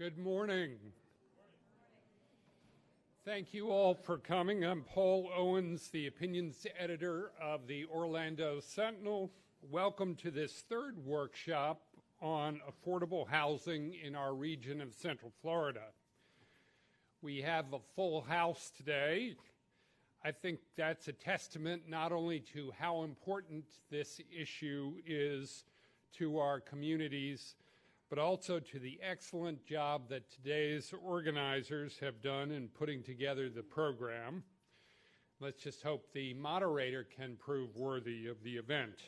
Good morning. Thank you all for coming. I'm Paul Owens, the opinions editor of the Orlando Sentinel. Welcome to this third workshop on affordable housing in our region of Central Florida. We have a full house today. I think that's a testament not only to how important this issue is to our communities, but also to the excellent job that today's organizers have done in putting together the program. Let's just hope the moderator can prove worthy of the event.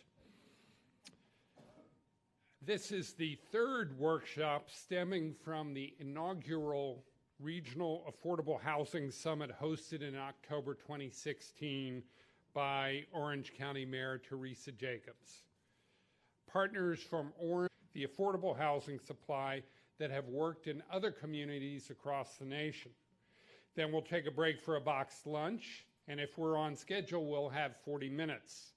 This is the third workshop stemming from the inaugural Regional Affordable Housing Summit hosted in October 2016 by Orange County Mayor Teresa Jacobs. Partners from Orange, the affordable housing supply that have worked in other communities across the nation. Then we'll take a break for a boxed lunch, and if we're on schedule, we'll have 40 minutes.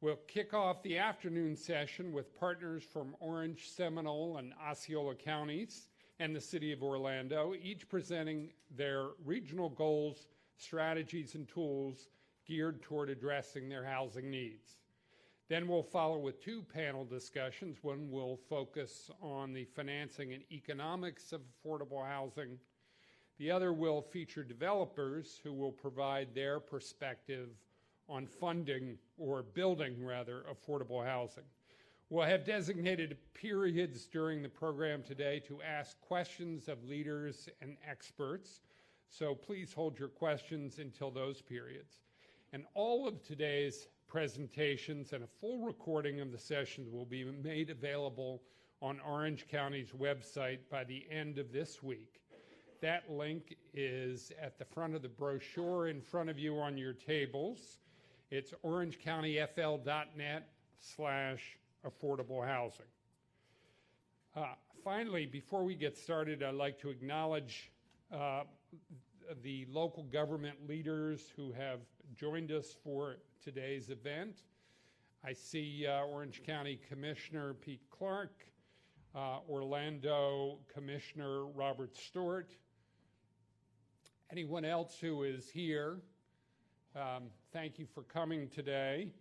We'll kick off the afternoon session with partners from Orange, Seminole, and Osceola counties and the city of Orlando, each presenting their regional goals, strategies, and tools geared toward addressing their housing needs. Then we'll follow with two panel discussions. One will focus on the financing and economics of affordable housing. The other will feature developers who will provide their perspective on funding or building, rather, affordable housing. We'll have designated periods during the program today to ask questions of leaders and experts, so please hold your questions until those periods. And all of today's presentations and a full recording of the sessions will be made available on Orange County's website by the end of this week. That link is at the front of the brochure in front of you on your tables. It's orangecountyfl.net/affordable housing. Finally, before we get started, I'd like to acknowledge the local government leaders who have joined us for today's event. I see Orange County Commissioner Pete Clark, Orlando Commissioner Robert Stewart. Anyone else who is here, thank you for coming today.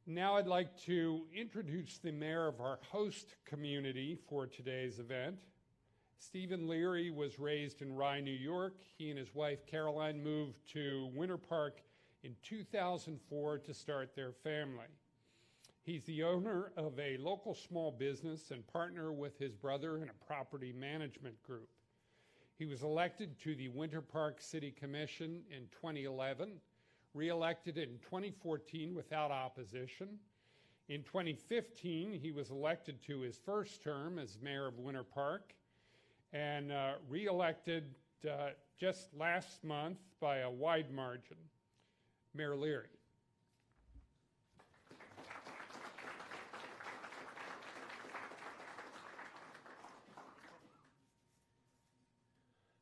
Now I'd like to introduce the mayor of our host community for today's event. Stephen Leary was raised in Rye, New York. He and his wife Caroline moved to Winter Park in 2004 to start their family. He's the owner of a local small business and partner with his brother in a property management group. He was elected to the Winter Park City Commission in 2011, re-elected in 2014 without opposition. In 2015, he was elected to his first term as mayor of Winter Park and re-elected just last month by a wide margin. Mayor Leary.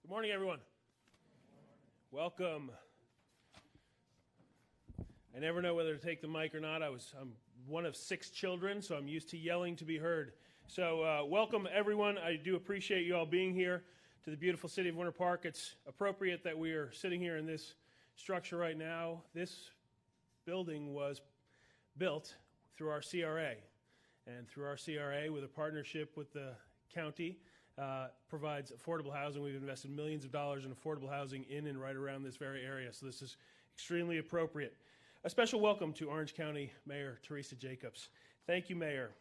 Good morning, everyone. Welcome. I never know whether to take the mic or not. I'm one of 6 children, so I'm used to yelling to be heard. So welcome, everyone. I do appreciate you all being here to the beautiful city of Winter Park. It's appropriate that we are sitting here in this structure right now. This building was built through our CRA, and through our CRA, with a partnership with the county, provides affordable housing. We've invested millions of dollars in affordable housing in and right around this very area, so this is extremely appropriate. A special welcome to Orange County Mayor Teresa Jacobs. Thank you, Mayor.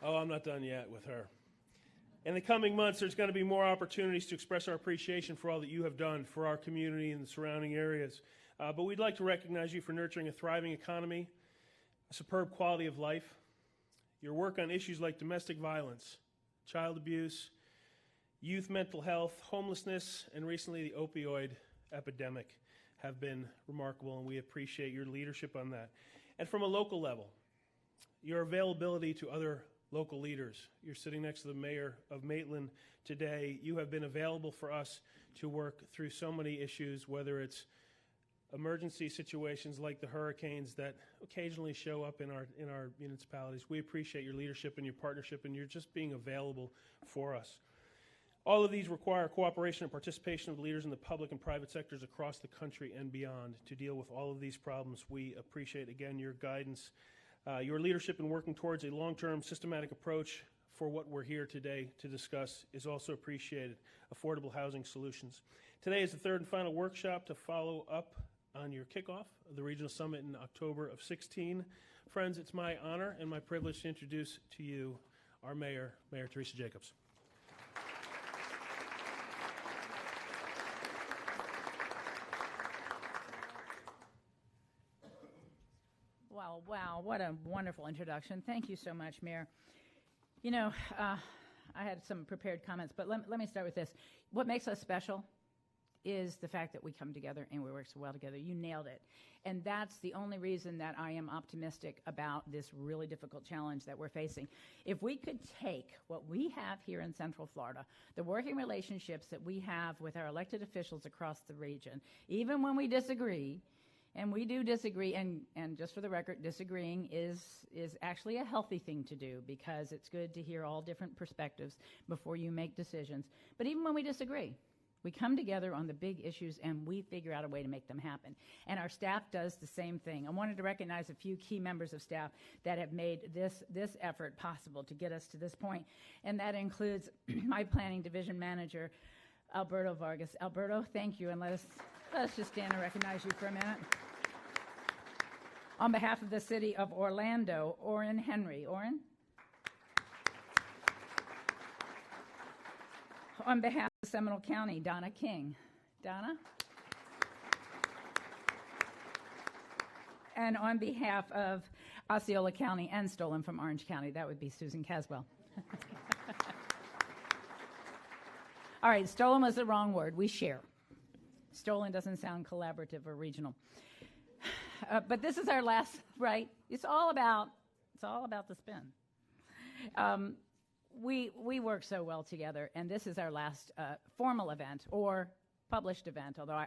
Oh, I'm not done yet with her. In the coming months, there's going to be more opportunities to express our appreciation for all that you have done for our community and the surrounding areas. But we'd like to recognize you for nurturing a thriving economy, a superb quality of life. Your work on issues like domestic violence, child abuse, youth mental health, homelessness, and recently the opioid epidemic have been remarkable, and we appreciate your leadership on that. And from a local level, your availability to other local leaders. You're sitting next to the mayor of Maitland today. You have been available for us to work through so many issues, whether it's emergency situations like the hurricanes that occasionally show up in our municipalities. We appreciate your leadership and your partnership and your just being available for us. All of these require cooperation and participation of leaders in the public and private sectors across the country and beyond to deal with all of these problems. We appreciate, again, your guidance, your leadership in working towards a long-term systematic approach for what we're here today to discuss is also appreciated, affordable housing solutions. Today is the third and final workshop to follow up on your kickoff of the Regional Summit in October of 16. Friends, it's my honor and my privilege to introduce to you our Mayor, Mayor Teresa Jacobs. Well, wow, what a wonderful introduction. Thank you so much, Mayor. You know, I had some prepared comments, but let me start with this. What makes us special is the fact that we come together and we work so well together. You nailed it. And that's the only reason that I am optimistic about this really difficult challenge that we're facing. If we could take what we have here in Central Florida, the working relationships that we have with our elected officials across the region, even when we disagree, and we do disagree, and just for the record, disagreeing is actually a healthy thing to do because it's good to hear all different perspectives before you make decisions. But even when we disagree, we come together on the big issues and we figure out a way to make them happen. And our staff does the same thing. I wanted to recognize a few key members of staff that have made this effort possible to get us to this point. And that includes my planning division manager, Alberto Vargas. Alberto, thank you. And let us just stand and recognize you for a minute. On behalf of the city of Orlando, Orrin Henry. Orrin? On behalf of Seminole County, Donna King. Donna? And on behalf of Osceola County and stolen from Orange County, that would be Susan Caswell. All right, stolen was the wrong word. We share. Stolen doesn't sound collaborative or regional. But this is our last, right? It's all about the spin. We work so well together, and this is our last formal event or published event, although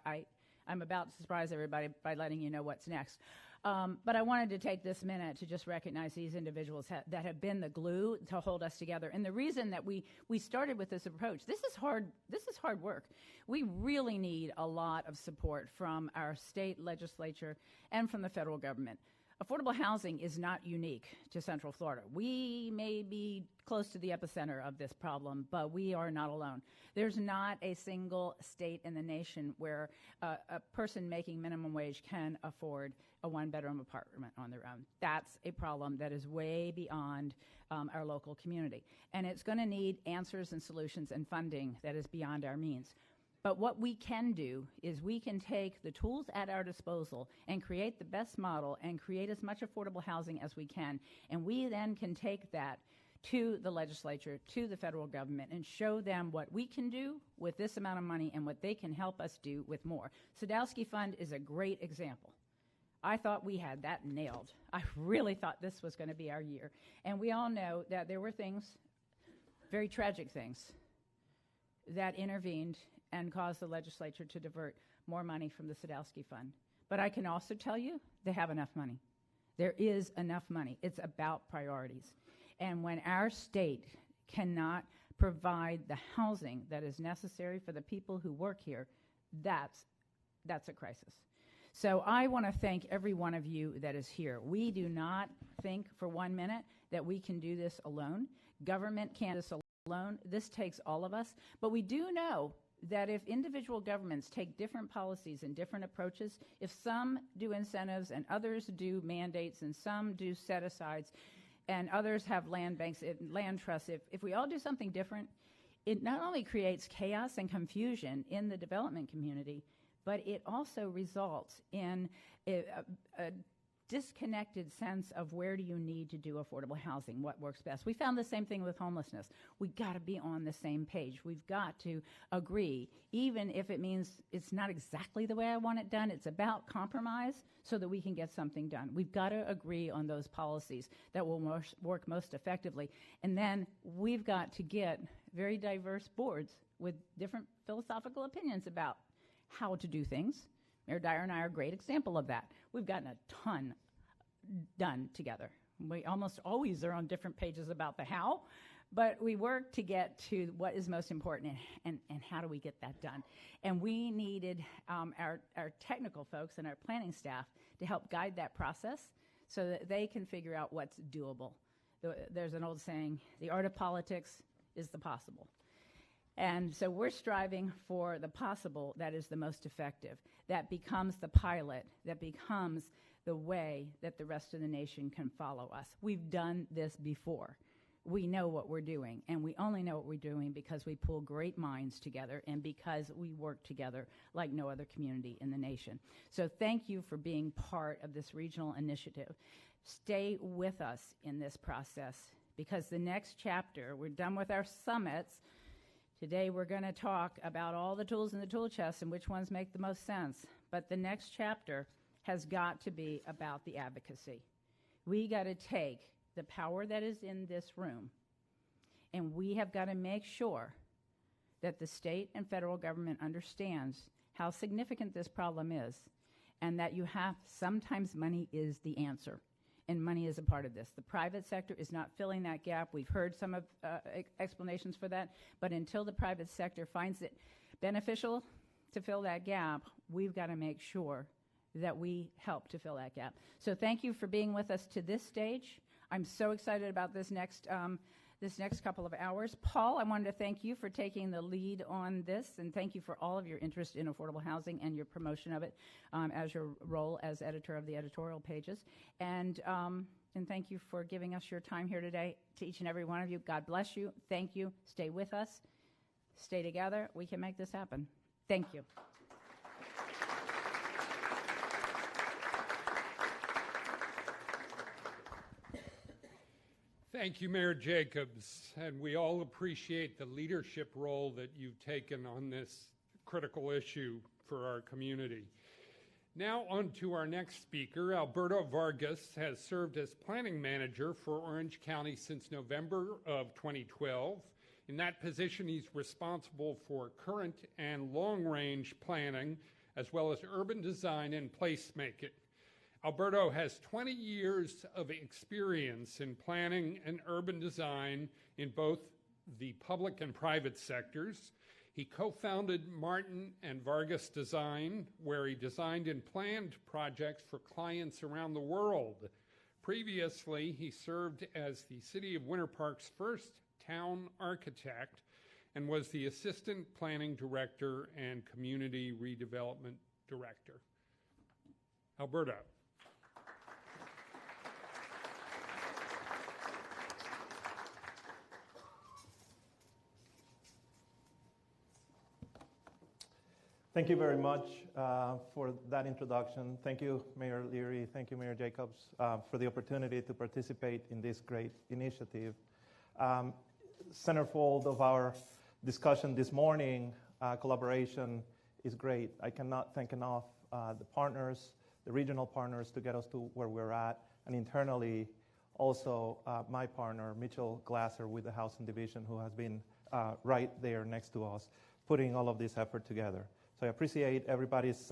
I'm about to surprise everybody by letting you know what's next. But I wanted to take this minute to just recognize these individuals that have been the glue to hold us together. And the reason that we started with this approach, this is hard work. We really need a lot of support from our state legislature and from the federal government. Affordable housing is not unique to Central Florida. We may be close to the epicenter of this problem, but we are not alone. There's not a single state in the nation where a person making minimum wage can afford a one-bedroom apartment on their own. That's a problem that is way beyond our local community. And it's going to need answers and solutions and funding that is beyond our means. But what we can do is we can take the tools at our disposal and create the best model and create as much affordable housing as we can. And we then can take that to the legislature, to the federal government, and show them what we can do with this amount of money and what they can help us do with more. Sadowski Fund is a great example. I thought we had that nailed. I really thought this was going to be our year. And we all know that there were things, very tragic things, that intervened and caused the legislature to divert more money from the Sadowski Fund. But I can also tell you they have enough money. There is enough money. It's about priorities. And when our state cannot provide the housing that is necessary for the people who work here, that's a crisis. So I want to thank every one of you that is here. We do not think for 1 minute that we can do this alone. Government can't do this alone. This takes all of us. But we do know that if individual governments take different policies and different approaches, if some do incentives and others do mandates and some do set-asides and others have land banks, land trusts, if we all do something different, it not only creates chaos and confusion in the development community, but it also results in a disconnected sense of where do you need to do affordable housing, what works best. We found the same thing with homelessness. We got to be on the same page. We've got to agree, even if it means it's not exactly the way I want it done. It's about compromise so that we can get something done. We've got to agree on those policies that will work most effectively. And then we've got to get very diverse boards with different philosophical opinions about how to do things. Mayor Dyer and I are a great example of that. We've gotten a ton done together. We almost always are on different pages about the how, but we work to get to what is most important and how do we get that done. And we needed our technical folks and our planning staff to help guide that process so that they can figure out what's doable. There's an old saying, the art of politics is the possible. And so we're striving for the possible that is the most effective, that becomes the pilot, that becomes the way that the rest of the nation can follow us. We've done this before. We know what we're doing, and we only know what we're doing because we pull great minds together and because we work together like no other community in the nation. So thank you for being part of this regional initiative. Stay with us in this process because the next chapter, we're done with our summits. Today we're going to talk about all the tools in the tool chest and which ones make the most sense. But the next chapter has got to be about the advocacy. We got to take the power that is in this room, and we have got to make sure that the state and federal government understands how significant this problem is, and that sometimes money is the answer, and money is a part of this. The private sector is not filling that gap. We've heard some of explanations for that, but until the private sector finds it beneficial to fill that gap, we've got to make sure that we help to fill that gap. So thank you for being with us to this stage. I'm so excited about this next couple of hours. Paul, I wanted to thank you for taking the lead on this, and thank you for all of your interest in affordable housing and your promotion of it as your role as editor of the editorial pages. And thank you for giving us your time here today. To each and every one of you, God bless you. Thank you. Stay with us. Stay together. We can make this happen. Thank you. Thank you, Mayor Jacobs, and we all appreciate the leadership role that you've taken on this critical issue for our community. Now on to our next speaker. Alberto Vargas has served as planning manager for Orange County since November of 2012. In that position, he's responsible for current and long-range planning, as well as urban design and placemaking. Alberto has 20 years of experience in planning and urban design in both the public and private sectors. He co-founded Martin and Vargas Design, where he designed and planned projects for clients around the world. Previously, he served as the City of Winter Park's first town architect and was the Assistant Planning Director and Community Redevelopment Director. Alberto. Thank you very much for that introduction. Thank you, Mayor Leary. Thank you, Mayor Jacobs, for the opportunity to participate in this great initiative. Centerfold of our discussion this morning, collaboration is great. I cannot thank enough the partners, the regional partners to get us to where we're at, and internally also my partner, Mitchell Glasser with the Housing Division, who has been right there next to us, putting all of this effort together. So I appreciate everybody's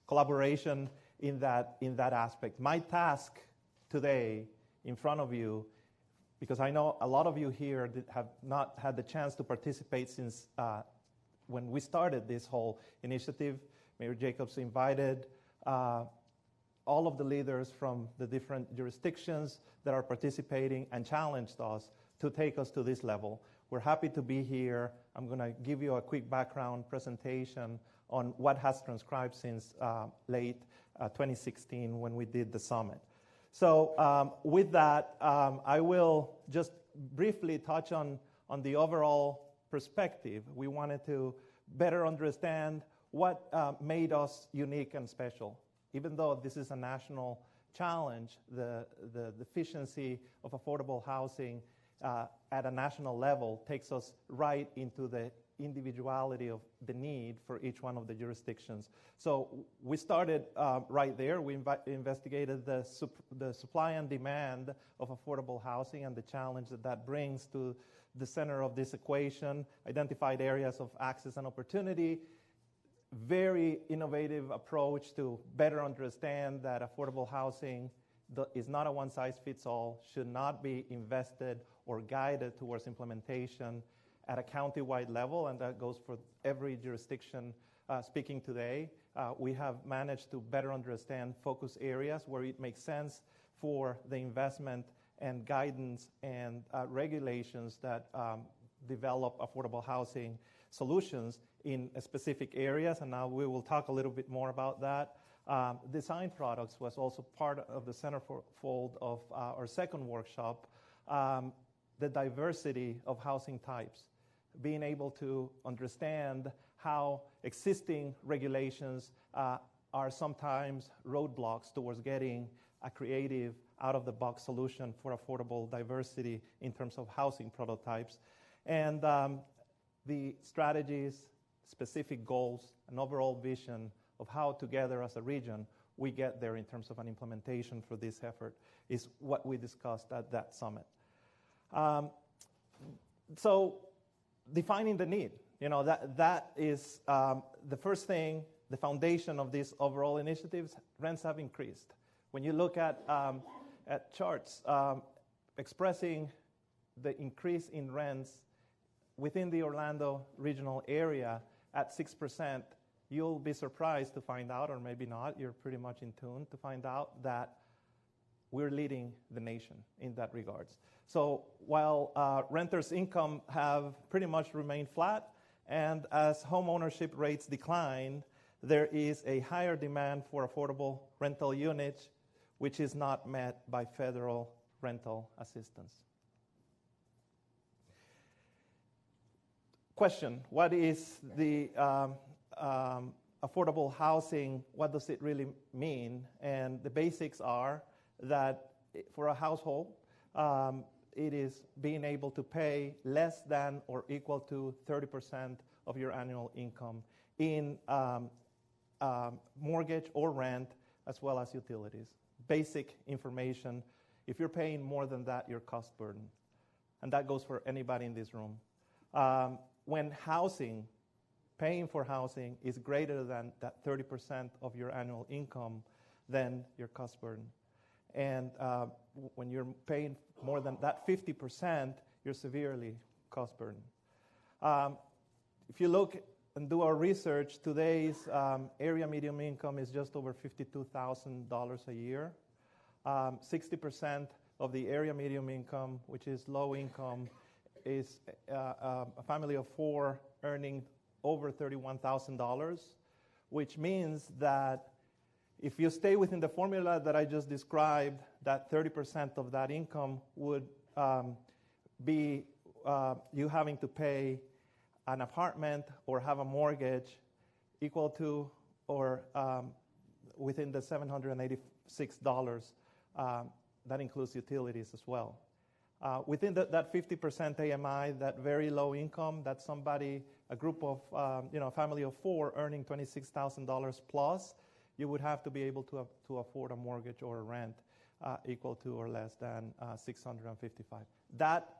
collaboration in that aspect. My task today in front of you, because I know a lot of you here that have not had the chance to participate since when we started this whole initiative. Mayor Jacobs invited all of the leaders from the different jurisdictions that are participating and challenged us to take us to this level. We're happy to be here. I'm going to give you a quick background presentation on what has transcribed since late 2016 when we did the summit. So with that, I will just briefly touch on the overall perspective. We wanted to better understand what made us unique and special. Even though this is a national challenge, the deficiency of affordable housing at a national level takes us right into the individuality of the need for each one of the jurisdictions. So we started right there. We investigated the supply and demand of affordable housing and the challenge that brings to the center of this equation, identified areas of access and opportunity, very innovative approach to better understand that affordable housing is not a one-size-fits-all, should not be invested or guided towards implementation at a county-wide level, and that goes for every jurisdiction speaking today. We have managed to better understand focus areas where it makes sense for the investment and guidance and regulations that develop affordable housing solutions in specific areas, and now we will talk a little bit more about that. Design products was also part of the centerfold of our second workshop, the diversity of housing types, being able to understand how existing regulations are sometimes roadblocks towards getting a creative, out-of-the-box solution for affordable diversity in terms of housing prototypes, and the strategies, specific goals, and overall vision of how together as a region we get there in terms of an implementation for this effort is what we discussed at that summit. So defining the need, that is the first thing, the foundation of these overall initiatives. Rents have increased. When you look at charts expressing the increase in rents within the Orlando regional area at 6%, you'll be surprised to find out, or maybe not, you're pretty much in tune to find out that we're leading the nation in that regards. So while renters' income have pretty much remained flat, and as home ownership rates decline, there is a higher demand for affordable rental units, which is not met by federal rental assistance. Question, what is the affordable housing? What does it really mean? And the basics are that for a household, it is being able to pay less than or equal to 30% of your annual income in mortgage or rent, as well as utilities. Basic information. If you're paying more than that, you're cost burden. And that goes for anybody in this room. When paying for housing is greater than that 30% of your annual income, then you're cost burden. And when you're paying more than that 50%, you're severely cost burden. If you look and do our research, today's area median income is just over $52,000 a year. 60% of the area median income, which is low income, is a family of four earning over $31,000, which means that if you stay within the formula that I just described, that 30% of that income would be you having to pay an apartment or have a mortgage equal to or within the $786. That includes utilities as well. Within that 50% AMI, that very low income, that's somebody, a group of, a family of four earning $26,000 plus, you would have to be able to afford a mortgage or a rent equal to or less than $655. That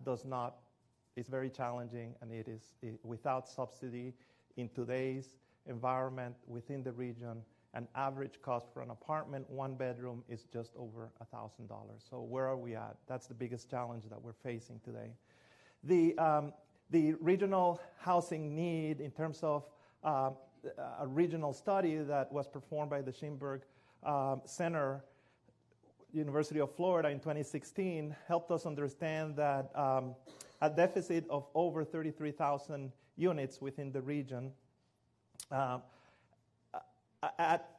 is very challenging, and it is without subsidy in today's environment within the region. An average cost for an apartment, one bedroom, is just over $1,000. So where are we at? That's the biggest challenge that we're facing today. The regional housing need in terms of a regional study that was performed by the Schimberg Center, University of Florida in 2016, helped us understand that a deficit of over 33,000 units within the region at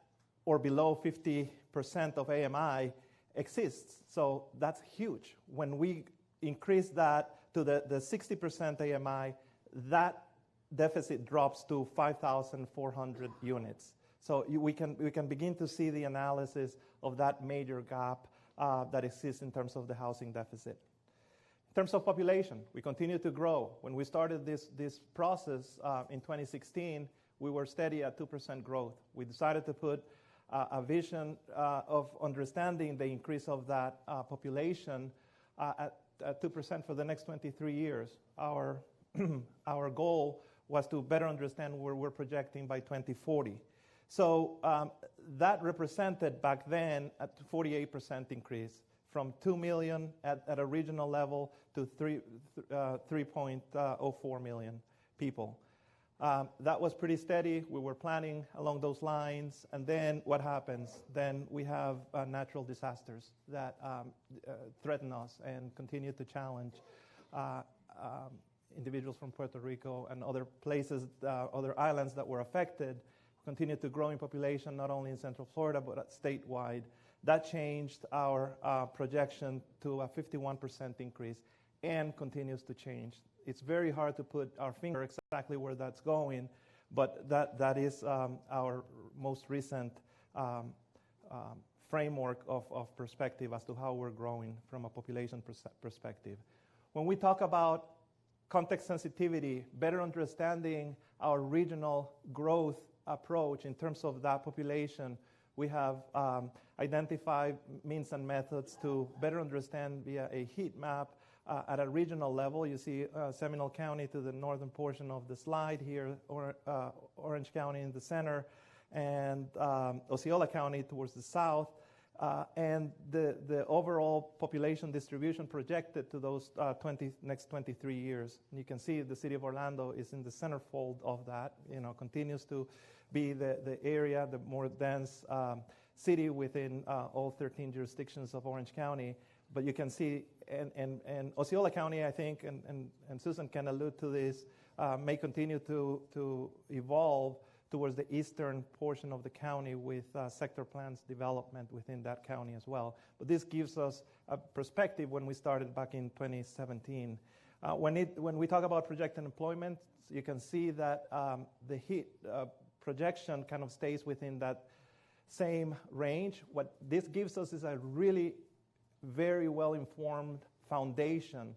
or below 50% of AMI exists. So that's huge. When we increase that to the 60% AMI, that deficit drops to 5,400 units. So we can begin to see the analysis of that major gap that exists in terms of the housing deficit. In terms of population, we continue to grow. When we started this process in 2016, we were steady at 2% growth. We decided to put a vision of understanding the increase of that population at 2% for the next 23 years. Our goal was to better understand where we're projecting by 2040. So that represented back then a 48% increase from 2 million at a regional level to 3.04 million people. That was pretty steady. We were planning along those lines. And then what happens? Then we have natural disasters that threaten us and continue to challenge individuals from Puerto Rico and other places, other islands that were affected, continue to grow in population, not only in Central Florida, but statewide. That changed our projection to a 51% increase and continues to change. It's very hard to put our finger exactly where that's going, but that is our most recent framework of perspective as to how we're growing from a population perspective. When we talk about context sensitivity, better understanding our regional growth approach in terms of that population, we have identified means and methods to better understand via a heat map at a regional level. You see Seminole County to the northern portion of the slide here, Orange County in the center, and Osceola County towards the south. And the overall population distribution projected to those next 23 years. And you can see the city of Orlando is in the centerfold of that, continues to be the area, the more dense city within all 13 jurisdictions of Orange County. But you can see, and Osceola County, I think, and Susan can allude to this, may continue to evolve towards the eastern portion of the county with sector plans development within that county as well. But this gives us a perspective when we started back in 2017. When we talk about projected employment, you can see that the heat projection kind of stays within that same range. What this gives us is a really very well-informed foundation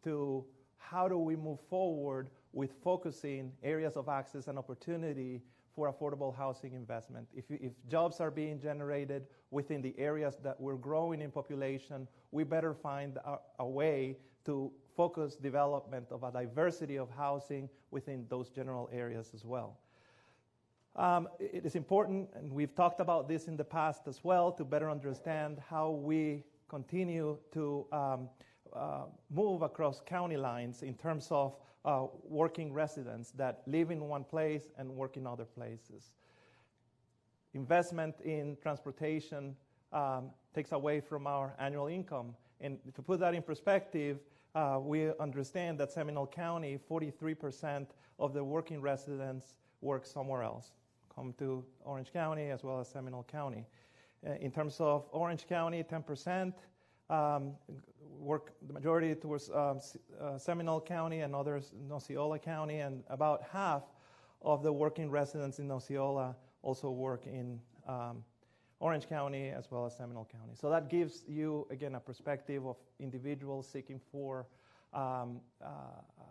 to how do we move forward with focusing areas of access and opportunity for affordable housing investment. If jobs are being generated within the areas that we're growing in population, we better find a way to focus development of a diversity of housing within those general areas as well. It is important, and we've talked about this in the past as well, to better understand how we continue to move across county lines in terms of working residents that live in one place and work in other places. Investment in transportation takes away from our annual income. And to put that in perspective, we understand that Seminole County, 43% of the working residents work somewhere else, come to Orange County as well as Seminole County. In terms of Orange County, 10%. Work the majority towards Seminole County and others in Osceola County, and about half of the working residents in Osceola also work in Orange County as well as Seminole County. So that gives you, again, a perspective of individuals seeking for a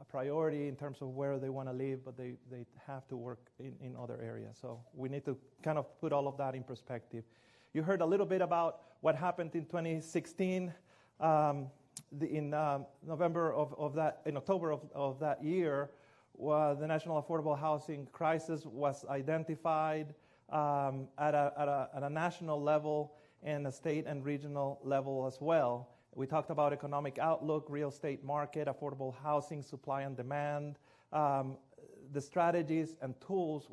priority in terms of where they want to live, but they have to work in other areas. So we need to kind of put all of that in perspective. You heard a little bit about what happened in 2016. In October of that year, the National Affordable Housing Crisis was identified at a national level and a state and regional level as well. We talked about economic outlook, real estate market, affordable housing, supply and demand. The strategies and tools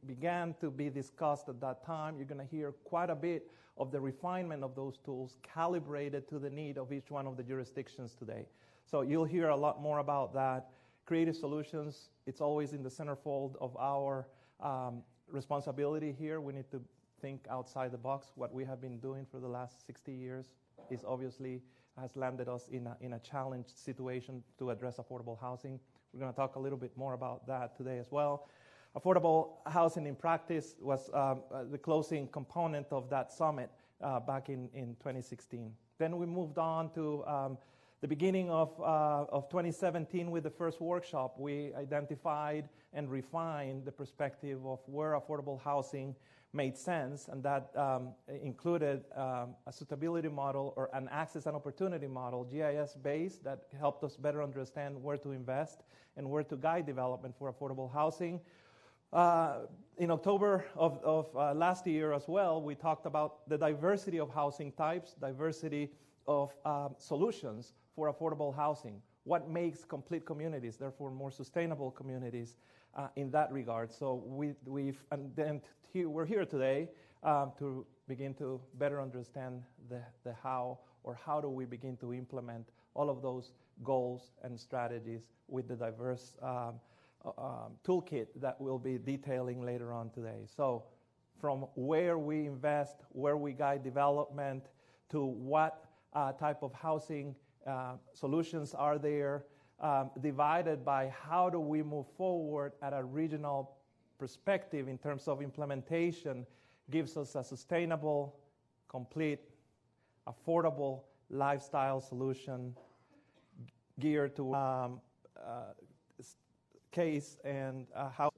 began to be discussed at that time. You're going to hear quite a bit of the refinement of those tools calibrated to the need of each one of the jurisdictions today. So you'll hear a lot more about that. Creative solutions, it's always in the centerfold of our responsibility here. We need to think outside the box. What we have been doing for the last 60 years is obviously has landed us in a challenged situation to address affordable housing. We're going to talk a little bit more about that today as well. Affordable housing in practice was the closing component of that summit back in 2016. Then we moved on to The beginning of 2017 with the first workshop, we identified and refined the perspective of where affordable housing made sense, and that included a suitability model or an access and opportunity model, GIS-based, that helped us better understand where to invest and where to guide development for affordable housing. In October of last year as well, we talked about the diversity of housing types, diversity of solutions for affordable housing. What makes complete communities, therefore more sustainable communities in that regard. So we're here today to begin to better understand the how, or how do we begin to implement all of those goals and strategies with the diverse toolkit that we'll be detailing later on today. So from where we invest, where we guide development, to what type of housing solutions are there, divided by how do we move forward at a regional perspective in terms of implementation, gives us a sustainable, complete, affordable lifestyle solution geared to case and how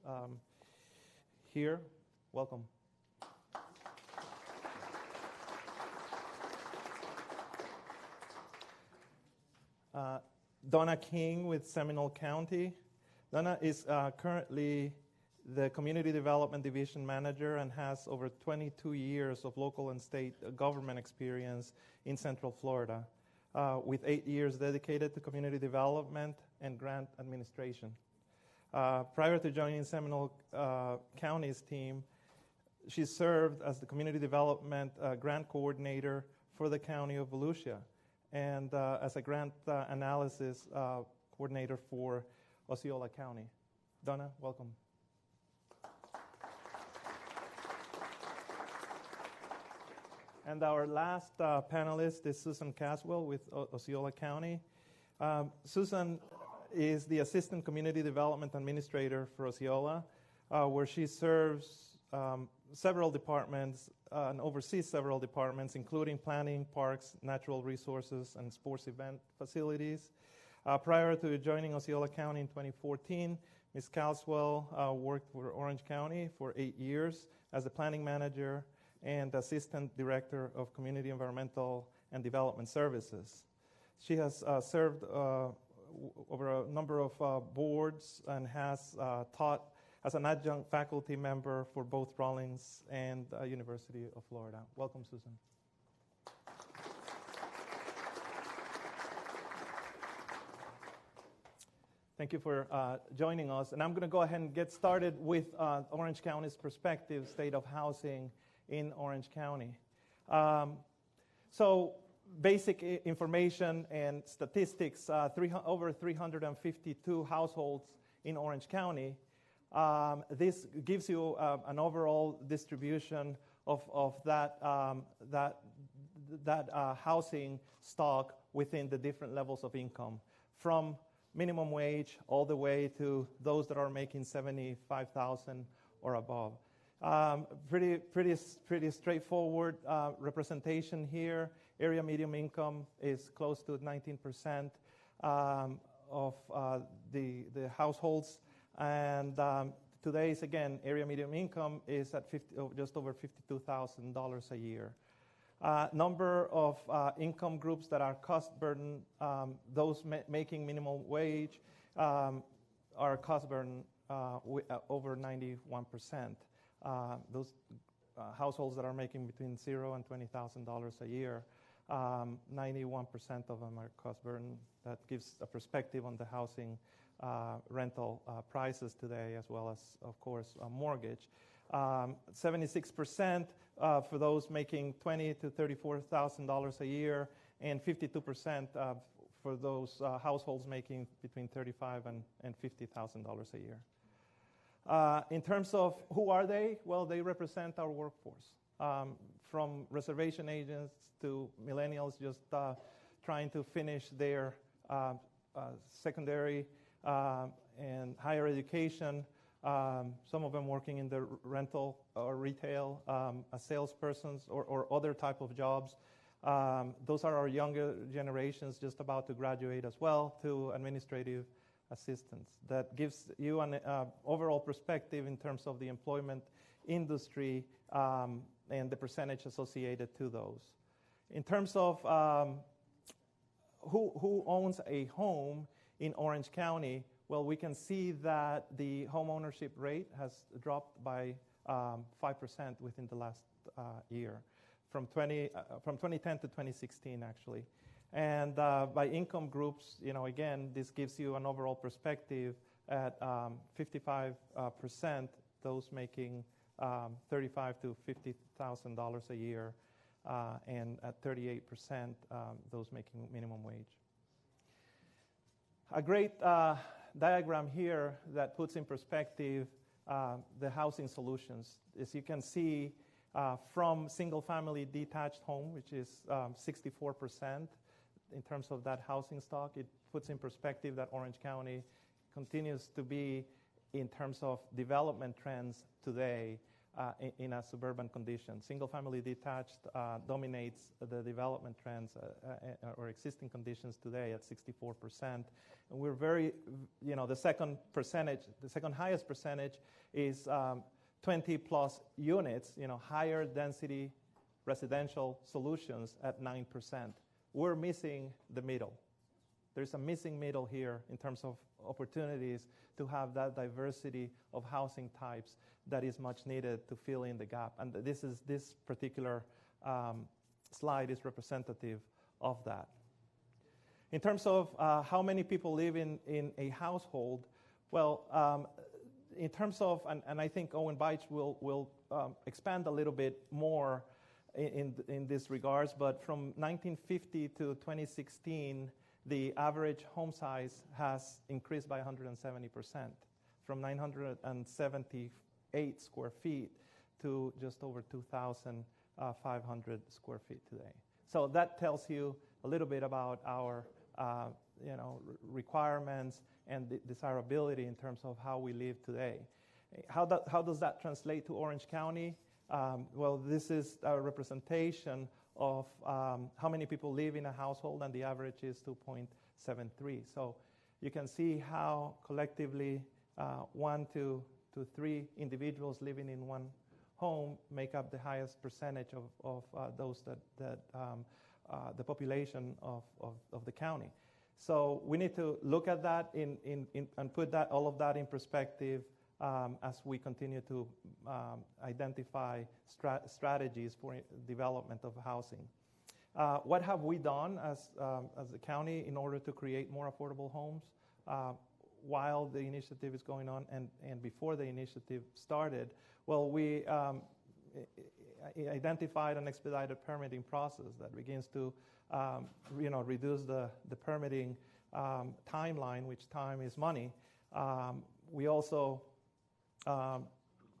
here. Welcome. Donna King with Seminole County. Donna is currently the Community Development Division Manager and has over 22 years of local and state government experience in Central Florida, with 8 years dedicated to community development and grant administration. Prior to joining Seminole County's team, she served as the Community Development Grant Coordinator for the County of Volusia, and as a grant analysis coordinator for Osceola County. Donna, welcome. And our last panelist is Susan Caswell with Osceola County. Susan is the Assistant Community Development Administrator for Osceola, where she serves several departments and oversees several departments, including planning, parks, natural resources, and sports event facilities. Prior to joining Osceola County in 2014, Ms. Caswell worked for Orange County for 8 years as the planning manager and assistant director of community environmental and development services. She has served over a number of boards and has taught as an adjunct faculty member for both Rollins and University of Florida. Welcome, Susan. Thank you for joining us. And I'm going to go ahead and get started with Orange County's perspective, state of housing in Orange County. So basic information and statistics, over 352 households in Orange County. This gives you an overall distribution of that housing stock within the different levels of income, from minimum wage all the way to those that are making $75,000 or above. Pretty straightforward representation here. Area median income is close to 19% of the households, and today's, again, area median income is at just over $52,000 a year. Number of income groups that are cost burden, those making minimum wage are cost burden over 91%. Those households that are making between $0 and $20,000 a year, 91% of them are cost burden. That gives a perspective on the housing rental prices today, as well as, of course, a mortgage. 76% for those making $20,000 to $34,000 a year, and 52% for those households making between $35,000 and $50,000 a year. In terms of who are they? Well, they represent our workforce, from reservation agents to millennials just trying to finish their secondary and higher education. Some of them working in the rental or retail as salespersons or other type of jobs. Those are our younger generations just about to graduate as well to administrative assistants. That gives you an overall perspective in terms of the employment industry and the percentage associated to those. In terms of who owns a home in Orange County, well, we can see that the home ownership rate has dropped by 5% within the last year, from 2010 to 2016, actually. And by income groups, again, this gives you an overall perspective at 55%, those making $35,000 to $50,000 a year, and at 38%, those making minimum wage. A great diagram here that puts in perspective the housing solutions. As you can see, from single-family detached home, which is 64% in terms of that housing stock, it puts in perspective that Orange County continues to be, in terms of development trends today, in a suburban condition. Single-family detached dominates the development trends or existing conditions today at 64%. And we're very, the second highest percentage is 20-plus units, higher density residential solutions at 9%. We're missing the middle. There's a missing middle here in terms of opportunities to have that diversity of housing types that is much needed to fill in the gap. And this particular slide is representative of that. In terms of how many people live in a household, well, in terms of, and I think Owen Beich will expand a little bit more in this regards, but from 1950 to 2016, the average home size has increased by 170%, from 978 square feet to just over 2,500 square feet today. So that tells you a little bit about our requirements and the desirability in terms of how we live today. How does that translate to Orange County? Well, this is a representation of how many people live in a household, and the average is 2.73. So you can see how collectively 1 to 3 individuals living in one home make up the highest percentage of those that the population of the county. So we need to look at that and put all of that in perspective as we continue to identify strategies for development of housing. What have we done as a county in order to create more affordable homes while the initiative is going on and before the initiative started? Well, we identified an expedited permitting process that begins to reduce the permitting timeline, which time is money. We also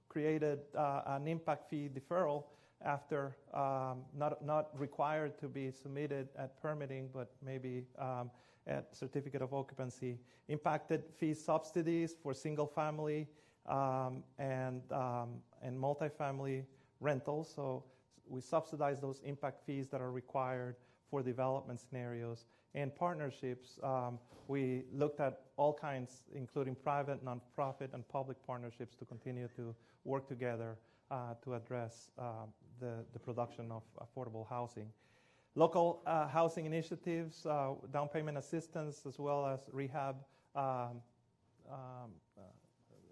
created an impact fee deferral after not required to be submitted at permitting, but maybe at certificate of occupancy. Impacted fee subsidies for single family and multifamily rentals. So we subsidize those impact fees that are required for development scenarios. And partnerships, we looked at all kinds, including private, nonprofit, and public partnerships to continue to work together to address the production of affordable housing. Local housing initiatives, down payment assistance, as well as rehab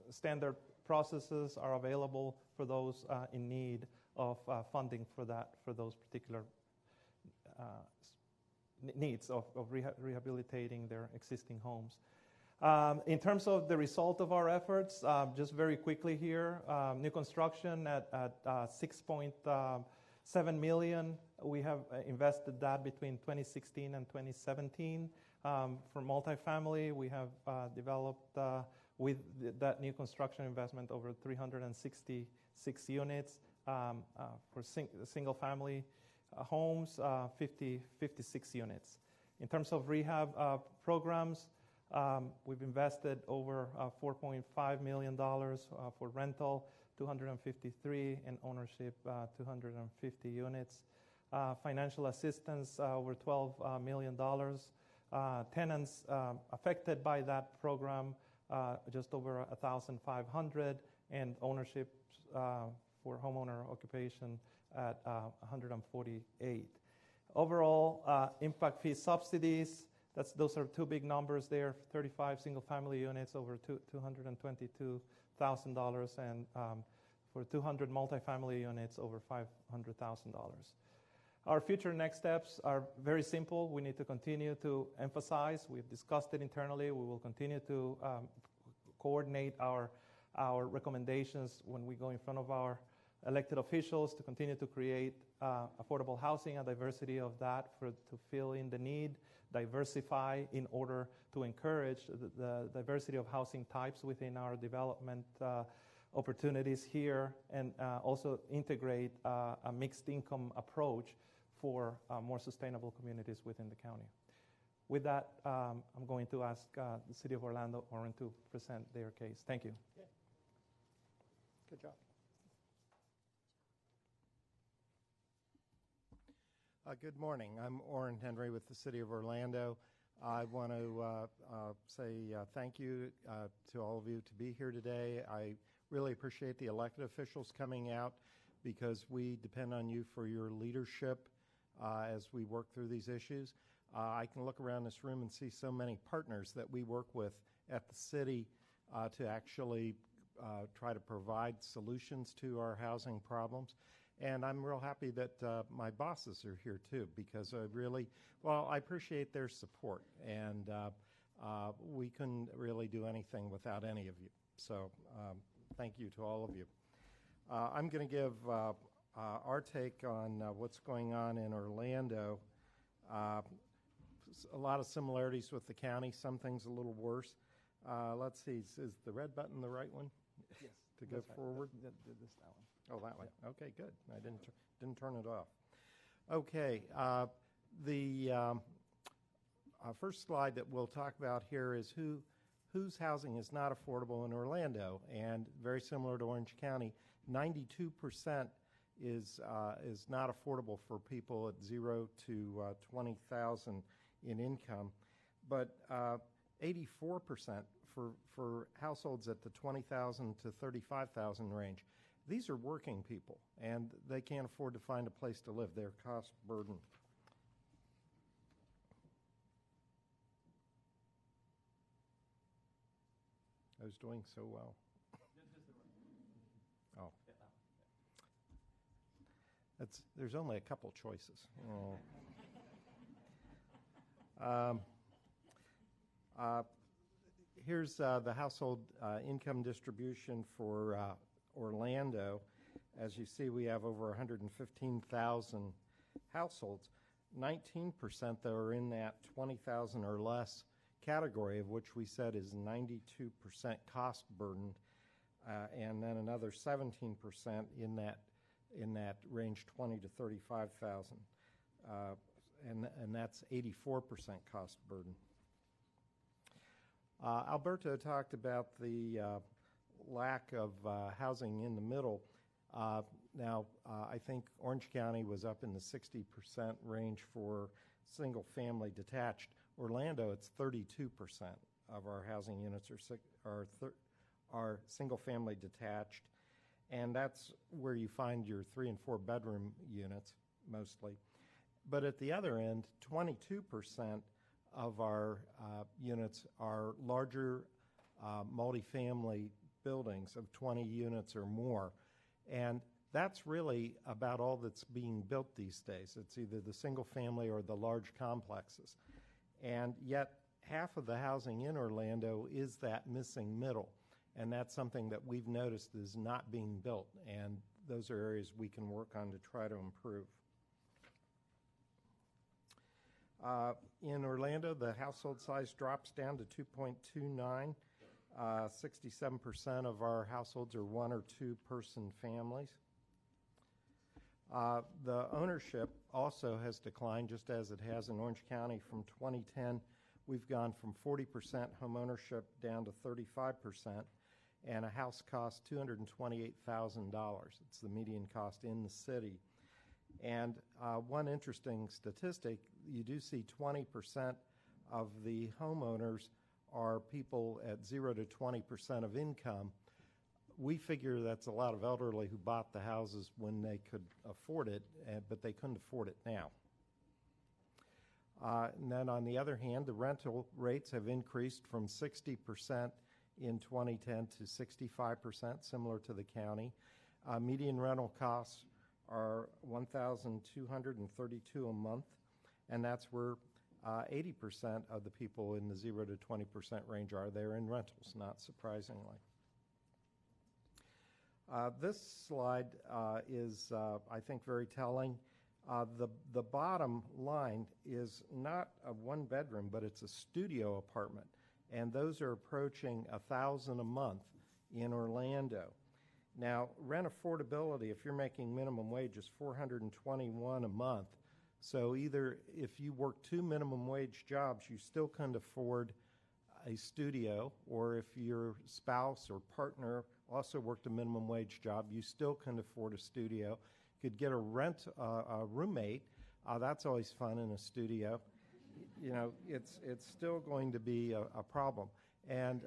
standard processes are available for those in need of funding for those particular needs of rehabilitating their existing homes. In terms of the result of our efforts, just very quickly here, new construction at $6.7 million. We have invested that between 2016 and 2017. For multifamily, we have developed with that new construction investment over 366 units. For single family homes, 56 units. In terms of rehab programs, we've invested over $4.5 million for rental, 253, and ownership, 250 units. financial assistance, over $12 million. Tenants affected by that program, just over 1,500, and ownership for homeowner occupation at 148. Overall, impact fee subsidies, those are two big numbers there, 35 single-family units over $222,000, and for 200 multifamily units over $500,000. Our future next steps are very simple. We need to continue to emphasize. We've discussed it internally. We will continue to coordinate our recommendations when we go in front of our elected officials to continue to create affordable housing, a diversity of that to fill in the need, diversify in order to encourage the diversity of housing types within our development opportunities here, and also integrate a mixed income approach for more sustainable communities within the county. With that, I'm going to ask the City of Orlando, Oren, to present their case. Thank you. Okay. Good job. Good morning. I'm Oren Henry with the City of Orlando. I want to say thank you to all of you to be here today. I really appreciate the elected officials coming out because we depend on you for your leadership as we work through these issues. I can look around this room and see so many partners that we work with at the city to actually try to provide solutions to our housing problems. And I'm real happy that my bosses are here too, because I appreciate their support, and we couldn't really do anything without any of you. So thank you to all of you. I'm going to give our take on what's going on in Orlando. A lot of similarities with the county, some things a little worse. Let's see, is the red button the right one? Yes. To go forward? That one. Oh, that one. Yeah. Okay, good. I didn't turn it off. Okay, the first slide that we'll talk about here is whose housing is not affordable in Orlando, and very similar to Orange County, 92% is not affordable for people at 0 to 20,000 in income, but 84% for households at the 20,000 to 35,000 range. These are working people, and they can't afford to find a place to live. They're cost burden. I was doing so well. Oh. There's only a couple choices. Here's the household income distribution for Orlando. As you see, we have over 115,000 households. 19% that are in that 20,000 or less category, of which we said is 92% cost burdened, and then another 17% in that range 20 to 35,000, and that's 84% cost burden. Alberto talked about the lack of housing in the middle. Now, I think Orange County was up in the 60% range for single-family detached. Orlando, it's 32% of our housing units are single-family detached, and that's where you find your 3- and 4-bedroom units mostly. But at the other end, 22% of our units are larger multifamily buildings of 20 units or more, and that's really about all that's being built these days. It's either the single family or the large complexes, and yet half of the housing in Orlando is that missing middle, and that's something that we've noticed is not being built, and those are areas we can work on to try to improve. In Orlando, the household size drops down to 2.29. 67% of our households are 1 or 2 person families. The ownership also has declined, just as it has in Orange County. From 2010, we've gone from 40% home ownership down to 35%, and a house costs $228,000. It's the median cost in the city. And one interesting statistic, you do see 20% of the homeowners are people at 0 to 20% of income. We figure that's a lot of elderly who bought the houses when they could afford it, but they couldn't afford it now. And then on the other hand, the rental rates have increased from 60% in 2010 to 65%, similar to the county. Median rental costs are $1,232 a month, and that's where 80% of the people in the 0 to 20% range are. They're in rentals, not surprisingly. This slide is, I think, very telling. The bottom line is not a one-bedroom, but it's a studio apartment, and those are approaching $1,000 a month in Orlando. Now, rent affordability, if you're making minimum wage, is $421 a month. So either if you work 2 minimum wage jobs, you still can't afford a studio, or if your spouse or partner also worked a minimum wage job, you still can't afford a studio. You could get a roommate. That's always fun in a studio. You know, it's still going to be a problem. And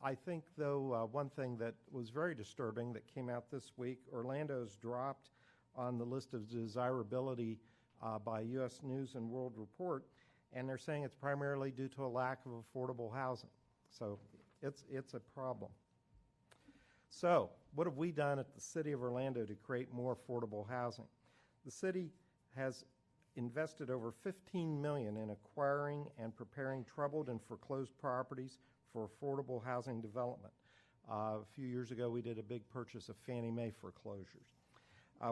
I think, though, one thing that was very disturbing that came out this week, Orlando's dropped on the list of desirability by U.S. News and World Report, and they're saying it's primarily due to a lack of affordable housing. So it's a problem. So what have we done at the City of Orlando to create more affordable housing? The city has invested over $15 million in acquiring and preparing troubled and foreclosed properties for affordable housing development. A few years ago, we did a big purchase of Fannie Mae foreclosures.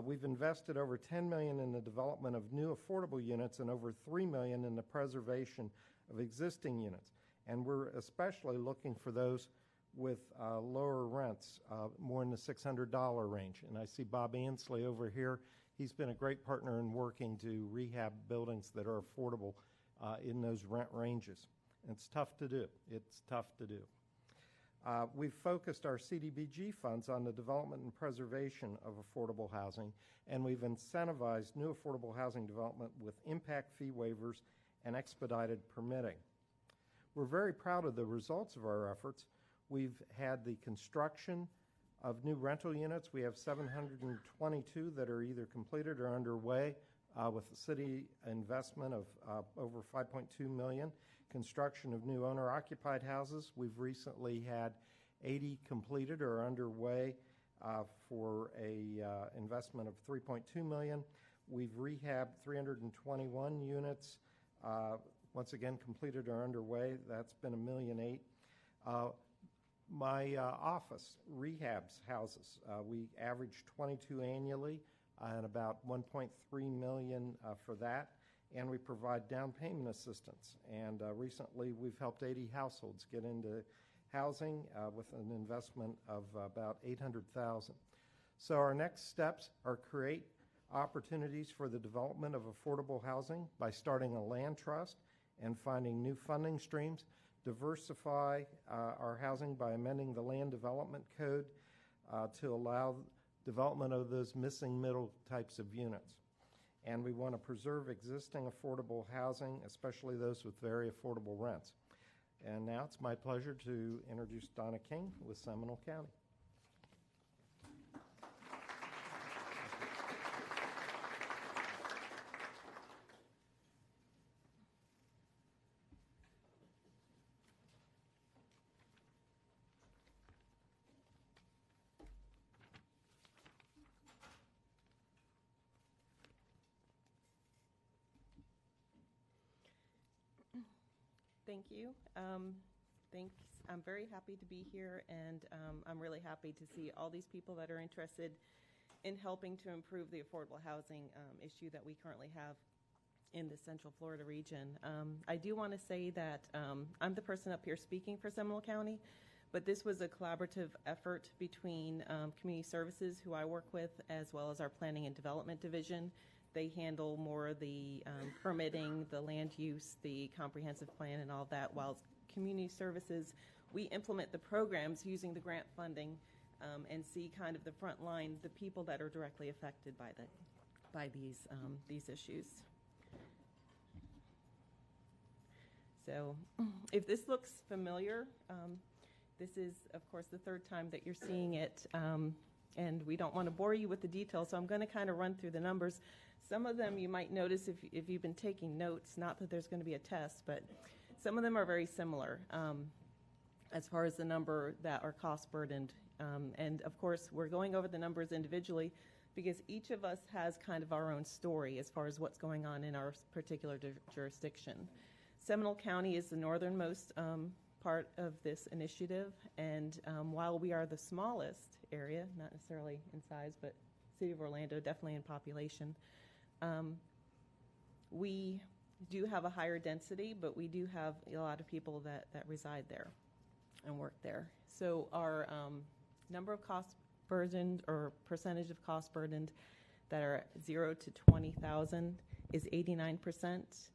We've invested over $10 million in the development of new affordable units and over $3 million in the preservation of existing units. And we're especially looking for those with lower rents, more in the $600 range. And I see Bob Ansley over here. He's been a great partner in working to rehab buildings that are affordable in those rent ranges. And it's tough to do. It's tough to do. We've focused our CDBG funds on the development and preservation of affordable housing, and we've incentivized new affordable housing development with impact fee waivers and expedited permitting. We're very proud of the results of our efforts. We've had the construction of new rental units. We have 722 that are either completed or underway with a city investment of over $5.2 million. Construction of new owner-occupied houses. We've recently had 80 completed or underway for a investment of $3.2 million. We've rehabbed 321 units, once again completed or underway. That's been $1.8 million. My office rehabs houses. We average 22 annually and about $1.3 million for that. And we provide down payment assistance. And recently, we've helped 80 households get into housing with an investment of about $800,000. So our next steps are create opportunities for the development of affordable housing by starting a land trust and finding new funding streams, diversify our housing by amending the Land Development Code to allow development of those missing middle types of units. And we want to preserve existing affordable housing, especially those with very affordable rents. And now it's my pleasure to introduce Donna King with Seminole County. Thank you. Thanks. I'm very happy to be here, and I'm really happy to see all these people that are interested in helping to improve the affordable housing issue that we currently have in the Central Florida region. I do want to say that I'm the person up here speaking for Seminole County, but this was a collaborative effort between Community Services, who I work with, as well as our Planning and Development Division. They handle more of the permitting, the land use, the comprehensive plan, and all that, while Community Services, we implement the programs using the grant funding and see kind of the front line, the people that are directly affected by by these issues. So if this looks familiar, this is, of course, the third time that you're seeing it, and we don't want to bore you with the details, so I'm going to kind of run through the numbers. Some of them you might notice if you've been taking notes, not that there's going to be a test, but some of them are very similar as far as the number that are cost burdened. And of course, we're going over the numbers individually because each of us has kind of our own story as far as what's going on in our particular jurisdiction. Seminole County is the northernmost part of this initiative, and while we are the smallest area, not necessarily in size, but City of Orlando definitely in population, we do have a higher density, but we do have a lot of people that reside there and work there. So our number of cost burdened or percentage of cost burdened that are 0 to 20,000 is 89%.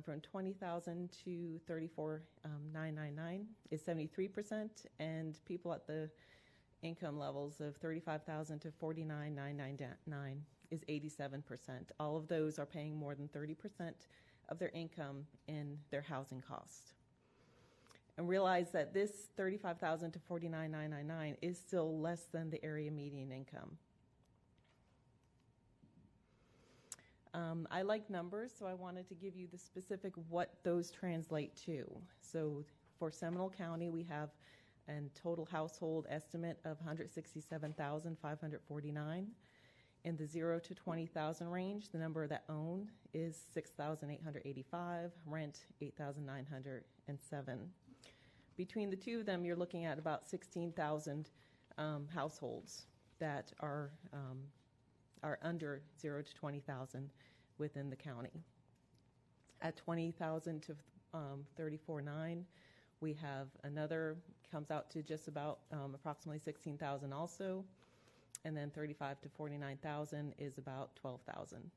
From 20,000 to 34,999 is 73%, and people at the income levels of 35,000 to 49,999 is 87%. All of those are paying more than 30% of their income in their housing cost. And realize that this 35,000 to 49,999 is still less than the area median income. I like numbers, so I wanted to give you the specific what those translate to. So for Seminole County, we have a total household estimate of 167,549. In the 0 to 20,000 range, the number that own is 6,885, rent 8,907. Between the two of them, you're looking at about 16,000 households that are under 0 to 20,000 within the county. At 20,000 to 34,900, we have another, comes out to just about approximately 16,000 also. And then 35 to 49,000 is about 12,000.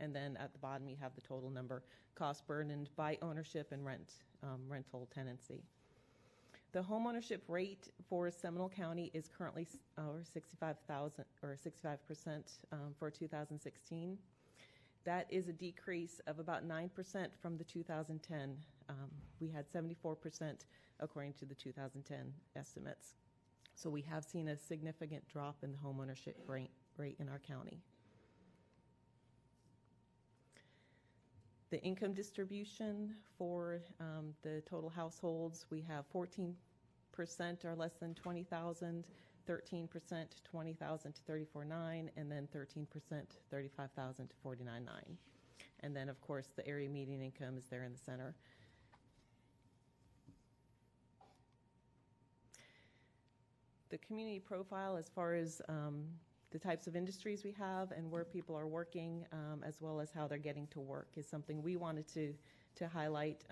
And then at the bottom, you have the total number cost burdened by ownership and rental tenancy. The homeownership rate for Seminole County is currently 65,000 or 65% for 2016. That is a decrease of about 9% from the 2010. We had 74% according to the 2010 estimates. So we have seen a significant drop in the homeownership rate in our county. The income distribution for the total households, we have 14% are less than 20,000, 13% 20,000 to 34,900, and then 13% 35,000 to 49,900. And then, of course, the area median income is there in the center. The community profile, as far as the types of industries we have and where people are working, as well as how they're getting to work, is something we wanted to highlight.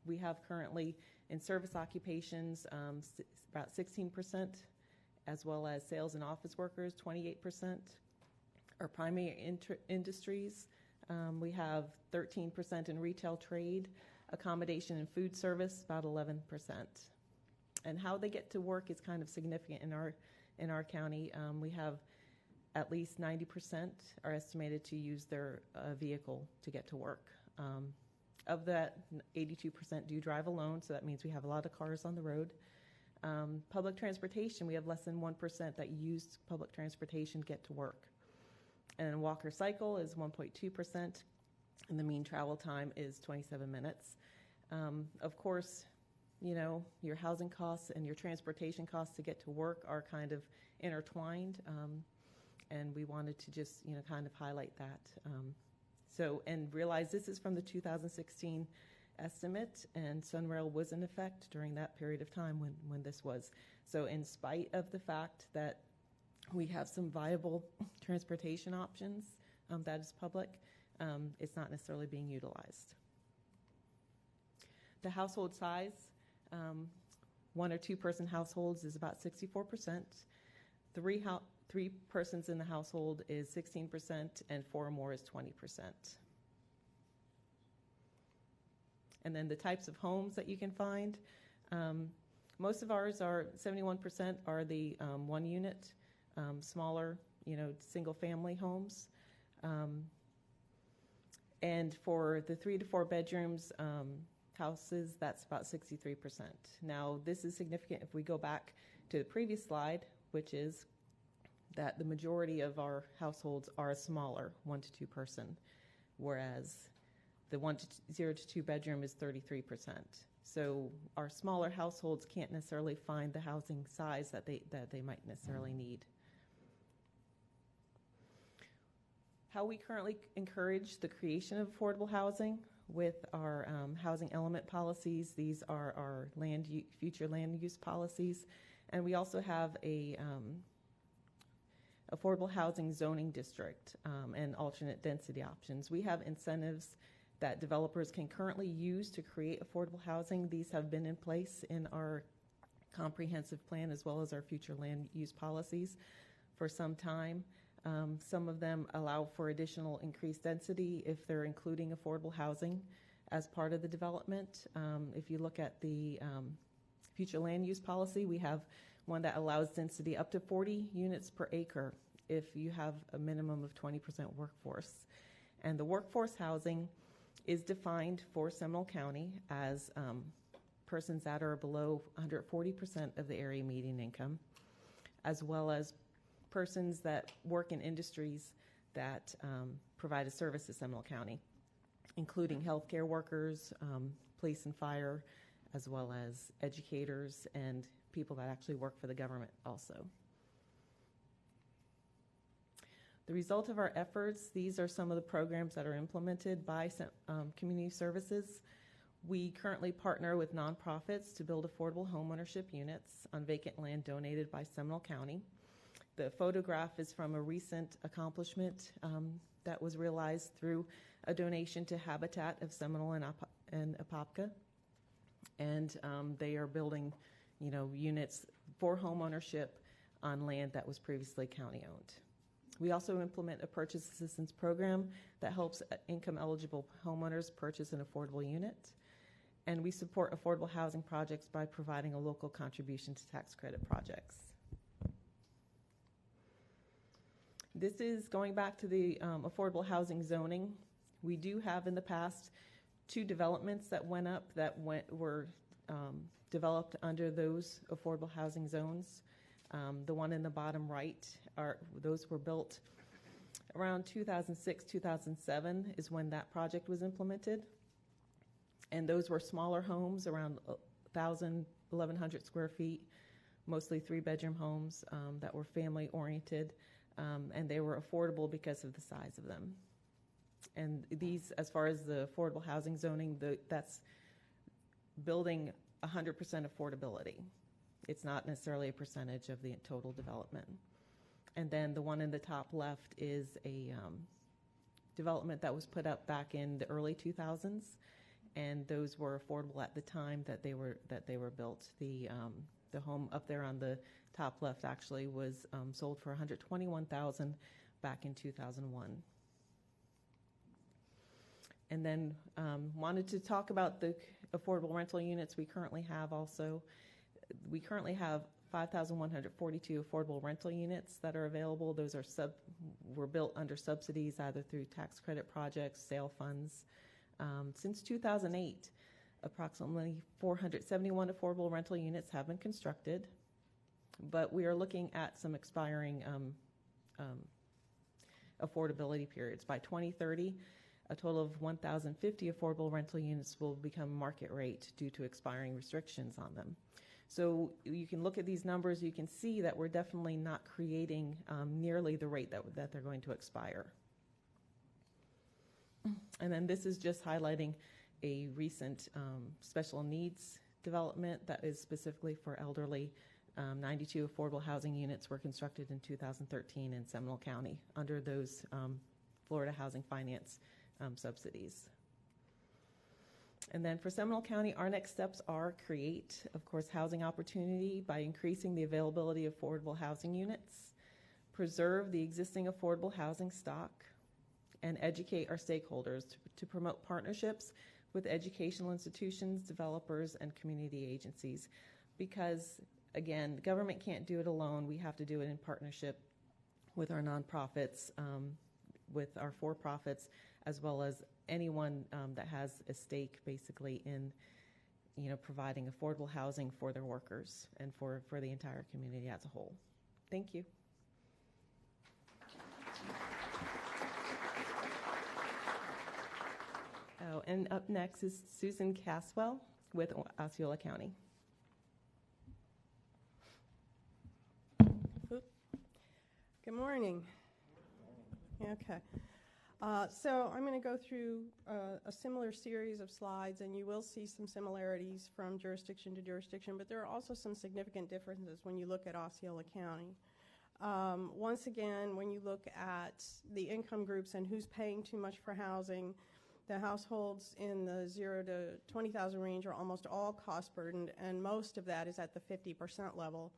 We have currently in service occupations about 16%, as well as sales and office workers, 28%. Our primary industries, we have 13% in retail trade, accommodation and food service, about 11%. And how they get to work is kind of significant in our county. We have at least 90% are estimated to use their vehicle to get to work. Of that, 82% do drive alone, so that means we have a lot of cars on the road. Public transportation, we have less than 1% that use public transportation to get to work. And walker cycle is 1.2%, and the mean travel time is 27 minutes. Of course, you know, your housing costs and your transportation costs to get to work are kind of intertwined, and we wanted to just, you know, kind of highlight that. And realize this is from the 2016 estimate, and Sunrail was in effect during that period of time when this was. So in spite of the fact that we have some viable transportation options that is public, it's not necessarily being utilized. The household size, 1 or 2 person households is about 64%. Three persons in the household is 16%, and 4 or more is 20%. And then the types of homes that you can find, most of ours are 71% are the 1 unit, smaller, you know, single family homes. And for the 3 to 4 bedrooms houses, that's about 63%. Now, this is significant if we go back to the previous slide, which is that the majority of our households are a smaller 1 to 2 person, whereas the 0 to 2 bedroom is 33%. So our smaller households can't necessarily find the housing size that they might necessarily need. How we currently encourage the creation of affordable housing with our housing element policies. These are our future land use policies. And we also have a affordable housing zoning district and alternate density options. We have incentives that developers can currently use to create affordable housing. These have been in place in our comprehensive plan as well as our future land use policies for some time. Some of them allow for additional increased density if they're including affordable housing as part of the development. If you look at the future land use policy, we have one that allows density up to 40 units per acre if you have a minimum of 20% workforce. And the workforce housing is defined for Seminole County as persons that are below 140% of the area median income, as well as persons that work in industries that provide a service to Seminole County, including healthcare workers, police and fire, as well as educators and people that actually work for the government also. The result of our efforts, these are some of the programs that are implemented by community services. We currently partner with nonprofits to build affordable homeownership units on vacant land donated by Seminole County. The photograph is from a recent accomplishment that was realized through a donation to Habitat of Seminole and Apopka. And they are building, units for homeownership on land that was previously county-owned. We also implement a purchase assistance program that helps income-eligible homeowners purchase an affordable unit. And we support affordable housing projects by providing a local contribution to tax credit projects. This is going back to the affordable housing zoning. We do have in the past 2 developments that went up that were developed under those affordable housing zones. The one in the bottom right, those were built around 2006, 2007 is when that project was implemented. And those were smaller homes, around 1,000, 1,100 square feet, mostly 3-bedroom homes that were family-oriented, and they were affordable because of the size of them. And these, as far as the affordable housing zoning, that's building 100% affordability. It's not necessarily a percentage of the total development. And then the one in the top left is a development that was put up back in the early 2000s, and those were affordable at the time that they were built. The home up there on the top left actually was sold for $121,000 back in 2001. And then wanted to talk about the affordable rental units we currently have also. We currently have 5,142 affordable rental units that are available. Those were built under subsidies either through tax credit projects, sale funds. Since 2008, approximately 471 affordable rental units have been constructed, but we are looking at some expiring affordability periods. By 2030, a total of 1,050 affordable rental units will become market rate due to expiring restrictions on them. So you can look at these numbers, you can see that we're definitely not creating nearly the rate that they're going to expire. And then this is just highlighting a recent special needs development that is specifically for elderly. 92 affordable housing units were constructed in 2013 in Seminole County under those Florida Housing Finance subsidies. And then for Seminole County, our next steps are create, of course, housing opportunity by increasing the availability of affordable housing units, preserve the existing affordable housing stock, and educate our stakeholders to promote partnerships with educational institutions, developers, and community agencies. Because, again, the government can't do it alone. We have to do it in partnership with our nonprofits, with our for-profits, as well as anyone that has a stake basically in providing affordable housing for their workers and for the entire community as a whole. Thank you. Oh, and up next is Susan Caswell with Osceola County. Good morning. Okay. So I'm going to go through a similar series of slides, and you will see some similarities from jurisdiction to jurisdiction, but there are also some significant differences when you look at Osceola County. Once again, when you look at the income groups and who's paying too much for housing, the households in the 0 to 20,000 range are almost all cost burdened, and most of that is at the 50% level.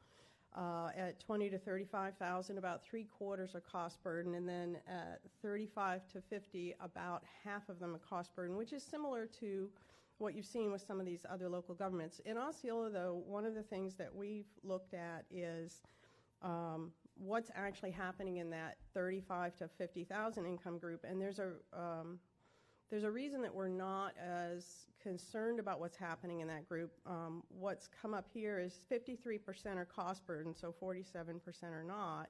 At 20 to 35,000, about 3/4 are cost burden, and then at 35 to 50, about half of them are cost burden, which is similar to what you've seen with some of these other local governments. In Osceola, though, one of the things that we've looked at is what's actually happening in that 35 to 50,000 income group, and there's a reason that we're not as concerned about what's happening in that group. What's come up here is 53% are cost burden, so 47% are not.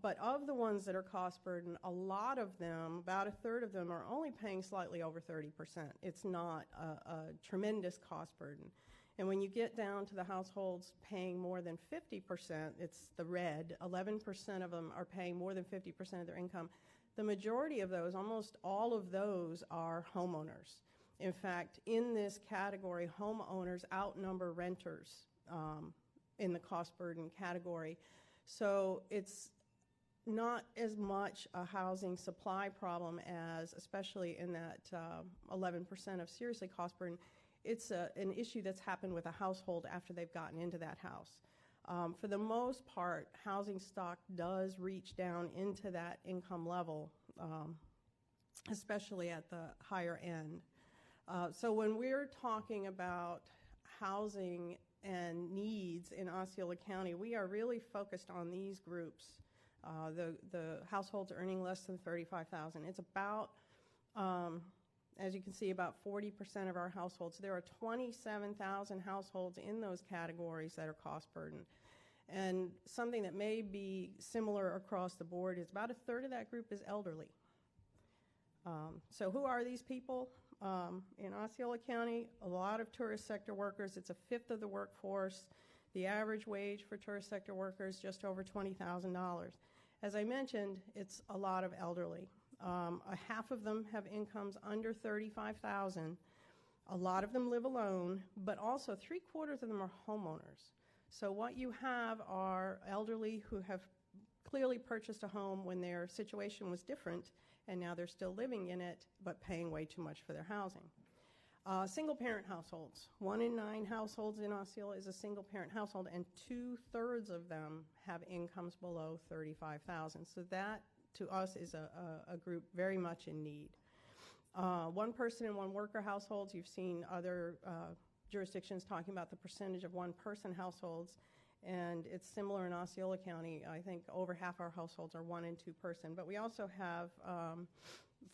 But of the ones that are cost burden, a lot of them, about a third of them, are only paying slightly over 30%. It's not a tremendous cost burden. And when you get down to the households paying more than 50%, it's the red, 11% of them are paying more than 50% of their income. The majority of those, almost all of those, are homeowners. In fact, in this category, homeowners outnumber renters in the cost burden category. So it's not as much a housing supply problem as, especially in that 11% of seriously cost burden, it's an issue that's happened with a household after they've gotten into that house. For the most part, housing stock does reach down into that income level, especially at the higher end. So when we're talking about housing and needs in Osceola County, we are really focused on these groups. The households earning less than $35,000. It's about, as you can see, about 40% of our households. There are 27,000 households in those categories that are cost burden. And something that may be similar across the board is about a third of that group is elderly. So who are these people? In Osceola County, a lot of tourist sector workers. It's a fifth of the workforce. The average wage for tourist sector workers just over $20,000. As I mentioned, it's a lot of elderly. A half of them have incomes under $35,000. A lot of them live alone, but also 3/4 of them are homeowners. So what you have are elderly who have clearly purchased a home when their situation was different, and now they're still living in it, but paying way too much for their housing. Single-parent households. 1 in 9 households in Osceola is a single-parent household, and 2/3 of them have incomes below $35,000. So that, to us, is a group very much in need. 1 person and 1 worker households. You've seen other jurisdictions talking about the percentage of 1-person households, and it's similar in Osceola County. I think over half our households are 1 and 2-person, but we also have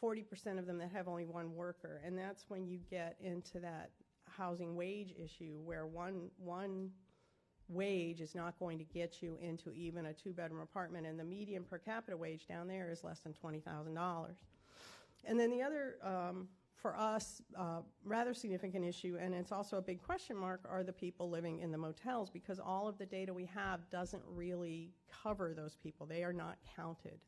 40% of them that have only 1 worker, and that's when you get into that housing wage issue where one wage is not going to get you into even a 2-bedroom apartment, and the median per capita wage down there is less than $20,000. And then the other, for us, rather significant issue, and it's also a big question mark, are the people living in the motels, because all of the data we have doesn't really cover those people. They are not counted.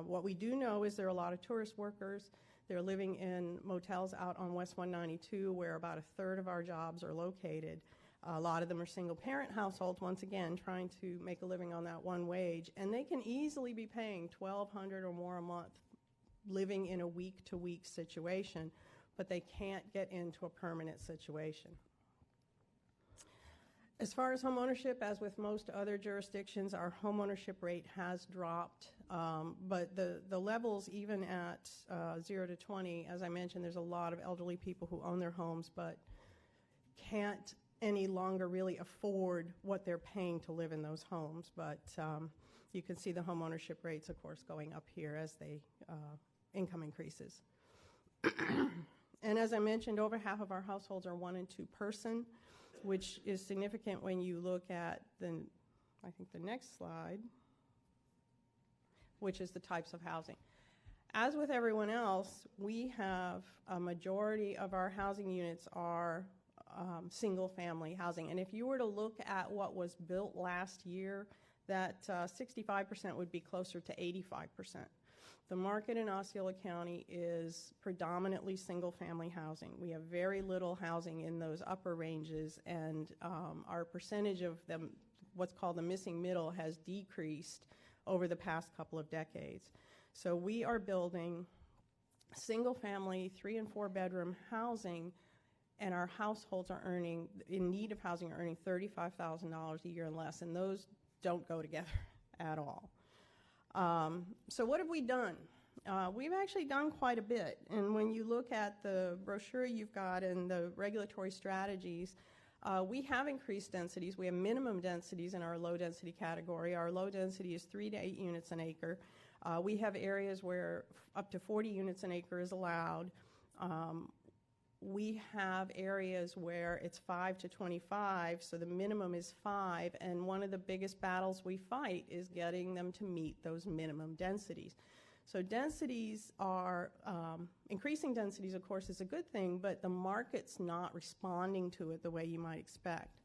What we do know is there are a lot of tourist workers. They're living in motels out on West 192 where about a third of our jobs are located. A lot of them are single-parent households, once again, trying to make a living on that 1 wage, and they can easily be paying $1,200 or more a month living in a week-to-week situation, but they can't get into a permanent situation. As far as home ownership, as with most other jurisdictions, our home ownership rate has dropped, but the levels, even at 0 to 20, as I mentioned, there's a lot of elderly people who own their homes but can't any longer really afford what they're paying to live in those homes. But You can see the home ownership rates, of course, going up here as income increases. And as I mentioned, over half of our households are 1 and 2 person, which is significant when you look at I think the next slide, which is the types of housing. As with everyone else, we have a majority of our housing units are single-family housing. And if you were to look at what was built last year, that 65% would be closer to 85%. The market in Osceola County is predominantly single-family housing. We have very little housing in those upper ranges, and our percentage of them, what's called the missing middle, has decreased over the past couple of decades. So we are building single-family 3 and 4 bedroom housing, and our households are in need of housing, are earning $35,000 a year and less, and those don't go together at all. So what have we done? We've actually done quite a bit, and when you look at the brochure you've got and the regulatory strategies, we have increased densities. We have minimum densities in our low density category. Our low density is 3 to 8 units an acre. We have areas where up to 40 units an acre is allowed. We have areas where it's 5 to 25, so the minimum is 5, and one of the biggest battles we fight is getting them to meet those minimum densities. So densities are, increasing densities, of course, is a good thing, but the market's not responding to it the way you might expect.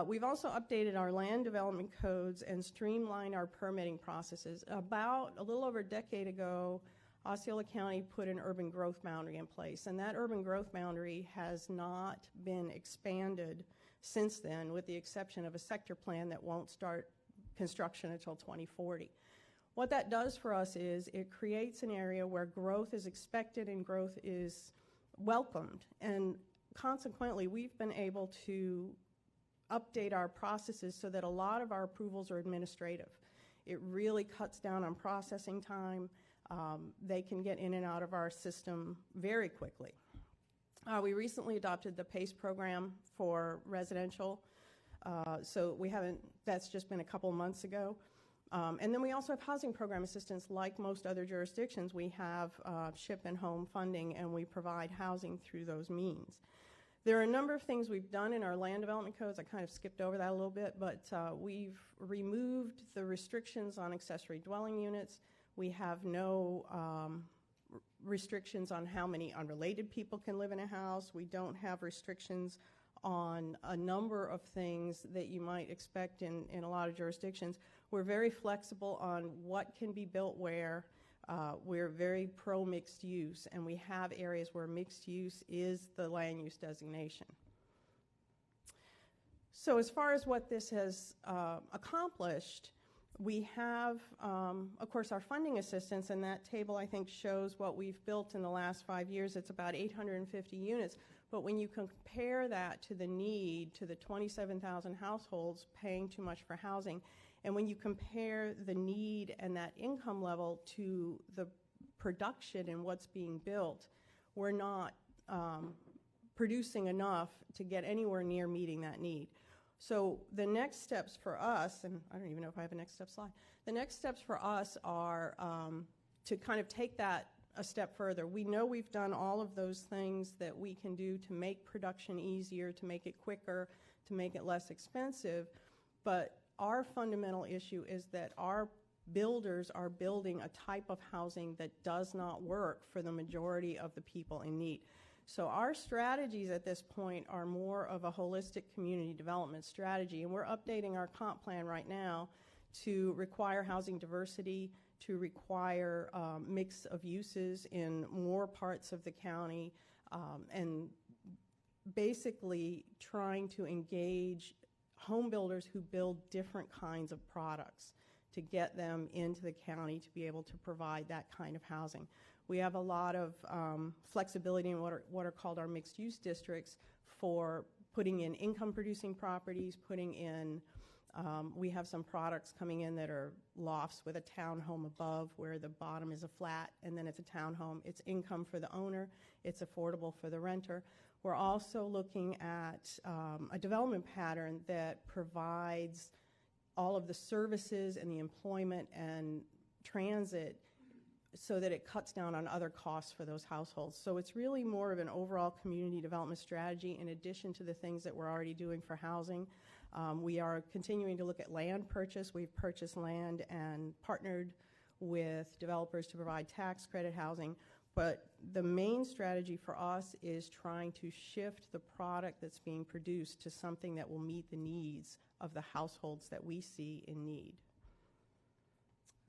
We've also updated our land development codes and streamlined our permitting processes. About a little over a decade ago, Osceola County put an urban growth boundary in place, and that urban growth boundary has not been expanded since then, with the exception of a sector plan that won't start construction until 2040. What that does for us is it creates an area where growth is expected and growth is welcomed, and consequently we've been able to update our processes so that a lot of our approvals are administrative. It really cuts down on processing time. They can get in and out of our system very quickly. We recently adopted the PACE program for residential, so that's just been a couple months ago. And then we also have housing program assistance. Like most other jurisdictions, we have SHIP and home funding, and we provide housing through those means. There are a number of things we've done in our land development codes. I kind of skipped over that a little bit, but we've removed the restrictions on accessory dwelling units. We have no restrictions on how many unrelated people can live in a house. We don't have restrictions on a number of things that you might expect in a lot of jurisdictions. We're very flexible on what can be built where. We're very pro-mixed use, and we have areas where mixed use is the land use designation. So as far as what this has accomplished, we have, of course, our funding assistance, and that table, I think, shows what we've built in the last 5 years. It's about 850 units. But when you compare that to the need, to the 27,000 households paying too much for housing, and when you compare the need and that income level to the production and what's being built, we're not producing enough to get anywhere near meeting that need. So the next steps for us, and I don't even know if I have a next step slide, the next steps for us are to kind of take that a step further. We know we've done all of those things that we can do to make production easier, to make it quicker, to make it less expensive, but our fundamental issue is that our builders are building a type of housing that does not work for the majority of the people in need. So our strategies at this point are more of a holistic community development strategy, and we're updating our comp plan right now to require housing diversity, to require mix of uses in more parts of the county, and basically trying to engage home builders who build different kinds of products to get them into the county to be able to provide that kind of housing. We have a lot of flexibility in what are called our mixed-use districts for putting in income-producing properties, putting in, we have some products coming in that are lofts with a townhome above where the bottom is a flat and then it's a townhome. It's income for the owner. It's affordable for the renter. We're also looking at a development pattern that provides all of the services and the employment and transit so that it cuts down on other costs for those households. So it's really more of an overall community development strategy in addition to the things that we're already doing for housing. We are continuing to look at land purchase. We've purchased land and partnered with developers to provide tax credit housing. But the main strategy for us is trying to shift the product that's being produced to something that will meet the needs of the households that we see in need.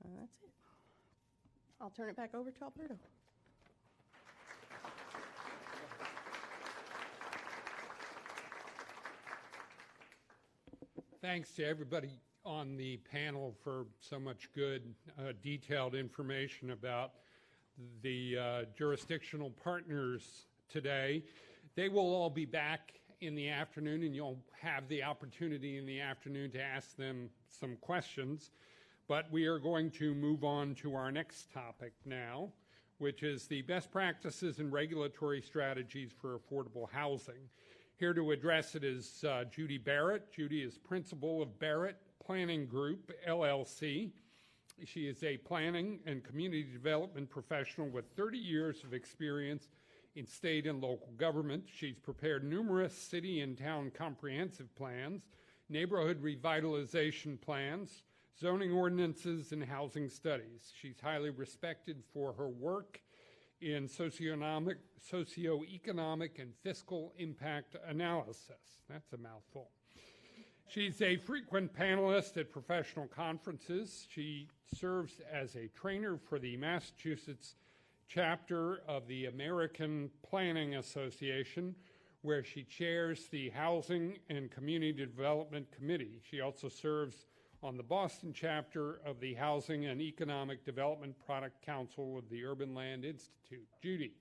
That's it. I'll turn it back over to Alberto. Thanks to everybody on the panel for so much good, detailed information about the jurisdictional partners today. They will all be back in the afternoon, and you'll have the opportunity in the afternoon to ask them some questions. But we are going to move on to our next topic now, which is the best practices and regulatory strategies for affordable housing. Here to address it is Judy Barrett. Judy is principal of Barrett Planning Group, LLC. She is a planning and community development professional with 30 years of experience in state and local government. She's prepared numerous city and town comprehensive plans, neighborhood revitalization plans, zoning ordinances, and housing studies. She's highly respected for her work in socioeconomic and fiscal impact analysis. That's a mouthful. She's a frequent panelist at professional conferences. She serves as a trainer for the Massachusetts chapter of the American Planning Association, where she chairs the Housing and Community Development Committee. She also serves on the Boston chapter of the Housing and Economic Development Product Council of the Urban Land Institute. Judy.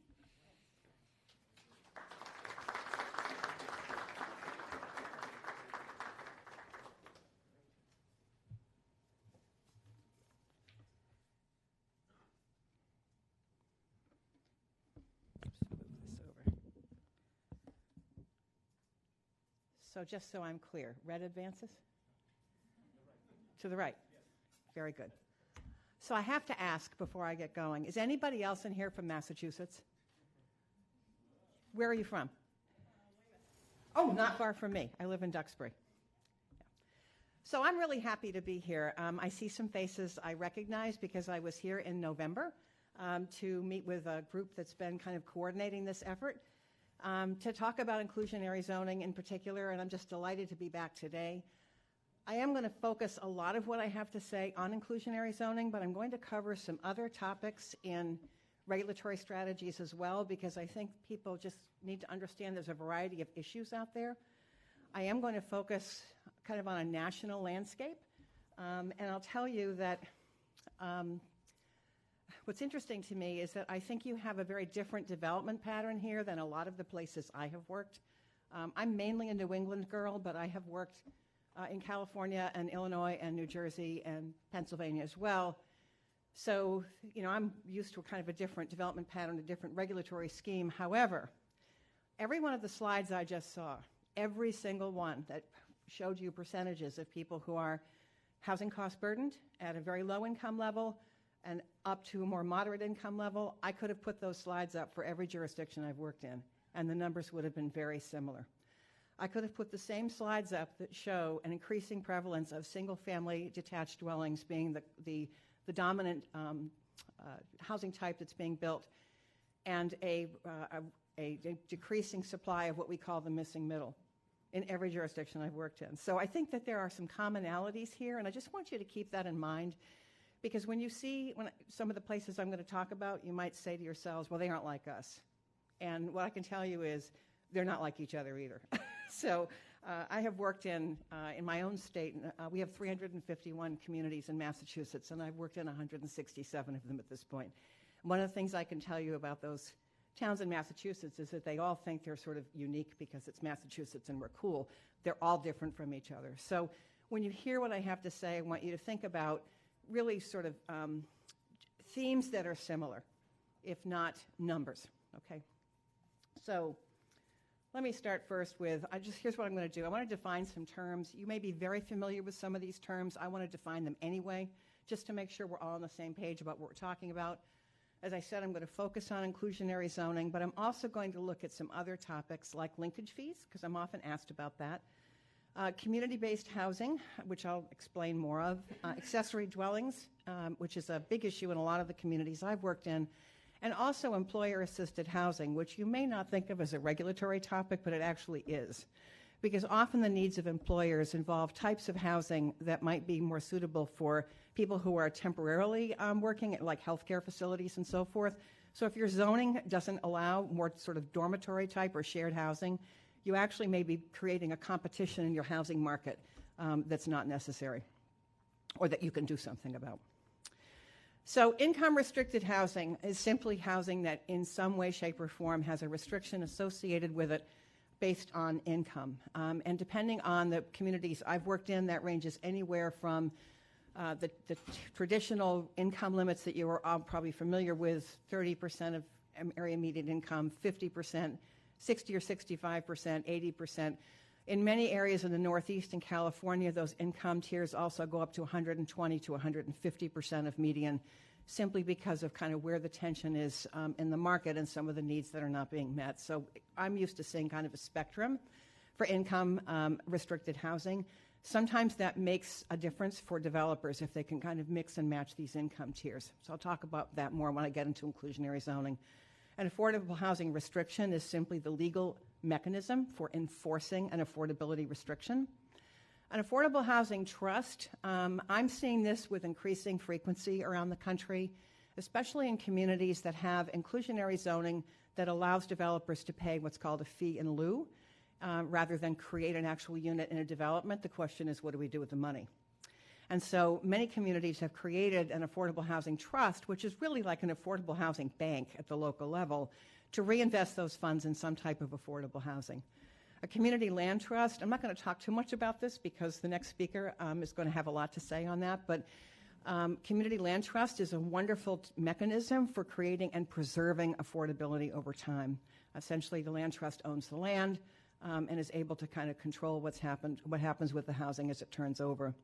So just so I'm clear, red advances? To the right? Yes. Very good. So I have to ask before I get going, is anybody else in here from Massachusetts? Where are you from? Oh, not far from me. I live in Duxbury. Yeah. So I'm really happy to be here. I see some faces I recognize because I was here in November to meet with a group that's been kind of coordinating this effort. To talk about inclusionary zoning in particular, and I'm just delighted to be back today. I am going to focus a lot of what I have to say on inclusionary zoning, but I'm going to cover some other topics in regulatory strategies as well, because I think people just need to understand there's a variety of issues out there. I am going to focus kind of on a national landscape, and I'll tell you that what's interesting to me is that I think you have a very different development pattern here than a lot of the places I have worked. I'm mainly a New England girl, but I have worked in California and Illinois and New Jersey and Pennsylvania as well. So, you know, I'm used to kind of a different development pattern, a different regulatory scheme. However, every one of the slides I just saw, every single one that showed you percentages of people who are housing cost burdened at a very low income level and up to a more moderate income level, I could have put those slides up for every jurisdiction I've worked in, and the numbers would have been very similar. I could have put the same slides up that show an increasing prevalence of single-family detached dwellings being the dominant housing type that's being built, and a decreasing supply of what we call the missing middle in every jurisdiction I've worked in. So I think that there are some commonalities here, and I just want you to keep that in mind, because when you see some of the places I'm going to talk about, you might say to yourselves, well, they aren't like us. And what I can tell you is they're not like each other either. So I have worked in my own state. We have 351 communities in Massachusetts, and I've worked in 167 of them at this point. One of the things I can tell you about those towns in Massachusetts is that they all think they're sort of unique because it's Massachusetts and we're cool. They're all different from each other. So when you hear what I have to say, I want you to think about really sort of themes that are similar, if not numbers, okay? So Let me start first with, here's what I'm going to do. I want to define some terms. You may be very familiar with some of these terms. I want to define them anyway, just to make sure we're all on the same page about what we're talking about. As I said, I'm going to focus on inclusionary zoning, but I'm also going to look at some other topics like linkage fees, because I'm often asked about that. Community-based housing, which I'll explain more of. Accessory dwellings, which is a big issue in a lot of the communities I've worked in. And also employer-assisted housing, which you may not think of as a regulatory topic, but it actually is. Because often the needs of employers involve types of housing that might be more suitable for people who are temporarily working at like healthcare facilities and so forth. So if your zoning doesn't allow more sort of dormitory type or shared housing, you actually may be creating a competition in your housing market that's not necessary or that you can do something about. So income-restricted housing is simply housing that in some way, shape, or form has a restriction associated with it based on income. And depending on the communities I've worked in, that ranges anywhere from the traditional income limits that you are all probably familiar with, 30% of area median income, 50%, 60 or 65%, 80%. In many areas in the Northeast and California, those income tiers also go up to 120 to 150% of median, simply because of kind of where the tension is in the market and some of the needs that are not being met. So I'm used to seeing kind of a spectrum for income restricted housing. Sometimes that makes a difference for developers if they can kind of mix and match these income tiers. So I'll talk about that more when I get into inclusionary zoning. An affordable housing restriction is simply the legal mechanism for enforcing an affordability restriction. An affordable housing trust, I'm seeing this with increasing frequency around the country, especially in communities that have inclusionary zoning that allows developers to pay what's called a fee in lieu, rather than create an actual unit in a development. The question is, what do we do with the money? And so many communities have created an affordable housing trust, which is really like an affordable housing bank at the local level, to reinvest those funds in some type of affordable housing. A community land trust, I'm not going to talk too much about this because the next speaker is going to have a lot to say on that, but community land trust is a wonderful mechanism for creating and preserving affordability over time. Essentially, the land trust owns the land and is able to kind of control what happens with the housing as it turns over.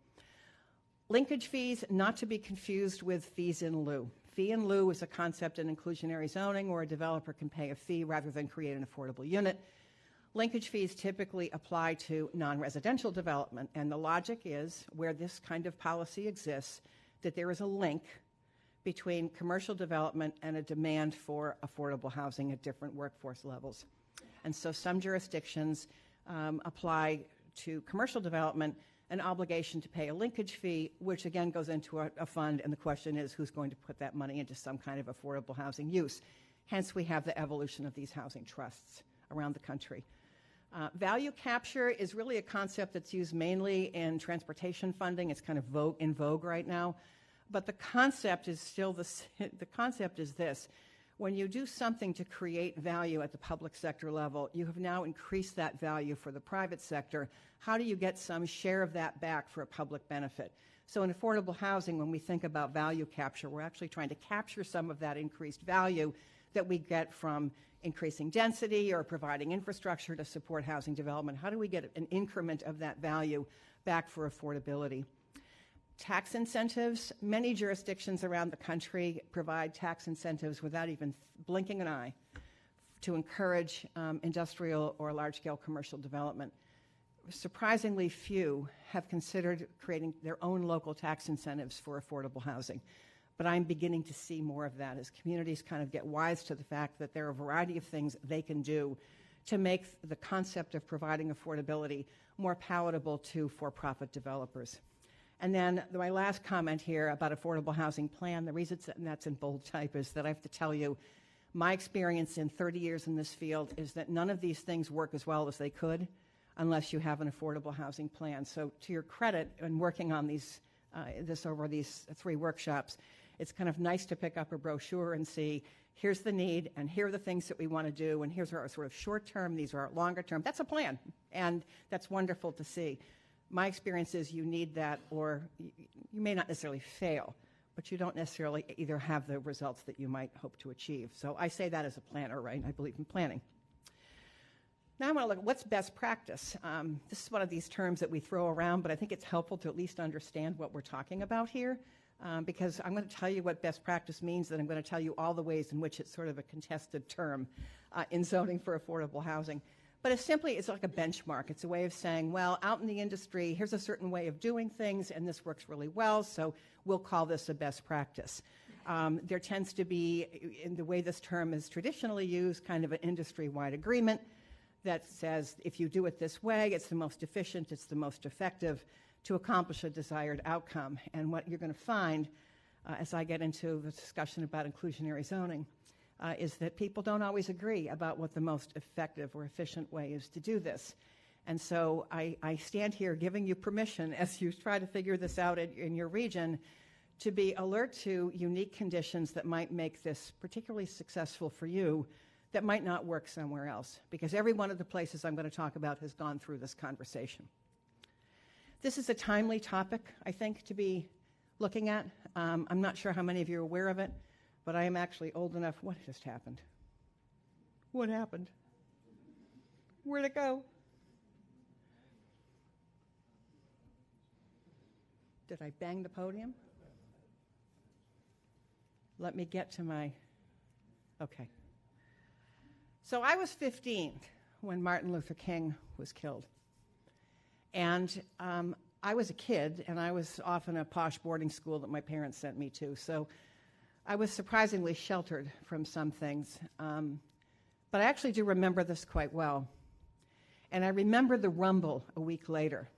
Linkage fees, not to be confused with fees in lieu. Fee in lieu is a concept in inclusionary zoning where a developer can pay a fee rather than create an affordable unit. Linkage fees typically apply to non-residential development, and the logic is, where this kind of policy exists, that there is a link between commercial development and a demand for affordable housing at different workforce levels. And so some jurisdictions apply to commercial development an obligation to pay a linkage fee, which again goes into a fund, and the question is who's going to put that money into some kind of affordable housing use. Hence, we have the evolution of these housing trusts around the country. Value capture is really a concept that's used mainly in transportation funding. It's kind of in vogue right now. But the concept is still the concept is this. When you do something to create value at the public sector level, you have now increased that value for the private sector. How do you get some share of that back for a public benefit? So in affordable housing, when we think about value capture, we're actually trying to capture some of that increased value that we get from increasing density or providing infrastructure to support housing development. How do we get an increment of that value back for affordability? Tax incentives. Many jurisdictions around the country provide tax incentives without even blinking an eye to encourage industrial or large-scale commercial development. Surprisingly few have considered creating their own local tax incentives for affordable housing. But I'm beginning to see more of that as communities kind of get wise to the fact that there are a variety of things they can do to make the concept of providing affordability more palatable to for-profit developers. And then my last comment here about affordable housing plan, the reason that's in bold type is that I have to tell you, my experience in 30 years in this field is that none of these things work as well as they could unless you have an affordable housing plan. So to your credit in working on this over these 3 workshops, it's kind of nice to pick up a brochure and see, here's the need, and here are the things that we want to do, and here's our sort of short-term, these are our longer-term. That's a plan, and that's wonderful to see. My experience is you need that, or you may not necessarily fail, but you don't necessarily either have the results that you might hope to achieve. So I say that as a planner, right? I believe in planning. Now I want to look at what's best practice. This is one of these terms that we throw around, but I think it's helpful to at least understand what we're talking about here, because I'm going to tell you what best practice means, and I'm going to tell you all the ways in which it's sort of a contested term in zoning for affordable housing. But it's like a benchmark. It's a way of saying, well, out in the industry, here's a certain way of doing things, and this works really well, so we'll call this a best practice. There tends to be, in the way this term is traditionally used, kind of an industry-wide agreement that says if you do it this way, it's the most efficient, it's the most effective to accomplish a desired outcome. And what you're going to find as I get into the discussion about inclusionary zoning is that people don't always agree about what the most effective or efficient way is to do this. And so I stand here giving you permission as you try to figure this out in your region to be alert to unique conditions that might make this particularly successful for you that might not work somewhere else, because every one of the places I'm going to talk about has gone through this conversation. This is a timely topic, I think, to be looking at. I'm not sure how many of you are aware of it, but I am actually old enough. What just happened? What happened? Where'd it go? Did I bang the podium? Let me get to my, okay. So I was 15 when Martin Luther King was killed. And I was a kid, and I was off in a posh boarding school that my parents sent me to. So I was surprisingly sheltered from some things. But I actually do remember this quite well. And I remember the rumble a week later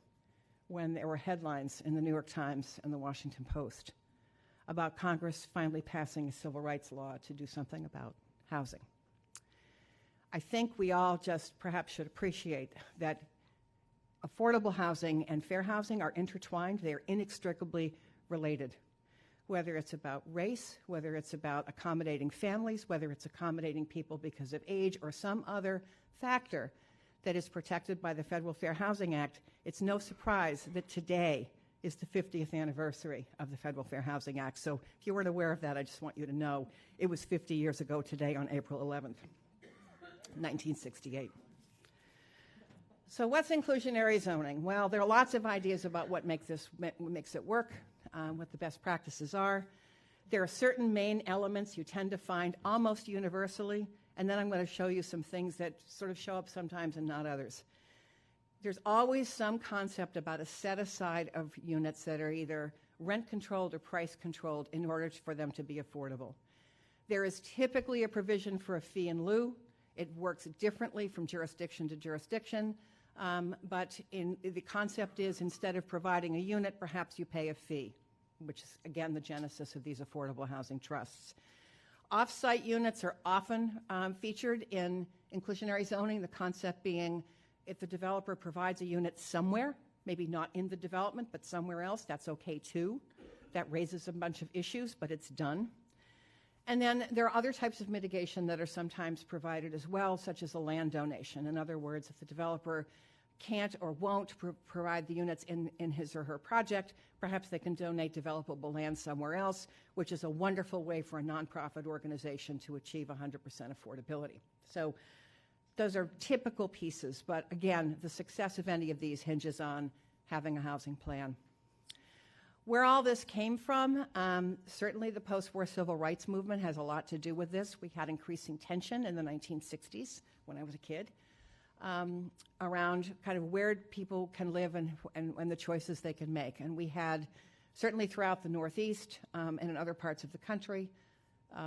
when there were headlines in the New York Times and the Washington Post about Congress finally passing a civil rights law to do something about housing. I think we all just perhaps should appreciate that affordable housing and fair housing are intertwined. They are inextricably related. Whether it's about race, whether it's about accommodating families, whether it's accommodating people because of age or some other factor that is protected by the Federal Fair Housing Act, it's no surprise that today is the 50th anniversary of the Federal Fair Housing Act. So if you weren't aware of that, I just want you to know it was 50 years ago today on April 11th. 1968. So what's inclusionary zoning? Well, there are lots of ideas about what makes it work, what the best practices are. There are certain main elements you tend to find almost universally, and then I'm going to show you some things that sort of show up sometimes and not others. There's always some concept about a set-aside of units that are either rent-controlled or price-controlled in order for them to be affordable. There is typically a provision for a fee in lieu. It works differently from jurisdiction to jurisdiction, but the concept is instead of providing a unit, perhaps you pay a fee, which is, again, the genesis of these affordable housing trusts. Off-site units are often featured in inclusionary zoning, the concept being if the developer provides a unit somewhere, maybe not in the development, but somewhere else, that's okay too. That raises a bunch of issues, but it's done. And then there are other types of mitigation that are sometimes provided as well, such as a land donation. In other words, if the developer can't or won't provide the units in his or her project, perhaps they can donate developable land somewhere else, which is a wonderful way for a nonprofit organization to achieve 100% affordability. So those are typical pieces, but again, the success of any of these hinges on having a housing plan. Where all this came from, certainly the post-war civil rights movement has a lot to do with this. We had increasing tension in the 1960s when I was a kid around kind of where people can live and the choices they can make. And we had, certainly throughout the Northeast and in other parts of the country,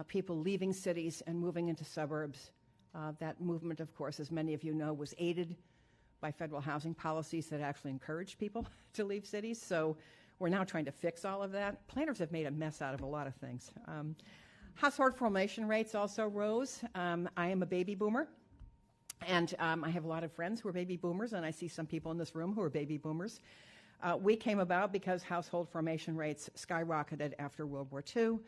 people leaving cities and moving into suburbs. That movement, of course, as many of you know, was aided by federal housing policies that actually encouraged people to leave cities. So we're now trying to fix all of that. Planners have made a mess out of a lot of things. Household formation rates also rose. I am a baby boomer, and I have a lot of friends who are baby boomers, and I see some people in this room who are baby boomers. We came about because household formation rates skyrocketed after World War II,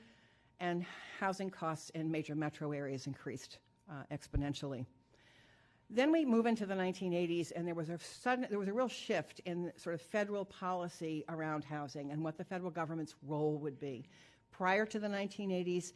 and housing costs in major metro areas increased exponentially. Then we move into the 1980s, and there was a real shift in sort of federal policy around housing and what the federal government's role would be. Prior to the 1980s,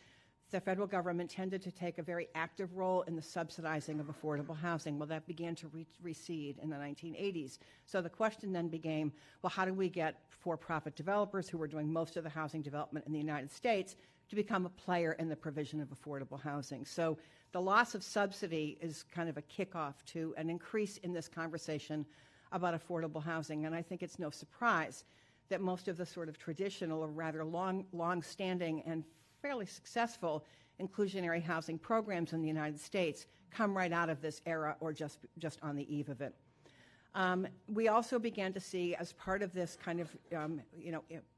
the federal government tended to take a very active role in the subsidizing of affordable housing. Well, that began to recede in the 1980s. So the question then became, well, how do we get for-profit developers who were doing most of the housing development in the United States to become a player in the provision of affordable housing? So the loss of subsidy is kind of a kickoff to an increase in this conversation about affordable housing. And I think it's no surprise that most of the sort of traditional or rather long-standing and fairly successful inclusionary housing programs in the United States come right out of this era or just on the eve of it. We also began to see, as part of this kind of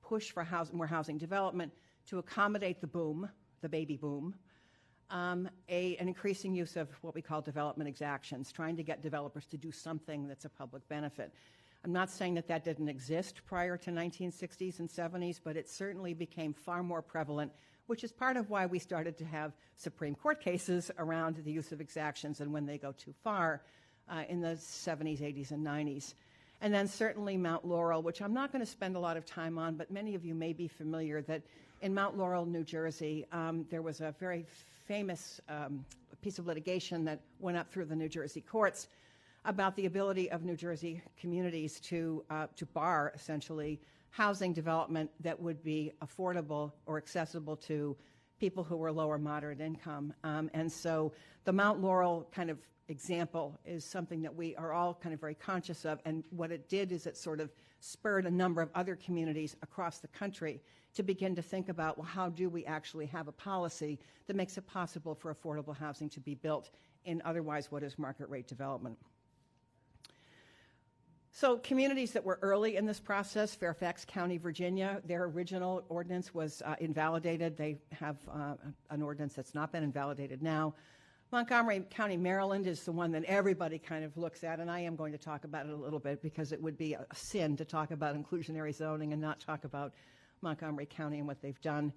push for more housing development to accommodate the boom, the baby boom, an increasing use of what we call development exactions, trying to get developers to do something that's a public benefit. I'm not saying that that didn't exist prior to 1960s and 70s, but it certainly became far more prevalent, which is part of why we started to have Supreme Court cases around the use of exactions and when they go too far in the 70s, 80s, and 90s. And then certainly Mount Laurel, which I'm not going to spend a lot of time on, but many of you may be familiar that in Mount Laurel, New Jersey, there was a very famous piece of litigation that went up through the New Jersey courts about the ability of New Jersey communities to bar, essentially, housing development that would be affordable or accessible to people who were lower moderate income. And so the Mount Laurel kind of example is something that we are all kind of very conscious of. And what it did is it sort of spurred a number of other communities across the country to begin to think about, well, how do we actually have a policy that makes it possible for affordable housing to be built in otherwise what is market rate development? So communities that were early in this process, Fairfax County, Virginia, their original ordinance was invalidated. They have an ordinance that's not been invalidated now. Montgomery County, Maryland is the one that everybody kind of looks at, and I am going to talk about it a little bit because it would be a sin to talk about inclusionary zoning and not talk about Montgomery County and what they've done.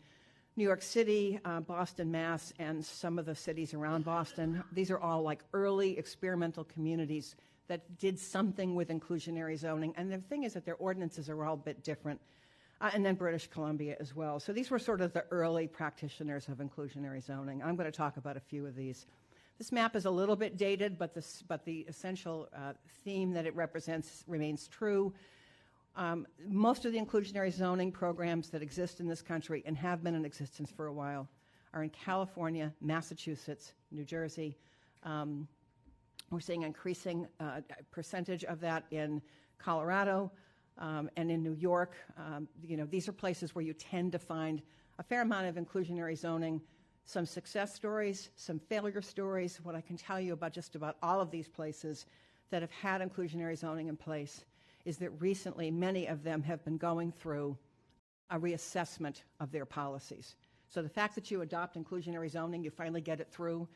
New York City, Boston, Mass, and some of the cities around Boston, these are all like early experimental communities that did something with inclusionary zoning. And the thing is that their ordinances are all a bit different. And then British Columbia as well. So these were sort of the early practitioners of inclusionary zoning. I'm going to talk about a few of these. This map is a little bit dated, but the essential theme that it represents remains true. Most of the inclusionary zoning programs that exist in this country and have been in existence for a while are in California, Massachusetts, New Jersey. We're seeing an increasing percentage of that in Colorado and in New York. These are places where you tend to find a fair amount of inclusionary zoning, some success stories, some failure stories. What I can tell you about just about all of these places that have had inclusionary zoning in place is that recently many of them have been going through a reassessment of their policies. So the fact that you adopt inclusionary zoning, you finally get it through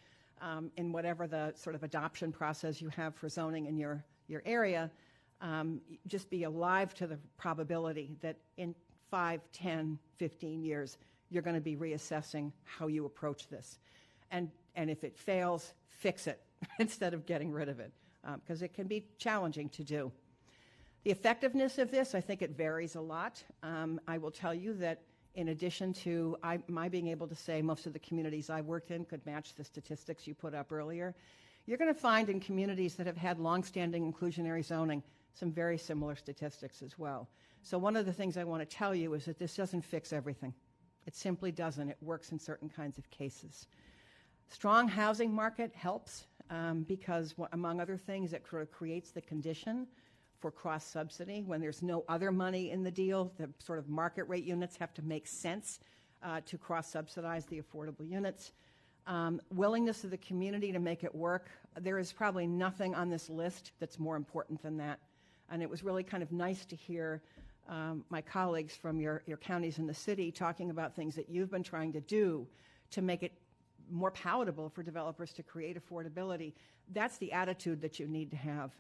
in whatever the sort of adoption process you have for zoning in your area, just be alive to the probability that in 5, 10, 15 years, you're going to be reassessing how you approach this. And if it fails, fix it instead of getting rid of it, because it can be challenging to do. The effectiveness of this, I think it varies a lot. I will tell you that in addition to my being able to say most of the communities I worked in could match the statistics you put up earlier, you're going to find in communities that have had longstanding inclusionary zoning some very similar statistics as well. So one of the things I want to tell you is that this doesn't fix everything. It simply doesn't. It works in certain kinds of cases. Strong housing market helps because, among other things, it sort of creates the condition for cross-subsidy. When there's no other money in the deal, the sort of market rate units have to make sense to cross-subsidize the affordable units. Willingness of the community to make it work. There is probably nothing on this list that's more important than that. And it was really kind of nice to hear my colleagues from your counties in the city talking about things that you've been trying to do to make it more palatable for developers to create affordability. That's the attitude that you need to have.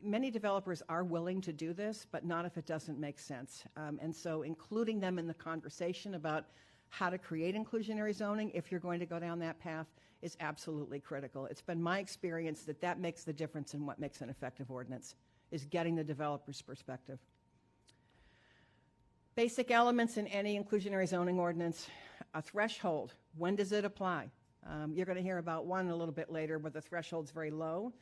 Many developers are willing to do this, but not if it doesn't make sense. And so including them in the conversation about how to create inclusionary zoning, if you're going to go down that path, is absolutely critical. It's been my experience that that makes the difference in what makes an effective ordinance, is getting the developer's perspective. Basic elements in any inclusionary zoning ordinance: a threshold. When does it apply? You're going to hear about one a little bit later where the threshold's very low.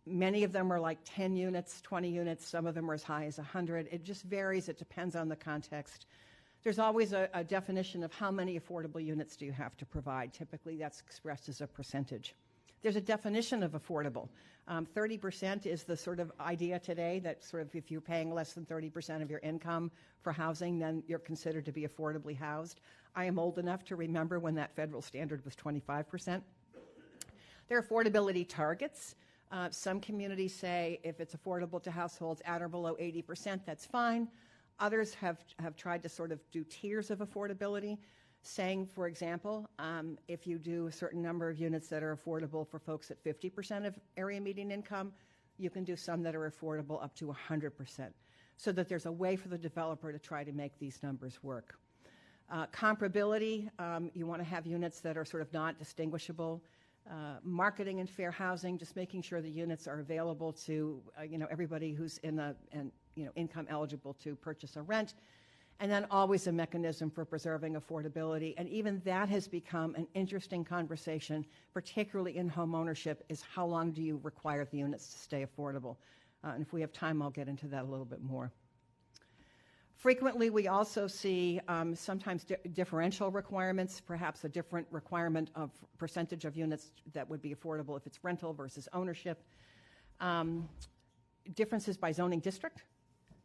Many of them are like 10 units, 20 units. Some of them are as high as 100. It just varies. It depends on the context. There's always a definition of how many affordable units do you have to provide. Typically, that's expressed as a percentage. There's a definition of affordable. 30% is the sort of idea today that sort of if you're paying less than 30% of your income for housing, then you're considered to be affordably housed. I am old enough to remember when that federal standard was 25%. There are affordability targets. Some communities say if it's affordable to households at or below 80%, that's fine. Others have tried to sort of do tiers of affordability, saying, for example, if you do a certain number of units that are affordable for folks at 50% of area median income, you can do some that are affordable up to 100%, so that there's a way for the developer to try to make these numbers work. Comparability, you want to have units that are sort of not distinguishable. Marketing and fair housing, just making sure the units are available to everybody who's income eligible to purchase a rent. And then always a mechanism for preserving affordability. And even that has become an interesting conversation, particularly in home ownership, is how long do you require the units to stay affordable? And if we have time, I'll get into that a little bit more. Frequently, we also see sometimes differential requirements, perhaps a different requirement of percentage of units that would be affordable if it's rental versus ownership. Differences by zoning district.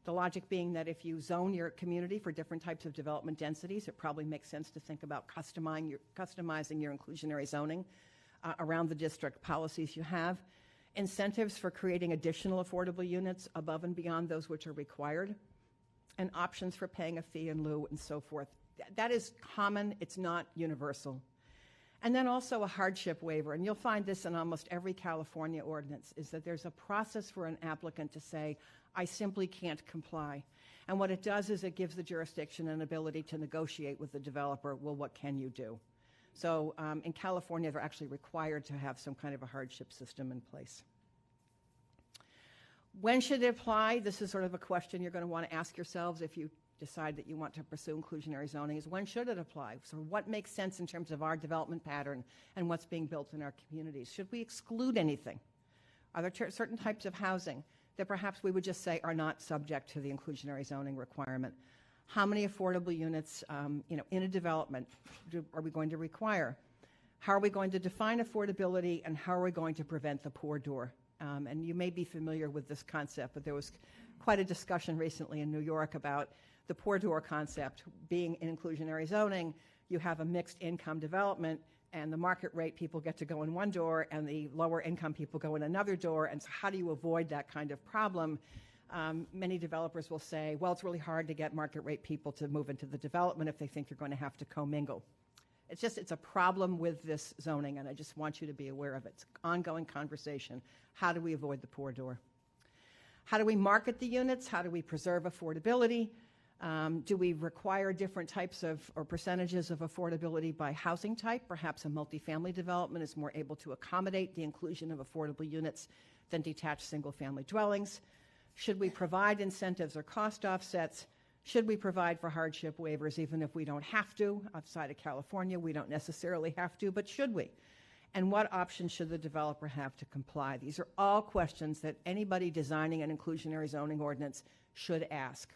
The logic being that if you zone your community for different types of development densities, it probably makes sense to think about customizing your inclusionary zoning around the district policies you have. Incentives for creating additional affordable units above and beyond those which are required, and options for paying a fee in lieu and so forth. That is common. It's not universal. And then also a hardship waiver, and you'll find this in almost every California ordinance, is that there's a process for an applicant to say, I simply can't comply. And what it does is it gives the jurisdiction an ability to negotiate with the developer, well, what can you do? So in California, they're actually required to have some kind of a hardship system in place. When should it apply? This is sort of a question you're going to want to ask yourselves if you decide that you want to pursue inclusionary zoning, is when should it apply? So what makes sense in terms of our development pattern and what's being built in our communities? Should we exclude anything? Are there certain types of housing that perhaps we would just say are not subject to the inclusionary zoning requirement? How many affordable units in a development are we going to require? How are we going to define affordability, and how are we going to prevent the poor door? And you may be familiar with this concept, but there was quite a discussion recently in New York about the poor door concept. Being in inclusionary zoning, you have a mixed income development, and the market rate people get to go in one door, and the lower income people go in another door. And so how do you avoid that kind of problem? Many developers will say, well, it's really hard to get market rate people to move into the development if they think you're going to have to commingle. It's a problem with this zoning, and I just want you to be aware of it. It's an ongoing conversation. How do we avoid the poor door? How do we market the units? How do we preserve affordability? Do we require different types of or percentages of affordability by housing type? Perhaps a multifamily development is more able to accommodate the inclusion of affordable units than detached single-family dwellings. Should we provide incentives or cost offsets? Should we provide for hardship waivers even if we don't have to? Outside of California, we don't necessarily have to, but should we? And what options should the developer have to comply? These are all questions that anybody designing an inclusionary zoning ordinance should ask.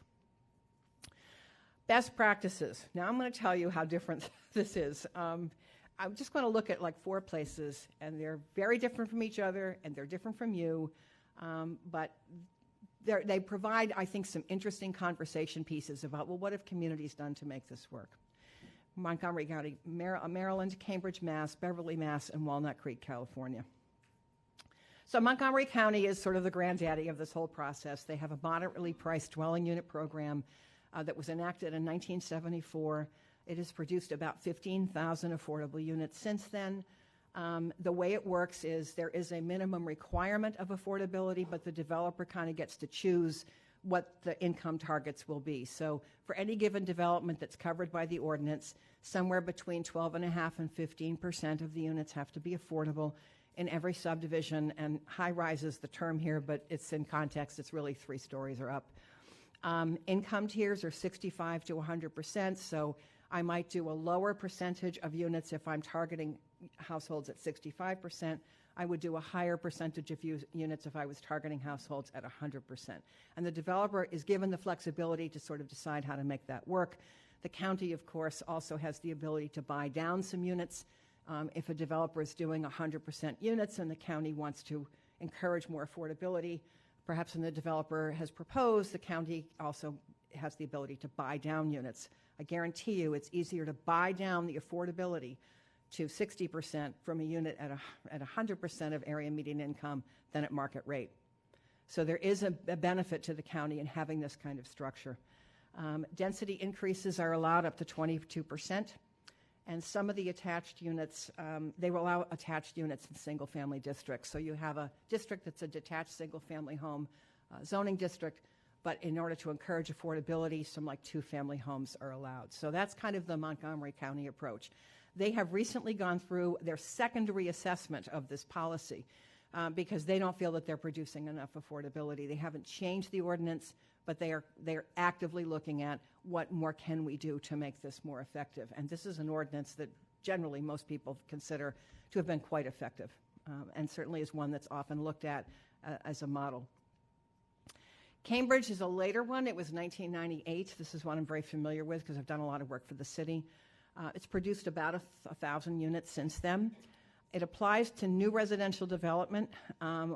Best practices. Now I'm going to tell you how different this is. I'm just going to look at like 4 places, and they're very different from each other, and they're different from you, but they provide, I think, some interesting conversation pieces about, well, what have communities done to make this work? Montgomery County, Maryland, Cambridge, Mass., Beverly, Mass., and Walnut Creek, California. So Montgomery County is sort of the granddaddy of this whole process. They have a moderately priced dwelling unit program that was enacted in 1974. It has produced about 15,000 affordable units since then. The way it works is there is a minimum requirement of affordability, but the developer kind of gets to choose what the income targets will be. So for any given development that's covered by the ordinance, somewhere between 12.5% and 15% of the units have to be affordable in every subdivision, and high rise is the term here, but it's in context. It's really 3 stories or up. Income tiers are 65 to 100%, so I might do a lower percentage of units if I'm targeting households at 65%. I would do a higher percentage of units if I was targeting households at 100%. And the developer is given the flexibility to sort of decide how to make that work. The county, of course, also has the ability to buy down some units. If a developer is doing 100% units and the county wants to encourage more affordability, perhaps when the developer has proposed, the county also has the ability to buy down units. I guarantee you it's easier to buy down the affordability to 60% from a unit at 100% of area median income than at market rate. So there is a benefit to the county in having this kind of structure. Density increases are allowed up to 22%, and some of the attached units, they will allow attached units in single-family districts. So you have a district that's a detached single-family home zoning district, but in order to encourage affordability, some like two-family homes are allowed. So that's kind of the Montgomery County approach. They have recently gone through their second reassessment of this policy because they don't feel that they're producing enough affordability. They haven't changed the ordinance, but they are actively looking at what more can we do to make this more effective. And this is an ordinance that generally most people consider to have been quite effective and certainly is one that's often looked at as a model. Cambridge is a later one. It was 1998. This is one I'm very familiar with because I've done a lot of work for the city. It's produced about 1,000 units since then. It applies to new residential development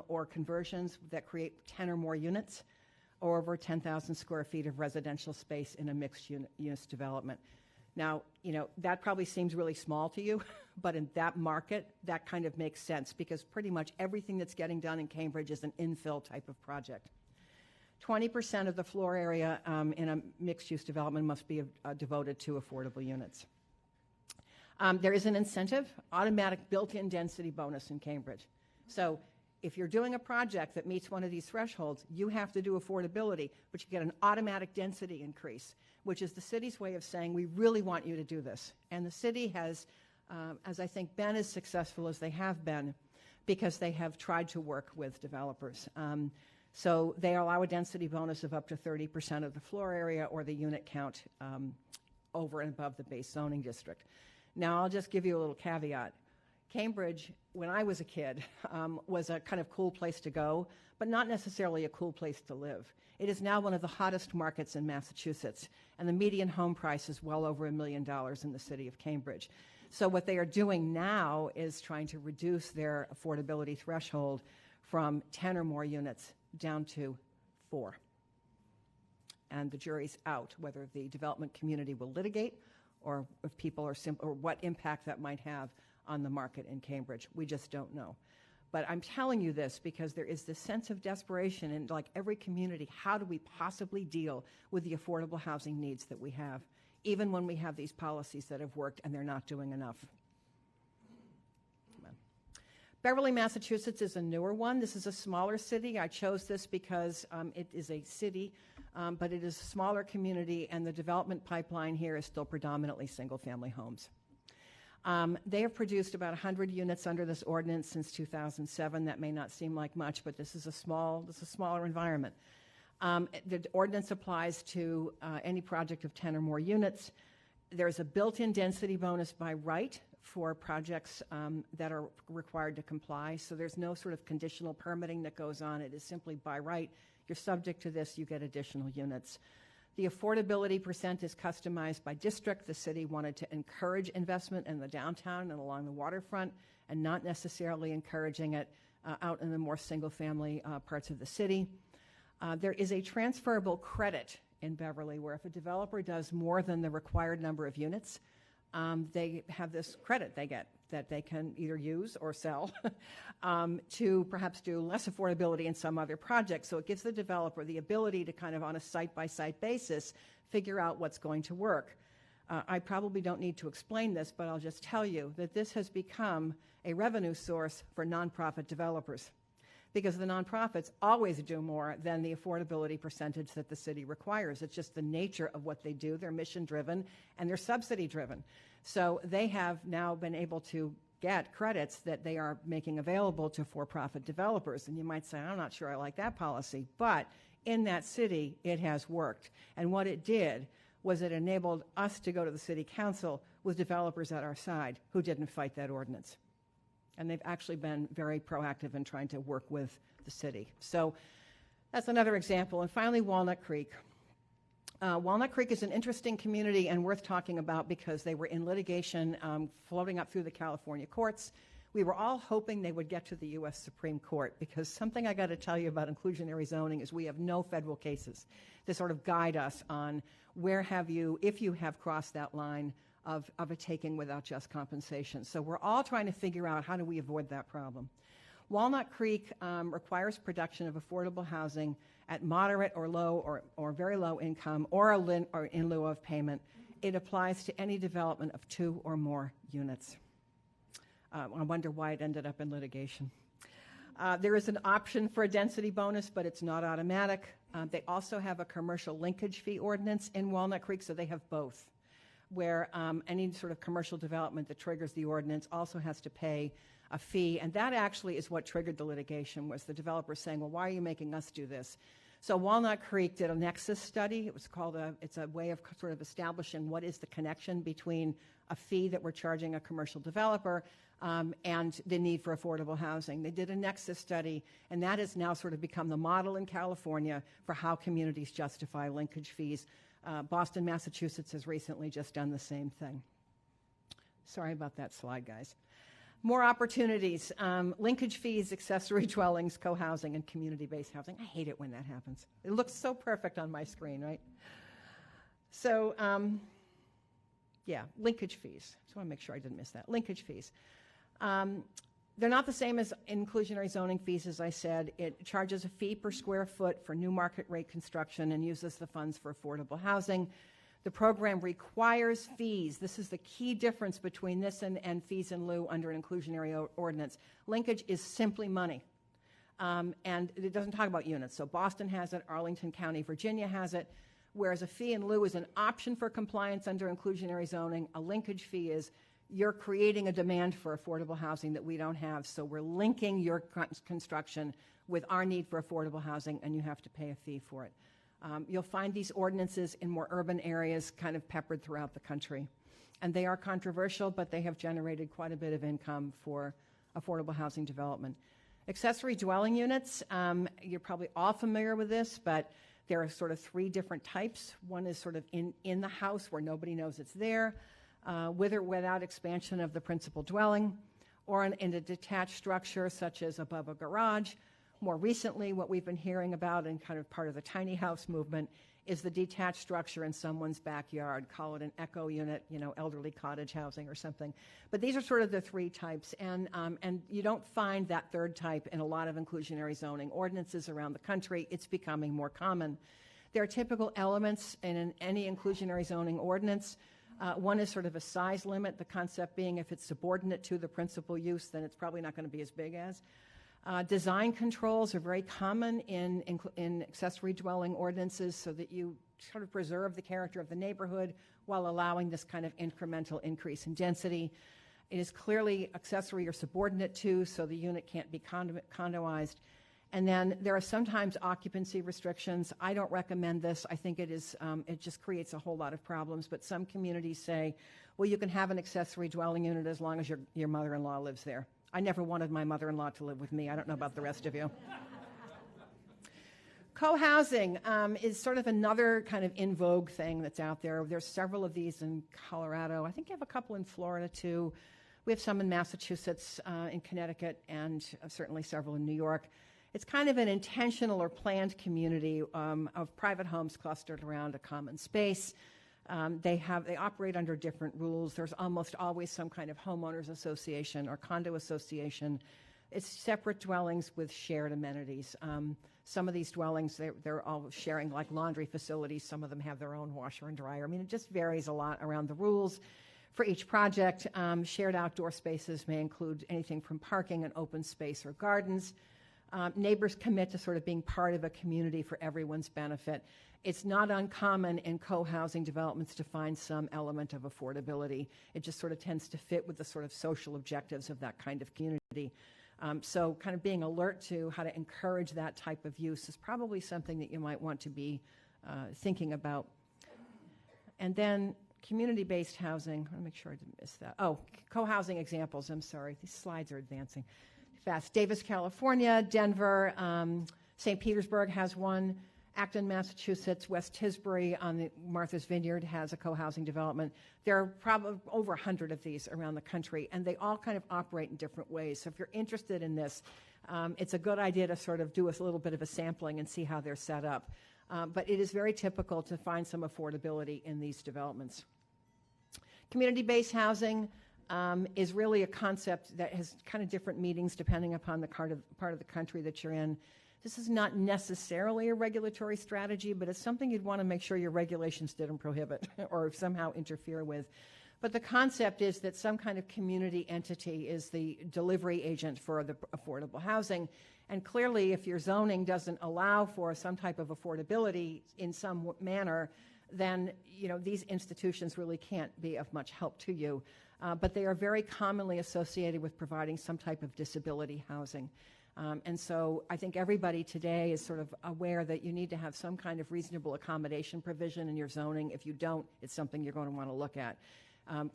or conversions that create 10 or more units or over 10,000 square feet of residential space in a mixed-use development. Now, that probably seems really small to you, but in that market, that kind of makes sense because pretty much everything that's getting done in Cambridge is an infill type of project. 20% of the floor area in a mixed-use development must be devoted to affordable units. There is an incentive, automatic built-in density bonus in Cambridge. So if you're doing a project that meets one of these thresholds, you have to do affordability, but you get an automatic density increase, which is the city's way of saying, we really want you to do this. And the city has, as I think, been as successful as they have been because they have tried to work with developers. So they allow a density bonus of up to 30% of the floor area or the unit count over and above the base zoning district. Now, I'll just give you a little caveat. Cambridge, when I was a kid, was a kind of cool place to go, but not necessarily a cool place to live. It is now one of the hottest markets in Massachusetts, and the median home price is well over $1 million in the city of Cambridge. So what they are doing now is trying to reduce their affordability threshold from 10 or more units down to 4. And the jury's out whether the development community will litigate or if people are or what impact that might have on the market in Cambridge. We just don't know. But I'm telling you this because there is this sense of desperation in like every community. How do we possibly deal with the affordable housing needs that we have, even when we have these policies that have worked and they're not doing enough? Beverly, Massachusetts is a newer one. This is a smaller city. I chose this because it is a city, but it is a smaller community, and the development pipeline here is still predominantly single-family homes. They have produced about 100 units under this ordinance since 2007. That may not seem like much, but this is a smaller environment. The ordinance applies to any project of 10 or more units. There's a built-in density bonus by right for projects that are required to comply. So there's no sort of conditional permitting that goes on. It is simply by right. You're subject to this, you get additional units. The affordability percent is customized by district. The city wanted to encourage investment in the downtown and along the waterfront and not necessarily encouraging it out in the more single-family parts of the city. There is a transferable credit in Beverly where if a developer does more than the required number of units, they have this credit they get that they can either use or sell to perhaps do less affordability in some other project. So it gives the developer the ability to kind of on a site-by-site basis figure out what's going to work. I probably don't need to explain this, but I'll just tell you that this has become a revenue source for nonprofit developers because the nonprofits always do more than the affordability percentage that the city requires. It's just the nature of what they do. They're mission-driven and they're subsidy-driven. So they have now been able to get credits that they are making available to for-profit developers. And you might say, I'm not sure I like that policy, but in that city, it has worked. And what it did was it enabled us to go to the city council with developers at our side who didn't fight that ordinance. And they've actually been very proactive in trying to work with the city. So that's another example. And finally, Walnut Creek. Walnut Creek is an interesting community and worth talking about because they were in litigation floating up through the California courts. We were all hoping they would get to the U.S. Supreme Court, because something I got to tell you about inclusionary zoning is we have no federal cases to sort of guide us on where have you, if you have crossed that line of a taking without just compensation. So we're all trying to figure out how do we avoid that problem. Walnut Creek requires production of affordable housing at moderate or low or very low income or in lieu of payment. It applies to any development of 2 or more units. I wonder why it ended up in litigation. There is an option for a density bonus, but it's not automatic. They also have a commercial linkage fee ordinance in Walnut Creek, so they have both, where any sort of commercial development that triggers the ordinance also has to pay a fee. And that actually is what triggered the litigation, was the developer saying, well, why are you making us do this? So Walnut Creek did a nexus study. It was called it's a way of sort of establishing what is the connection between a fee that we're charging a commercial developer and the need for affordable housing. They did a nexus study, and that has now sort of become the model in California for how communities justify linkage fees. Boston, Massachusetts has recently just done the same thing. Sorry about that slide, guys. More opportunities, linkage fees, accessory dwellings, co-housing, and community-based housing. I hate it when that happens. It looks so perfect on my screen, right? So, yeah, linkage fees. Just want to make sure I didn't miss that. Linkage fees. They're not the same as inclusionary zoning fees, as I said. It charges a fee per square foot for new market rate construction and uses the funds for affordable housing. The program requires fees. This is the key difference between this and fees in lieu under an inclusionary ordinance. Linkage is simply money, and it doesn't talk about units. So Boston has it, Arlington County, Virginia has it, whereas a fee in lieu is an option for compliance under inclusionary zoning. A linkage fee is you're creating a demand for affordable housing that we don't have, so we're linking your construction with our need for affordable housing, and you have to pay a fee for it. You'll find these ordinances in more urban areas kind of peppered throughout the country. And they are controversial, but they have generated quite a bit of income for affordable housing development. Accessory dwelling units, you're probably all familiar with this, but there are sort of 3 different types. One is sort of in the house where nobody knows it's there, with or without expansion of the principal dwelling, or in a detached structure such as above a garage. More recently, what we've been hearing about and kind of part of the tiny house movement is the detached structure in someone's backyard. Call it an eco unit, elderly cottage housing or something. But these are sort of the 3 types, and you don't find that 3rd type in a lot of inclusionary zoning ordinances around the country. It's becoming more common. There are typical elements in any inclusionary zoning ordinance. One is sort of a size limit, the concept being if it's subordinate to the principal use, then it's probably not going to be as big as. Design controls are very common in accessory dwelling ordinances so that you sort of preserve the character of the neighborhood while allowing this kind of incremental increase in density. It is clearly accessory or subordinate to, so the unit can't be condoized. And then there are sometimes occupancy restrictions. I don't recommend this. I think it just creates a whole lot of problems. But some communities say, well, you can have an accessory dwelling unit as long as your mother-in-law lives there. I never wanted my mother-in-law to live with me. I don't know about the rest of you. Co-housing is sort of another kind of in vogue thing that's out there. There's several of these in Colorado. I think you have a couple in Florida, too. We have some in Massachusetts, in Connecticut, and certainly several in New York. It's kind of an intentional or planned community of private homes clustered around a common space. They operate under different rules. There's almost always some kind of homeowners association or condo association. It's separate dwellings with shared amenities. Some of these dwellings, they're all sharing like laundry facilities. Some of them have their own washer and dryer. I mean, it just varies a lot around the rules. For each project, shared outdoor spaces may include anything from parking and open space or gardens. Neighbors commit to sort of being part of a community for everyone's benefit. It's not uncommon in co-housing developments to find some element of affordability. It just sort of tends to fit with the sort of social objectives of that kind of community. So kind of being alert to how to encourage that type of use is probably something that you might want to be thinking about. And then community-based housing. I want to make sure I didn't miss that. Oh, co-housing examples. I'm sorry. These slides are advancing fast. Davis, California, Denver, St. Petersburg has one. Acton, Massachusetts, West Tisbury on the Martha's Vineyard has a co-housing development. There are probably over 100 of these around the country, and they all kind of operate in different ways. So if you're interested in this, it's a good idea to sort of do a little bit of a sampling and see how they're set up. But it is very typical to find some affordability in these developments. Community-based housing is really a concept that has kind of different meanings depending upon the part of the country that you're in. This is not necessarily a regulatory strategy, but it's something you'd want to make sure your regulations didn't prohibit or somehow interfere with. But the concept is that some kind of community entity is the delivery agent for the affordable housing. And clearly, if your zoning doesn't allow for some type of affordability in some manner, then these institutions really can't be of much help to you. But they are very commonly associated with providing some type of disability housing. And so I think everybody today is sort of aware that you need to have some kind of reasonable accommodation provision in your zoning. If you don't, it's something you're going to want to look at.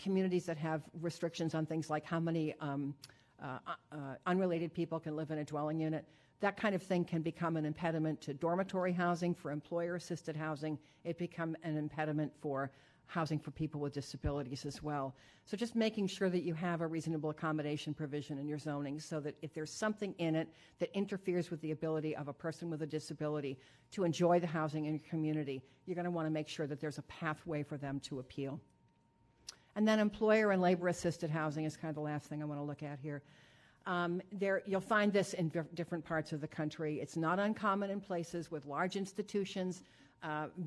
Communities that have restrictions on things like how many unrelated people can live in a dwelling unit, that kind of thing can become an impediment to dormitory housing, for employer-assisted housing. It become an impediment for housing for people with disabilities as well. So just making sure that you have a reasonable accommodation provision in your zoning so that if there's something in it that interferes with the ability of a person with a disability to enjoy the housing in your community, you're going to want to make sure that there's a pathway for them to appeal. And then employer and labor-assisted housing is kind of the last thing I want to look at here. You'll find this in different parts of the country. It's not uncommon in places with large institutions,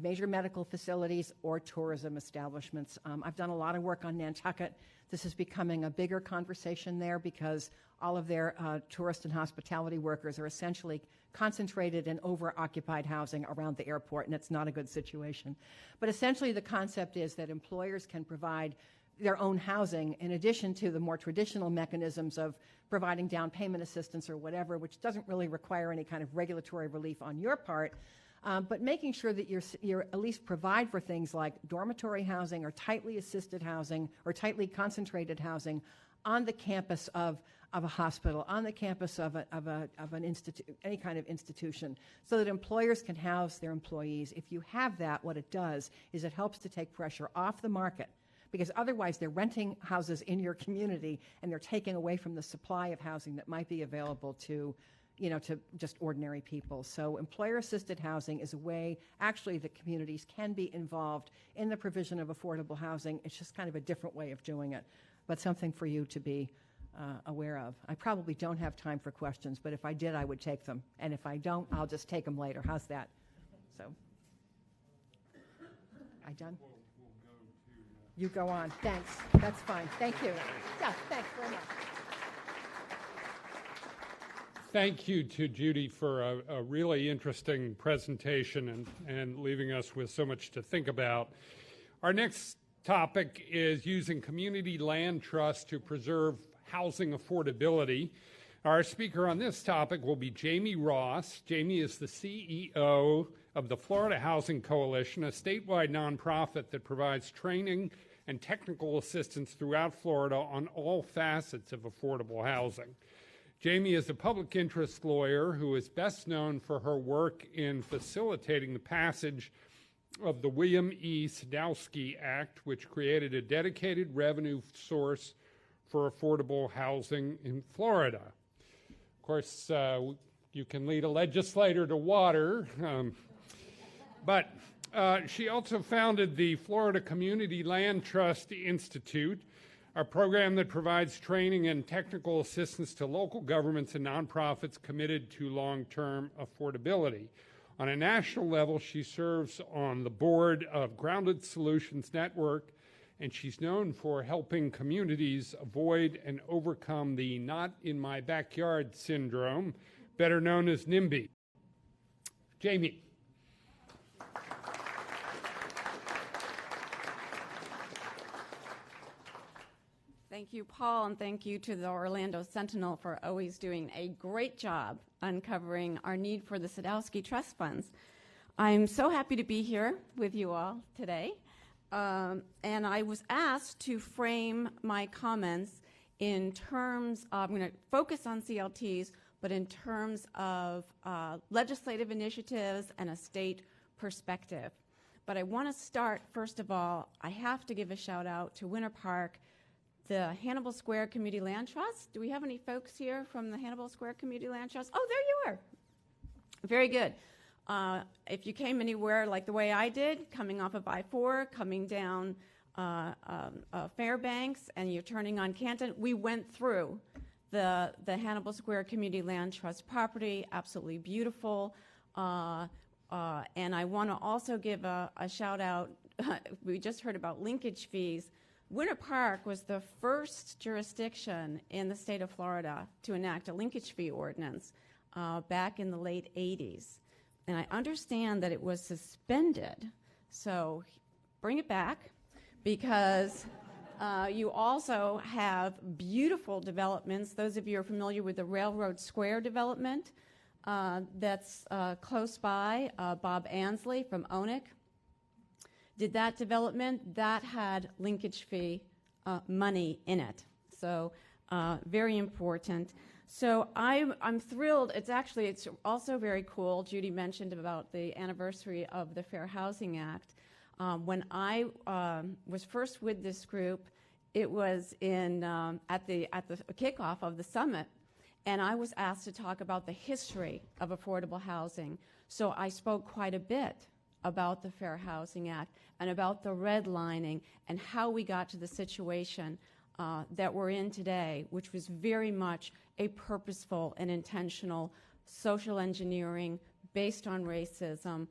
major medical facilities, or tourism establishments. I've done a lot of work on Nantucket. This is becoming a bigger conversation there because all of their tourist and hospitality workers are essentially concentrated in over-occupied housing around the airport, and it's not a good situation. But essentially the concept is that employers can provide their own housing in addition to the more traditional mechanisms of providing down payment assistance or whatever, which doesn't really require any kind of regulatory relief on your part. But making sure that you're at least provide for things like dormitory housing or tightly assisted housing or tightly concentrated housing on the campus of a hospital, on the campus of an institute, any kind of institution, so that employers can house their employees. If you have that, what it does is it helps to take pressure off the market, because otherwise they're renting houses in your community and they're taking away from the supply of housing that might be available to just ordinary people. So employer-assisted housing is a way, actually, that communities can be involved in the provision of affordable housing. It's just kind of a different way of doing it, but something for you to be aware of. I probably don't have time for questions, but if I did, I would take them. And if I don't, I'll just take them later. How's that? So, I done? You go on. Thanks. That's fine. Thank you. Yeah, thanks very much. Thank you to Judy for a really interesting presentation and leaving us with so much to think about. Our next topic is using community land trusts to preserve housing affordability. Our speaker on this topic will be Jamie Ross. Jamie is the CEO of the Florida Housing Coalition, a statewide nonprofit that provides training and technical assistance throughout Florida on all facets of affordable housing. Jamie is a public interest lawyer who is best known for her work in facilitating the passage of the William E. Sadowski Act, which created a dedicated revenue source for affordable housing in Florida. Of course, you can lead a legislator to water, but she also founded the Florida Community Land Trust Institute, a program that provides training and technical assistance to local governments and nonprofits committed to long-term affordability. On a national level, she serves on the board of Grounded Solutions Network, and she's known for helping communities avoid and overcome the not-in-my-backyard syndrome, better known as NIMBY. Jamie. Thank you, Paul, and thank you to the Orlando Sentinel for always doing a great job uncovering our need for the Sadowski Trust Funds. I'm so happy to be here with you all today, and I was asked to frame my comments in terms of, I'm going to focus on CLTs, but in terms of legislative initiatives and a state perspective. But I want to start, first of all, I have to give a shout out to Winter Park, the Hannibal Square Community Land Trust. Do we have any folks here from the Hannibal Square Community Land Trust? Oh, there you are. Very good. If you came anywhere like the way I did, coming off of I-4, coming down Fairbanks, and you're turning on Canton, we went through the Hannibal Square Community Land Trust property, absolutely beautiful. And I want to also give a shout out. We just heard about linkage fees. Winter Park was the first jurisdiction in the state of Florida to enact a linkage fee ordinance back in the late 80s. And I understand that it was suspended. So bring it back, because you also have beautiful developments. Those of you who are familiar with the Railroad Square development, that's close by. Bob Ansley from ONIC did that development. That had linkage fee money in it. So very important. So I'm thrilled. It's also very cool. Judy mentioned about the anniversary of the Fair Housing Act. When I was first with this group, it was at the kickoff of the summit, and I was asked to talk about the history of affordable housing. So I spoke quite a bit about the Fair Housing Act and about the redlining and how we got to the situation that we're in today, which was very much a purposeful and intentional social engineering based on racism,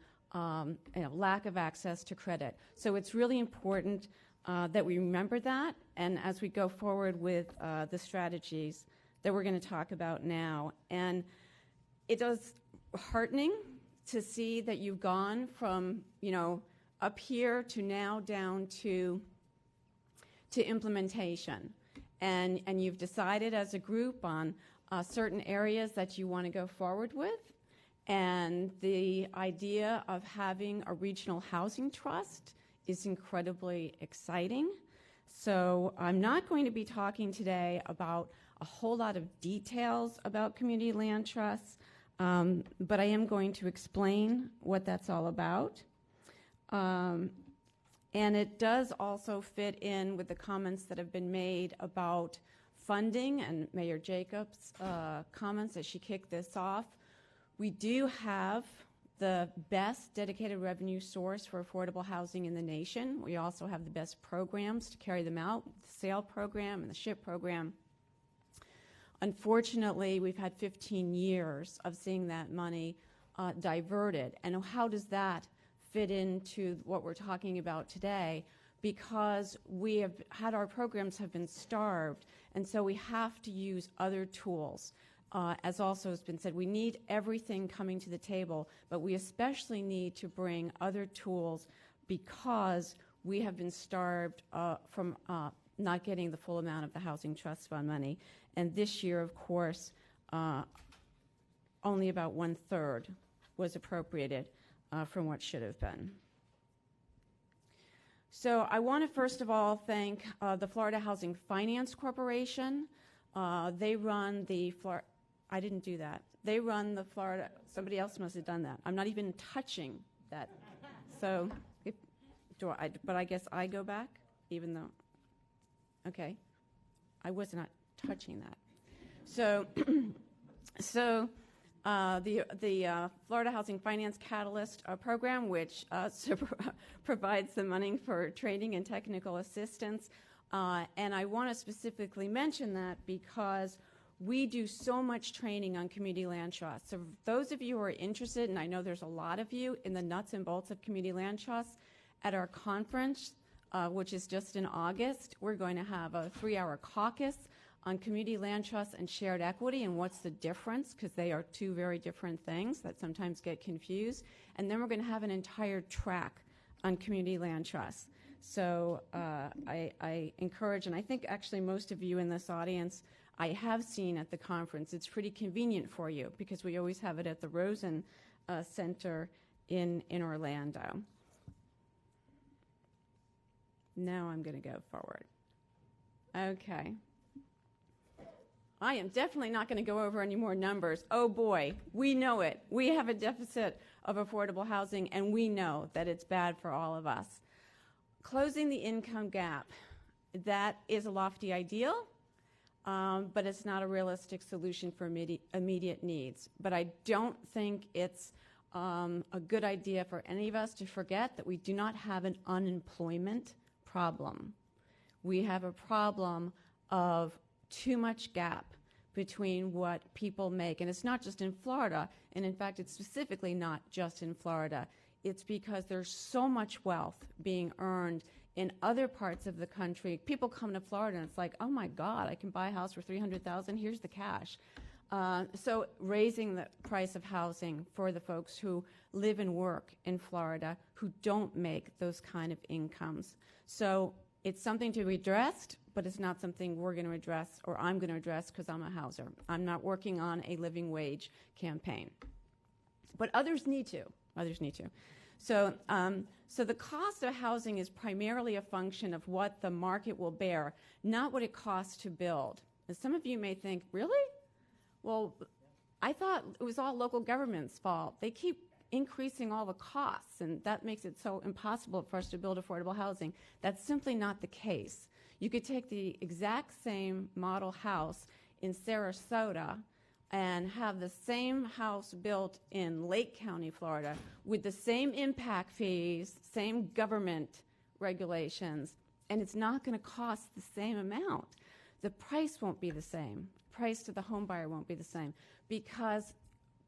lack of access to credit. So it's really important that we remember that, and as we go forward with the strategies that we're going to talk about now. And it is heartening to see that you've gone from, up here to now down to implementation. And you've decided as a group on certain areas that you want to go forward with. And the idea of having a regional housing trust is incredibly exciting. So I'm not going to be talking today about a whole lot of details about community land trusts, but I am going to explain what that's all about. And it does also fit in with the comments that have been made about funding and Mayor Jacobs' comments as she kicked this off. We do have the best dedicated revenue source for affordable housing in the nation. We also have the best programs to carry them out, the SAIL program and the SHIP program. Unfortunately, we've had 15 years of seeing that money diverted. And how does that fit into what we're talking about today? Because we have had our programs have been starved, and so we have to use other tools. As also has been said, we need everything coming to the table, but we especially need to bring other tools because we have been starved from not getting the full amount of the Housing Trust Fund money. And this year, of course, only about 1/3 was appropriated from what should have been. So I want to first of all thank the Florida Housing Finance Corporation. They run the Florida, I didn't do that. They run the Florida, somebody else must have done that. I'm not even touching that. So, but I guess I go back, even though, okay. I was not touching that. So, the Florida Housing Finance Catalyst program, which provides the money for training and technical assistance. And I want to specifically mention that because we do so much training on community land trusts. So those of you who are interested, and I know there's a lot of you in the nuts and bolts of community land trusts, at our conference, which is just in August, we're going to have a 3-hour caucus on community land trusts and shared equity and what's the difference, because they are two very different things that sometimes get confused. And then we're going to have an entire track on community land trusts. So I encourage, and I think actually most of you in this audience I have seen at the conference. It's pretty convenient for you because we always have it at the Rosen Center in Orlando. Now I'm going to go forward. Okay. I am definitely not going to go over any more numbers. Oh boy, we know it. We have a deficit of affordable housing, and we know that it's bad for all of us. Closing the income gap, that is a lofty ideal, but it's not a realistic solution for immediate needs. But I don't think it's a good idea for any of us to forget that we do not have an unemployment problem. We have a problem of too much gap between what people make. And it's not just in Florida, and in fact, it's specifically not just in Florida. It's because there's so much wealth being earned in other parts of the country. People come to Florida and it's like, oh my God, I can buy a house for $300,000, here's the cash. So raising the price of housing for the folks who live and work in Florida who don't make those kind of incomes. So it's something to be addressed, but it's not something we're going to address or I'm going to address because I'm a houser. I'm not working on a living wage campaign. But others need to. Others need to. So, so the cost of housing is primarily a function of what the market will bear, not what it costs to build. And some of you may think, really? Well, I thought it was all local government's fault. They keep increasing all the costs, and that makes it so impossible for us to build affordable housing. That's simply not the case. You could take the exact same model house in Sarasota and have the same house built in Lake County, Florida, with the same impact fees, same government regulations, and it's not going to cost the same amount. The price won't be the same. Price to the home buyer won't be the same because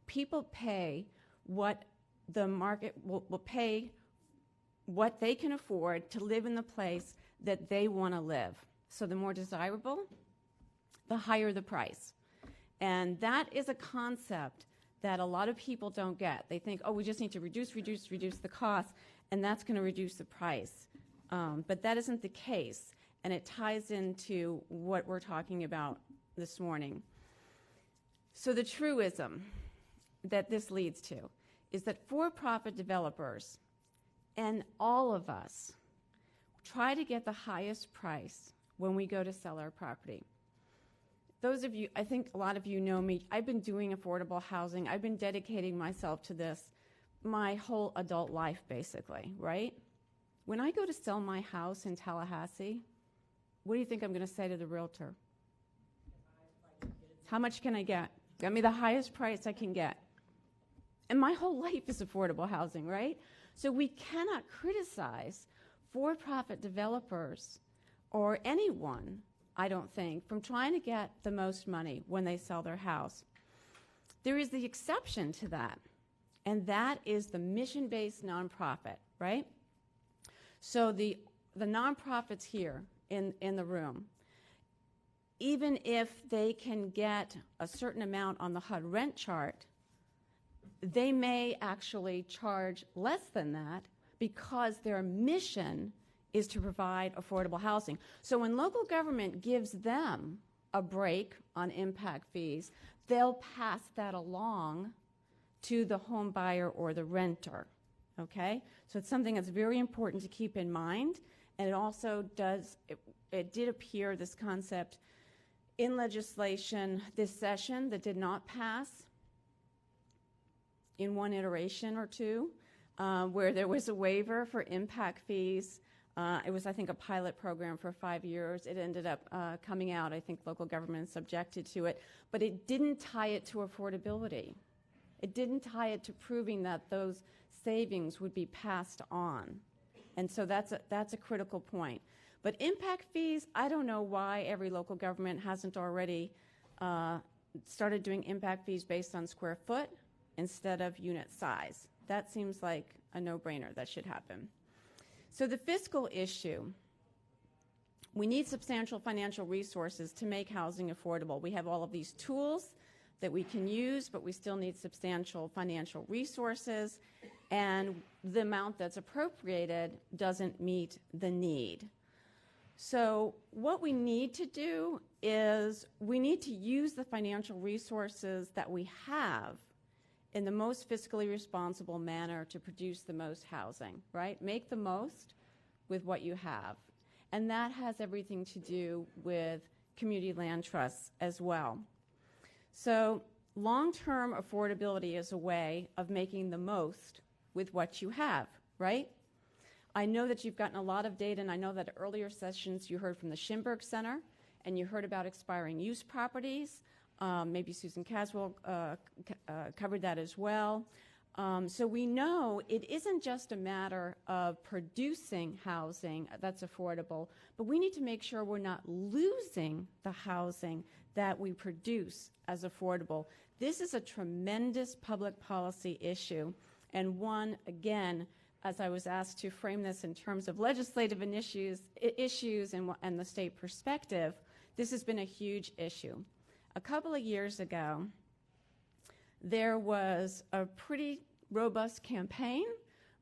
people pay what the market will pay what they can afford to live in the place that they want to live. So the more desirable, the higher the price. And that is a concept that a lot of people don't get. They think, oh, we just need to reduce the cost, and that's going to reduce the price. But that isn't the case, and it ties into what we're talking about this morning. So the truism that this leads to is that for-profit developers and all of us try to get the highest price when we go to sell our property. Those of you, I think a lot of you know me, I've been doing affordable housing. I've been dedicating myself to this my whole adult life, basically, right? When I go to sell my house in Tallahassee, what do you think I'm going to say to the realtor? How much can I get? Get me the highest price I can get. And my whole life is affordable housing, right? So we cannot criticize for-profit developers or anyone, I don't think, from trying to get the most money when they sell their house. There is the exception to that, and that is the mission-based nonprofit, right? So the nonprofits here in the room, even if they can get a certain amount on the HUD rent chart, they may actually charge less than that because their mission is to provide affordable housing. So when local government gives them a break on impact fees, they'll pass that along to the home buyer or the renter, okay? So it's something that's very important to keep in mind, and it also does, it did appear, this concept, in legislation this session that did not pass in one iteration or two, where there was a waiver for impact fees. It was, I think, a pilot program for 5 years. It ended up coming out. I think local governments objected to it. But it didn't tie it to affordability. It didn't tie it to proving that those savings would be passed on. And so that's a critical point. But impact fees, I don't know why every local government hasn't already started doing impact fees based on square foot instead of unit size. That seems like a no-brainer. That should happen. So the fiscal issue, we need substantial financial resources to make housing affordable. We have all of these tools that we can use, but we still need substantial financial resources. And the amount that's appropriated doesn't meet the need. So what we need to do is we need to use the financial resources that we have in the most fiscally responsible manner to produce the most housing, right? Make the most with what you have. And that has everything to do with community land trusts as well. So long-term affordability is a way of making the most with what you have, right? I know that you've gotten a lot of data, and I know that at earlier sessions you heard from the Schimberg Center, and you heard about expiring use properties. Maybe Susan Caswell covered that as well. So we know it isn't just a matter of producing housing that's affordable, but we need to make sure we're not losing the housing that we produce as affordable. This is a tremendous public policy issue, and one, again, as I was asked to frame this in terms of legislative issues and the state perspective, this has been a huge issue. A couple of years ago, there was a pretty robust campaign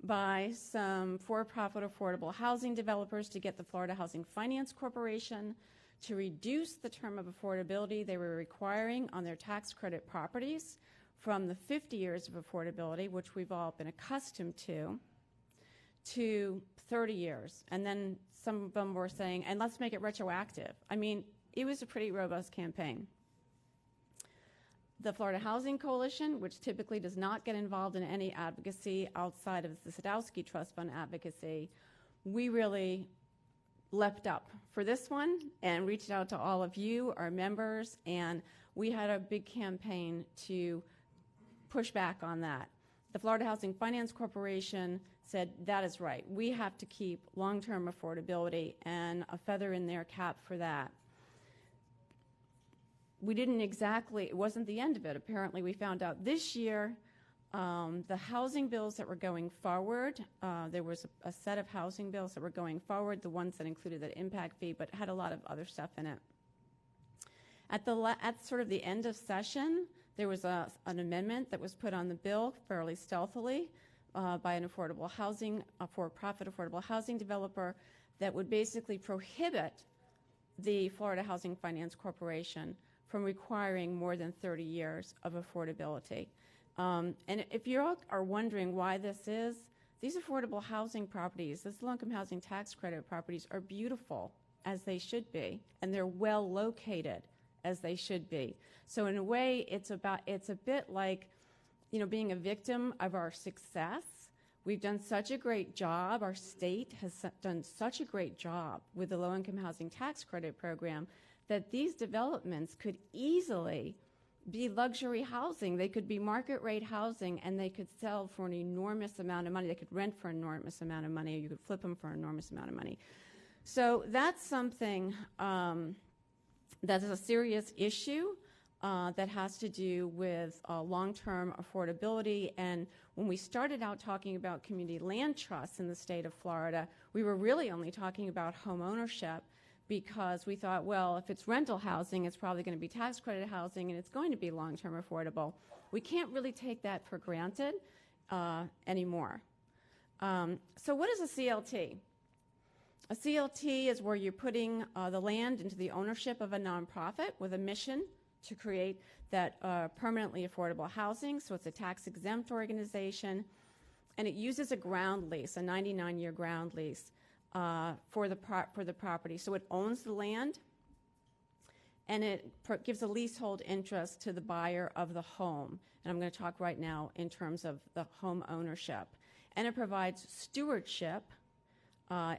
by some for-profit affordable housing developers to get the Florida Housing Finance Corporation to reduce the term of affordability they were requiring on their tax credit properties from the 50 years of affordability, which we've all been accustomed to 30 years. And then some of them were saying, and let's make it retroactive. I mean, it was a pretty robust campaign. The Florida Housing Coalition, which typically does not get involved in any advocacy outside of the Sadowski Trust Fund advocacy, we really leapt up for this one and reached out to all of you, our members, and we had a big campaign to push back on that. The Florida Housing Finance Corporation said, that is right. We have to keep long-term affordability and a feather in their cap for that. We didn't exactly, it wasn't the end of it. Apparently, we found out this year the housing bills that were going forward, there was a set of housing bills that were going forward, the ones that included the impact fee, but had a lot of other stuff in it. At sort of the end of session, there was an amendment that was put on the bill fairly stealthily by an affordable housing, a for-profit affordable housing developer that would basically prohibit the Florida Housing Finance Corporation from requiring more than 30 years of affordability. And if you all are wondering why this is, these affordable housing properties, this low-income housing tax credit properties are beautiful, as they should be, and they're well located, as they should be. So in a way, it's a bit like, being a victim of our success. We've done such a great job, our state has done such a great job with the low-income housing tax credit program that these developments could easily be luxury housing. They could be market rate housing, and they could sell for an enormous amount of money. They could rent for an enormous amount of money, or you could flip them for an enormous amount of money. So that's something that is a serious issue that has to do with long-term affordability. And when we started out talking about community land trusts in the state of Florida, we were really only talking about home ownership, because we thought, well, if it's rental housing, it's probably going to be tax credit housing, and it's going to be long-term affordable. We can't really take that for granted anymore. So what is a CLT? A CLT is where you're putting the land into the ownership of a nonprofit with a mission to create that permanently affordable housing. So it's a tax-exempt organization, and it uses a ground lease, a 99-year ground lease, for the property. So it owns the land, and it gives a leasehold interest to the buyer of the home. And I'm going to talk right now in terms of the home ownership. And it provides stewardship.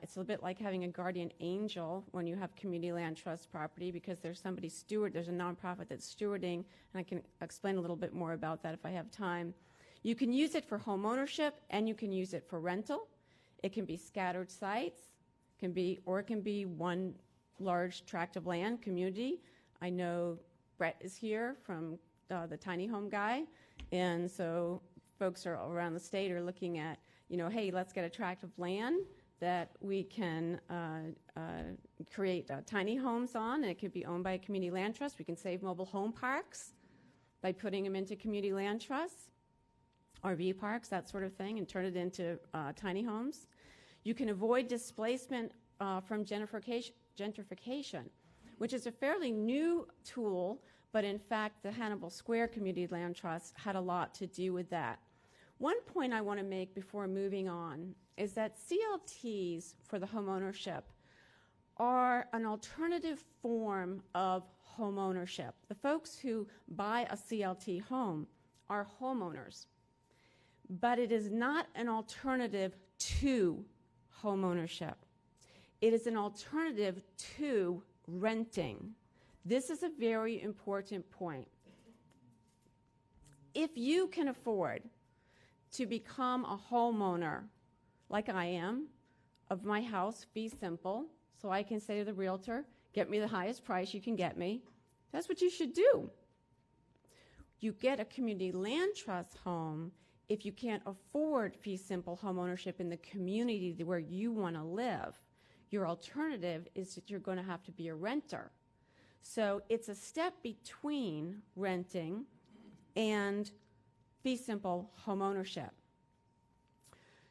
It's a bit like having a guardian angel when you have community land trust property, because there's somebody there's a nonprofit that's stewarding, and I can explain a little bit more about that if I have time. You can use it for home ownership, and you can use it for rental. It can be scattered sites, or it can be one large tract of land, community. I know Brett is here from the tiny home guy, and so folks around the state are looking at, hey, let's get a tract of land that we can create tiny homes on, and it could be owned by a community land trust. We can save mobile home parks by putting them into community land trusts. RV parks, that sort of thing, and turn it into tiny homes. You can avoid displacement from gentrification, which is a fairly new tool, but in fact the Hannibal Square Community Land Trust had a lot to do with that. One point I want to make before moving on is that CLTs for the home ownership are an alternative form of home ownership. The folks who buy a CLT home are homeowners, but it is not an alternative to home ownership. It is an alternative to renting. This is a very important point. If you can afford to become a homeowner, like I am, of my house, fee simple, so I can say to the realtor, get me the highest price you can get me, that's what you should do. You get a community land trust home if you can't afford fee simple home ownership in the community where you want to live. Your alternative is that you're going to have to be a renter. So it's a step between renting and fee simple home ownership.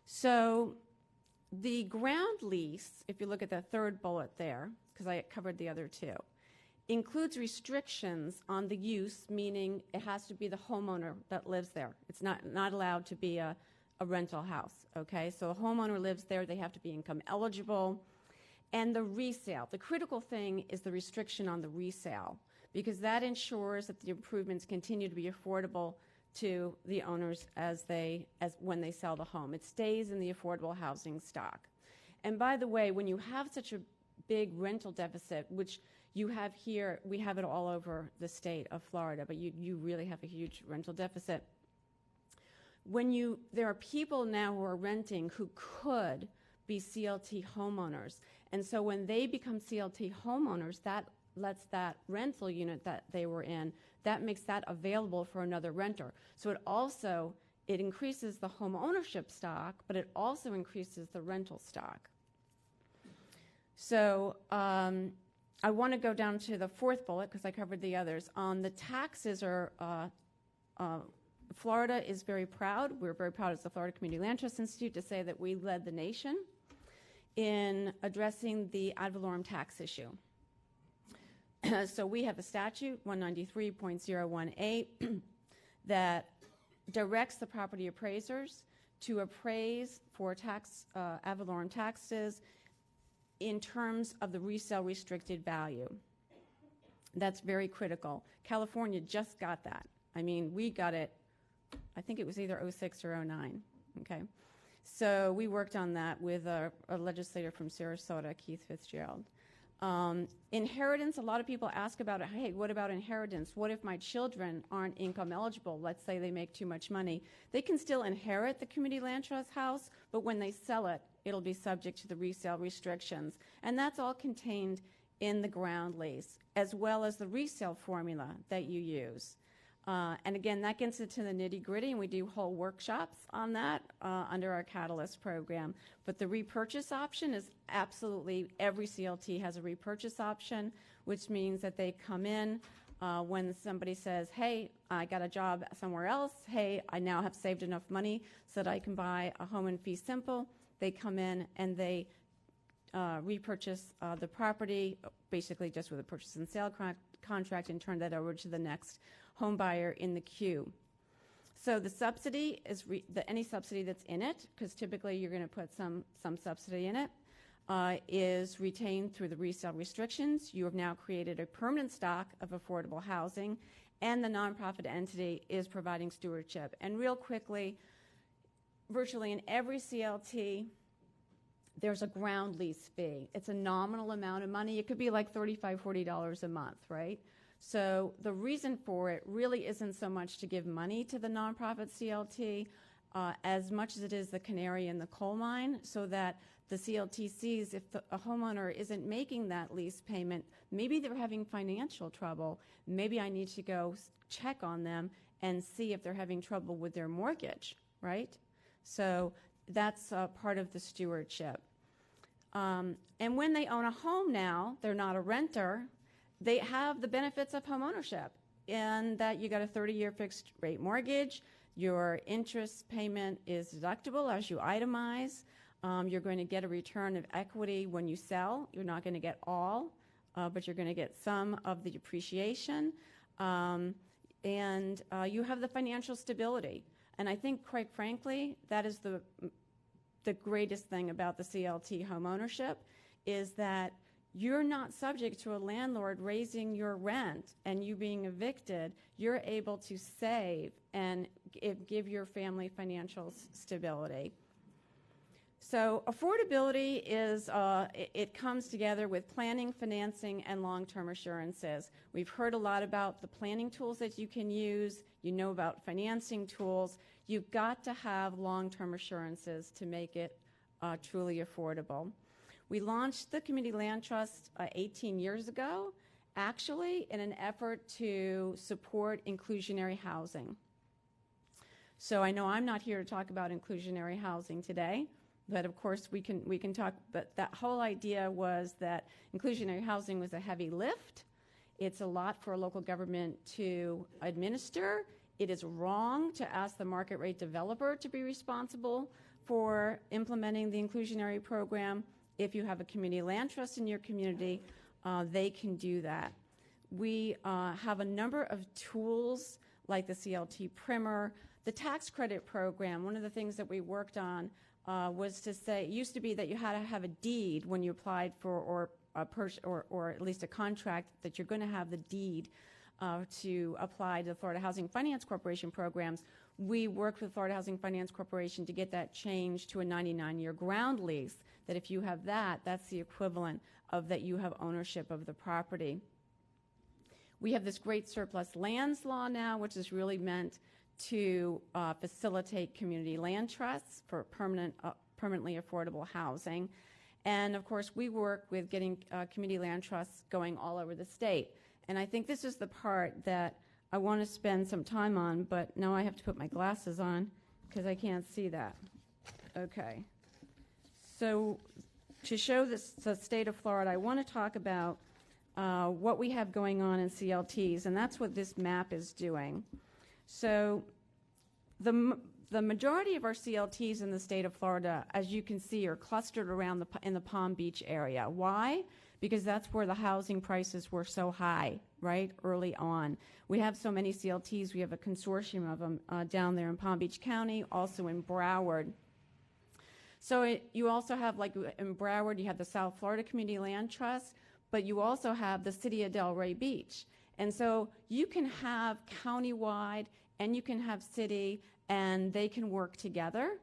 So the ground lease, if you look at the third bullet there, because I covered the other two, includes restrictions on the use, meaning it has to be the homeowner that lives there. It's not allowed to be a rental house, okay? So a homeowner lives there, they have to be income eligible. And the resale, the critical thing is the restriction on the resale, because that ensures that the improvements continue to be affordable to the owners as when they sell the home. It stays in the affordable housing stock. And by the way, when you have such a big rental deficit, which you have here, we have it all over the state of Florida, but you really have a huge rental deficit. There are people now who are renting who could be CLT homeowners. And so when they become CLT homeowners, that lets that rental unit that they were in, that makes that available for another renter. So it increases the home ownership stock, but it also increases the rental stock. So I want to go down to the fourth bullet because I covered the others. The taxes are, Florida is very proud. We're very proud as the Florida Community Land Trust Institute to say that we led the nation in addressing the ad valorem tax issue. So we have a statute, 193.018, that directs the property appraisers to appraise for ad valorem taxes in terms of the resale restricted value. That's very critical. California just got that. I mean, we got it, I think it was either 06 or 09, okay? So we worked on that with a legislator from Sarasota, Keith Fitzgerald. Inheritance, a lot of people ask about it. Hey, what about inheritance? What if my children aren't income eligible? Let's say they make too much money. They can still inherit the community land trust house, but when they sell it, it'll be subject to the resale restrictions. And that's all contained in the ground lease, as well as the resale formula that you use. And again, that gets into the nitty-gritty, and we do whole workshops on that under our Catalyst program. But the repurchase option is absolutely, every CLT has a repurchase option, which means that they come in when somebody says, hey, I got a job somewhere else. Hey, I now have saved enough money so that I can buy a home in fee simple. They come in and they repurchase the property, basically just with a purchase and sale contract, and turn that over to the next home buyer in the queue. So the subsidy is any subsidy that's in it, because typically you're going to put some subsidy in it, is retained through the resale restrictions. You have now created a permanent stock of affordable housing, and the nonprofit entity is providing stewardship. And real quickly, virtually in every CLT, there's a ground lease fee. It's a nominal amount of money. It could be like $35, $40 a month, right? So the reason for it really isn't so much to give money to the nonprofit CLT as much as it is the canary in the coal mine, so that the CLT sees if a homeowner isn't making that lease payment, maybe they're having financial trouble, maybe I need to go check on them and see if they're having trouble with their mortgage, right? So that's part of the stewardship. And when they own a home now, they're not a renter, they have the benefits of home ownership, in that you got a 30-year fixed rate mortgage, Your interest payment is deductible as you itemize. You're going to get a return of equity when you sell. You're not going to get all, but you're going to get some of the depreciation. And you have the financial stability. And I think, quite frankly, that is the greatest thing about the CLT home ownership, is that you're not subject to a landlord raising your rent and you being evicted. You're able to save and give your family financial stability. So affordability is, it comes together with planning, financing, and long-term assurances. We've heard a lot about the planning tools that you can use. You know about financing tools. You've got to have long-term assurances to make it truly affordable. We launched the Community Land Trust 18 years ago, actually in an effort to support inclusionary housing. So I know I'm not here to talk about inclusionary housing today, but of course we can talk, but that whole idea was that inclusionary housing was a heavy lift. It's a lot for a local government to administer. It is wrong to ask the market rate developer to be responsible for implementing the inclusionary program. If you have a community land trust in your community, they can do that. We have a number of tools like the CLT primer, the tax credit program. One of the things that we worked on was to say, it used to be that you had to have a deed when you applied for, or at least a contract, that you're going to have the deed to apply to the Florida Housing Finance Corporation programs. We worked with Florida Housing Finance Corporation to get that changed to a 99-year ground lease, that if you have that, that's the equivalent of that you have ownership of the property. We have this great surplus lands law now, which is really meant to facilitate community land trusts for permanently affordable housing. And of course, we work with getting community land trusts going all over the state. And I think this is the part that I want to spend some time on, but now I have to put my glasses on because I can't see that. Okay. So to show this, the state of Florida, I want to talk about what we have going on in CLTs, and that's what this map is doing. So the majority of our CLTs in the state of Florida, as you can see, are clustered around in the Palm Beach area. Why? Because that's where the housing prices were so high, right, early on. We have so many CLTs. We have a consortium of them down there in Palm Beach County, also in Broward. So you also have, like in Broward, you have the South Florida Community Land Trust, but you also have the city of Delray Beach. And so you can have countywide and you can have city, and they can work together.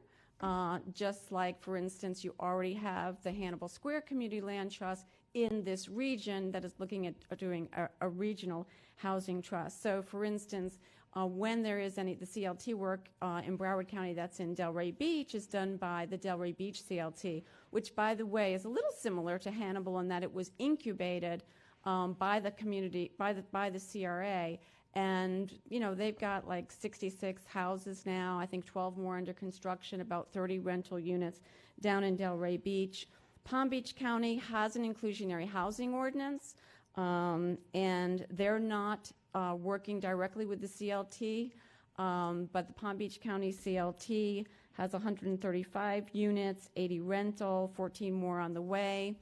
Just like, for instance, you already have the Hannibal Square Community Land Trust in this region that is looking at doing a regional housing trust. So, for instance, when there is the CLT work in Broward County that's in Delray Beach is done by the Delray Beach CLT, which, by the way, is a little similar to Hannibal in that it was incubated by the community, by the CRA. And, you know, they've got like 66 houses now, I think 12 more under construction, about 30 rental units down in Delray Beach. Palm Beach County has an inclusionary housing ordinance, and they're not working directly with the CLT, but the Palm Beach County CLT has 135 units, 80 rental, 14 more on the way.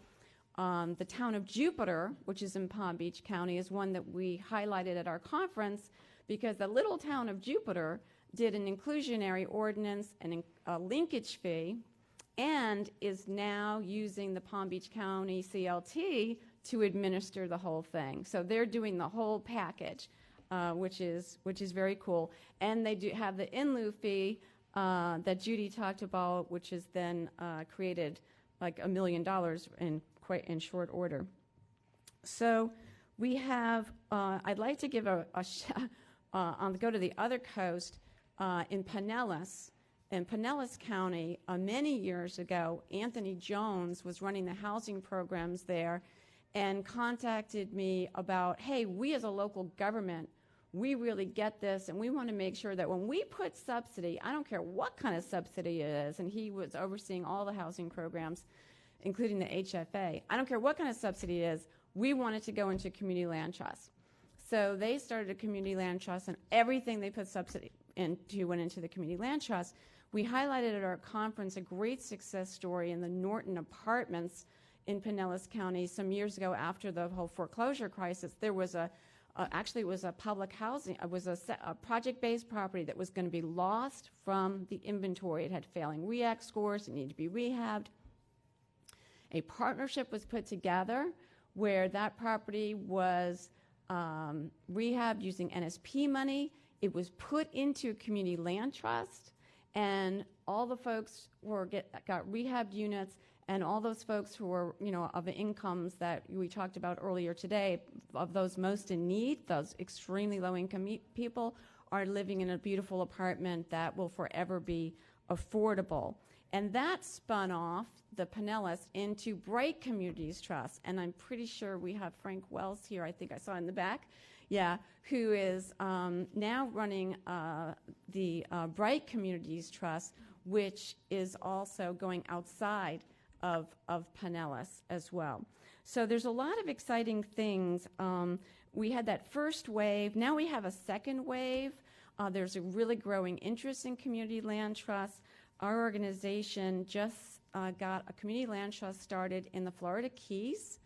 The town of Jupiter, which is in Palm Beach County, is one that we highlighted at our conference because the little town of Jupiter did an inclusionary ordinance and a linkage fee and is now using the Palm Beach County CLT to administer the whole thing. So they're doing the whole package, which is very cool. And they do have the in lieu fee that Judy talked about, which is then created like $1 million in short order. So we have, I'd like to give go to the other coast in Pinellas. In Pinellas County, many years ago, Anthony Jones was running the housing programs there and contacted me about, hey, we as a local government, we really get this, and we want to make sure that when we put subsidy, I don't care what kind of subsidy it is, and he was overseeing all the housing programs, including the HFA. I don't care what kind of subsidy it is, we want it to go into community land trust. So they started a community land trust, and everything they put subsidy into went into the community land trust. We highlighted at our conference a great success story in the Norton Apartments in Pinellas County some years ago after the whole foreclosure crisis. There was actually it was a public housing, it was a project-based property that was going to be lost from the inventory. It had failing REACT scores, it needed to be rehabbed. A partnership was put together where that property was rehabbed using NSP money. It was put into a community land trust, and all the folks got rehabbed units, and all those folks who were, of the incomes that we talked about earlier today, of those most in need, those extremely low-income people, are living in a beautiful apartment that will forever be affordable. And that spun off the Pinellas into Bright Communities Trust, and I'm pretty sure we have Frank Wells here, I think I saw in the back, who is now running the Bright Communities Trust, which is also going outside of Pinellas as well. So there's a lot of exciting things. We had that first wave. Now we have a second wave. There's a really growing interest in community land trusts. Our organization just got a community land trust started in the Florida Keys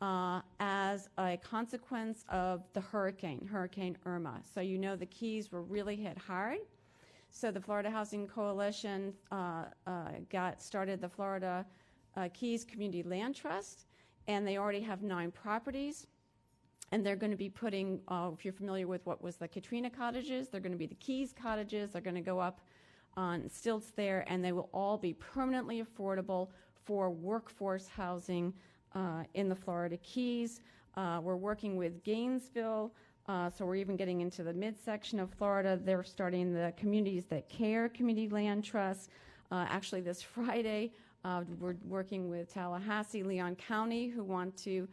as a consequence of the Hurricane Irma. So the Keys were really hit hard. So the Florida Housing Coalition started the Florida Keys Community Land Trust, and they already have 9 properties. And they're going to be putting, if you're familiar with what was the Katrina cottages, they're going to be the Keys cottages. They're going to go up on stilts there, and they will all be permanently affordable for workforce housing in the Florida Keys. We're working with Gainesville, so we're even getting into the midsection of Florida. They're starting the Communities That Care Community Land Trust. Actually, this Friday, we're working with Tallahassee, Leon County, who want to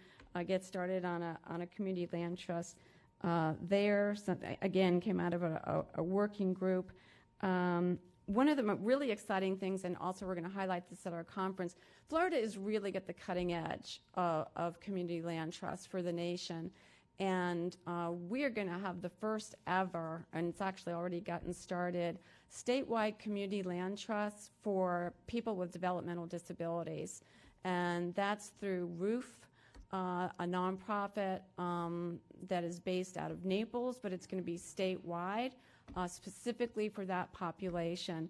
get started on a community land trust there. So, again, came out of a working group. One of the really exciting things, and also we're going to highlight this at our conference, Florida is really at the cutting edge of community land trusts for the nation. And we are going to have the first ever, and it's actually already gotten started, statewide community land trusts for people with developmental disabilities. And that's through ROOF, a nonprofit that is based out of Naples, but it's going to be statewide, specifically for that population.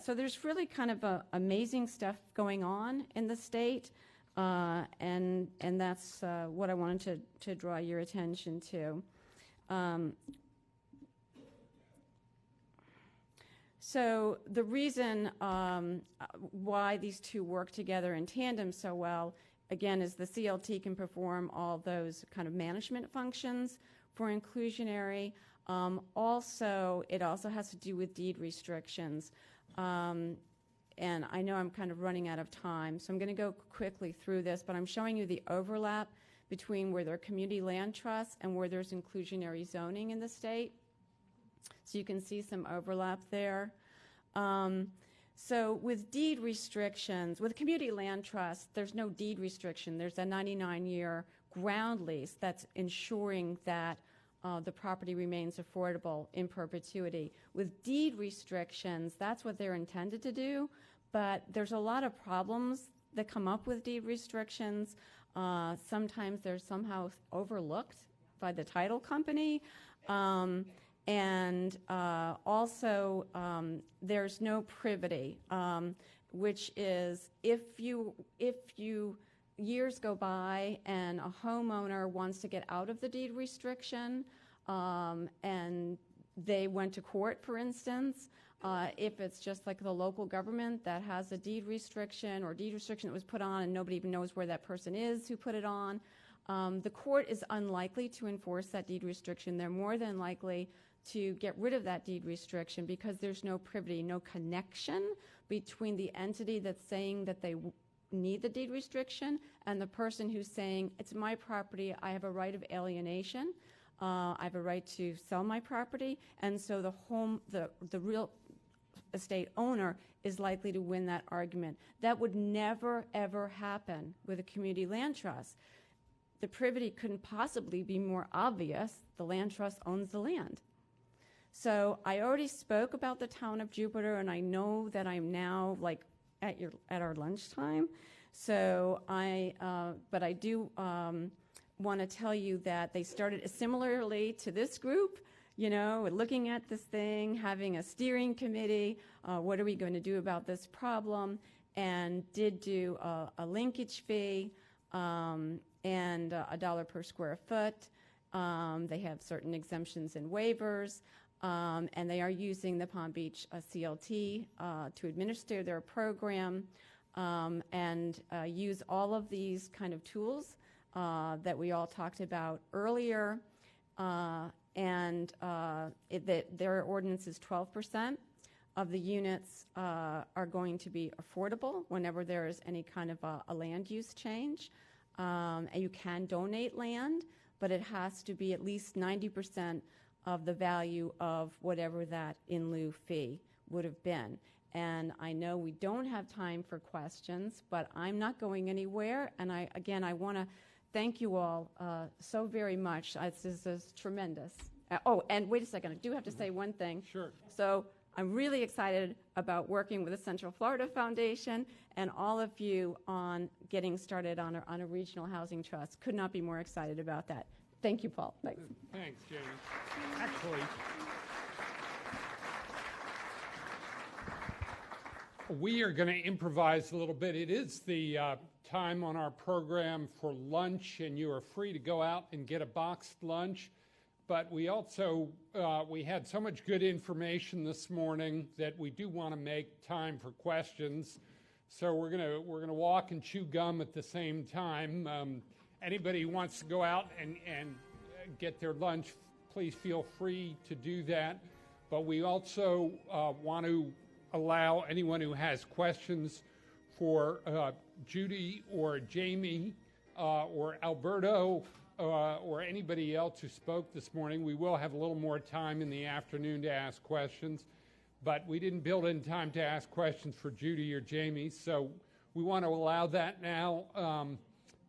So there's really kind of amazing stuff going on in the state, and that's what I wanted to draw your attention to. So the reason why these two work together in tandem so well, again, is the CLT can perform all those kind of management functions for inclusionary. It also has to do with deed restrictions. And I know I'm kind of running out of time, so I'm going to go quickly through this, but I'm showing you the overlap between where there are community land trusts and where there's inclusionary zoning in the state. So you can see some overlap there. So with deed restrictions, with community land trust, there's no deed restriction. There's a 99-year ground lease that's ensuring that the property remains affordable in perpetuity. With deed restrictions, that's what they're intended to do, but there's a lot of problems that come up with deed restrictions. Sometimes they're somehow overlooked by the title company. And also, there's no privity, which is if years go by and a homeowner wants to get out of the deed restriction, and they went to court, for instance, if it's just like the local government that has a deed restriction or deed restriction that was put on and nobody even knows where that person is who put it on, the court is unlikely to enforce that deed restriction. They're more than likely to get rid of that deed restriction because there's no privity, no connection between the entity that's saying that they need the deed restriction and the person who's saying, it's my property, I have a right of alienation, I have a right to sell my property, and so the real estate owner is likely to win that argument. That would never, ever happen with a community land trust. the privity couldn't possibly be more obvious. The land trust owns the land. So I already spoke about the town of Jupiter, and I know that I'm now like at our lunchtime. So but I do want to tell you that they started similarly to this group, looking at this thing, having a steering committee, what are we going to do about this problem, and did do a linkage fee and $1 per square foot. They have certain exemptions and waivers, and they are using the Palm Beach CLT to administer their program and use all of these kind of tools that we all talked about earlier. Their ordinance is 12% of the units are going to be affordable whenever there is any kind of a land use change. And you can donate land, but it has to be at least 90% of the value of whatever that in lieu fee would have been. And I know we don't have time for questions, but I'm not going anywhere. And I want to thank you all so very much. This is tremendous. And wait a second. I do have to say one thing. Sure. So I'm really excited about working with the Central Florida Foundation and all of you on getting started on a regional housing trust. Could not be more excited about that. Thank you, Paul. Thanks. Thanks, Jamie. Actually, we are going to improvise a little bit. It is the time on our program for lunch, and you are free to go out and get a boxed lunch. But we also, we had so much good information this morning that we do want to make time for questions. So we're gonna walk and chew gum at the same time. Anybody who wants to go out and get their lunch, please feel free to do that. But we also want to allow anyone who has questions for Judy or Jamie or Alberto or anybody else who spoke this morning. We will have a little more time in the afternoon to ask questions, but we didn't build in time to ask questions for Judy or Jamie, so we want to allow that now.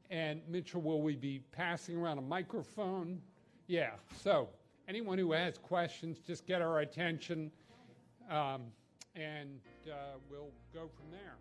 And Mitchell, will we be passing around a microphone? Yeah, so anyone who has questions, just get our attention, and we'll go from there.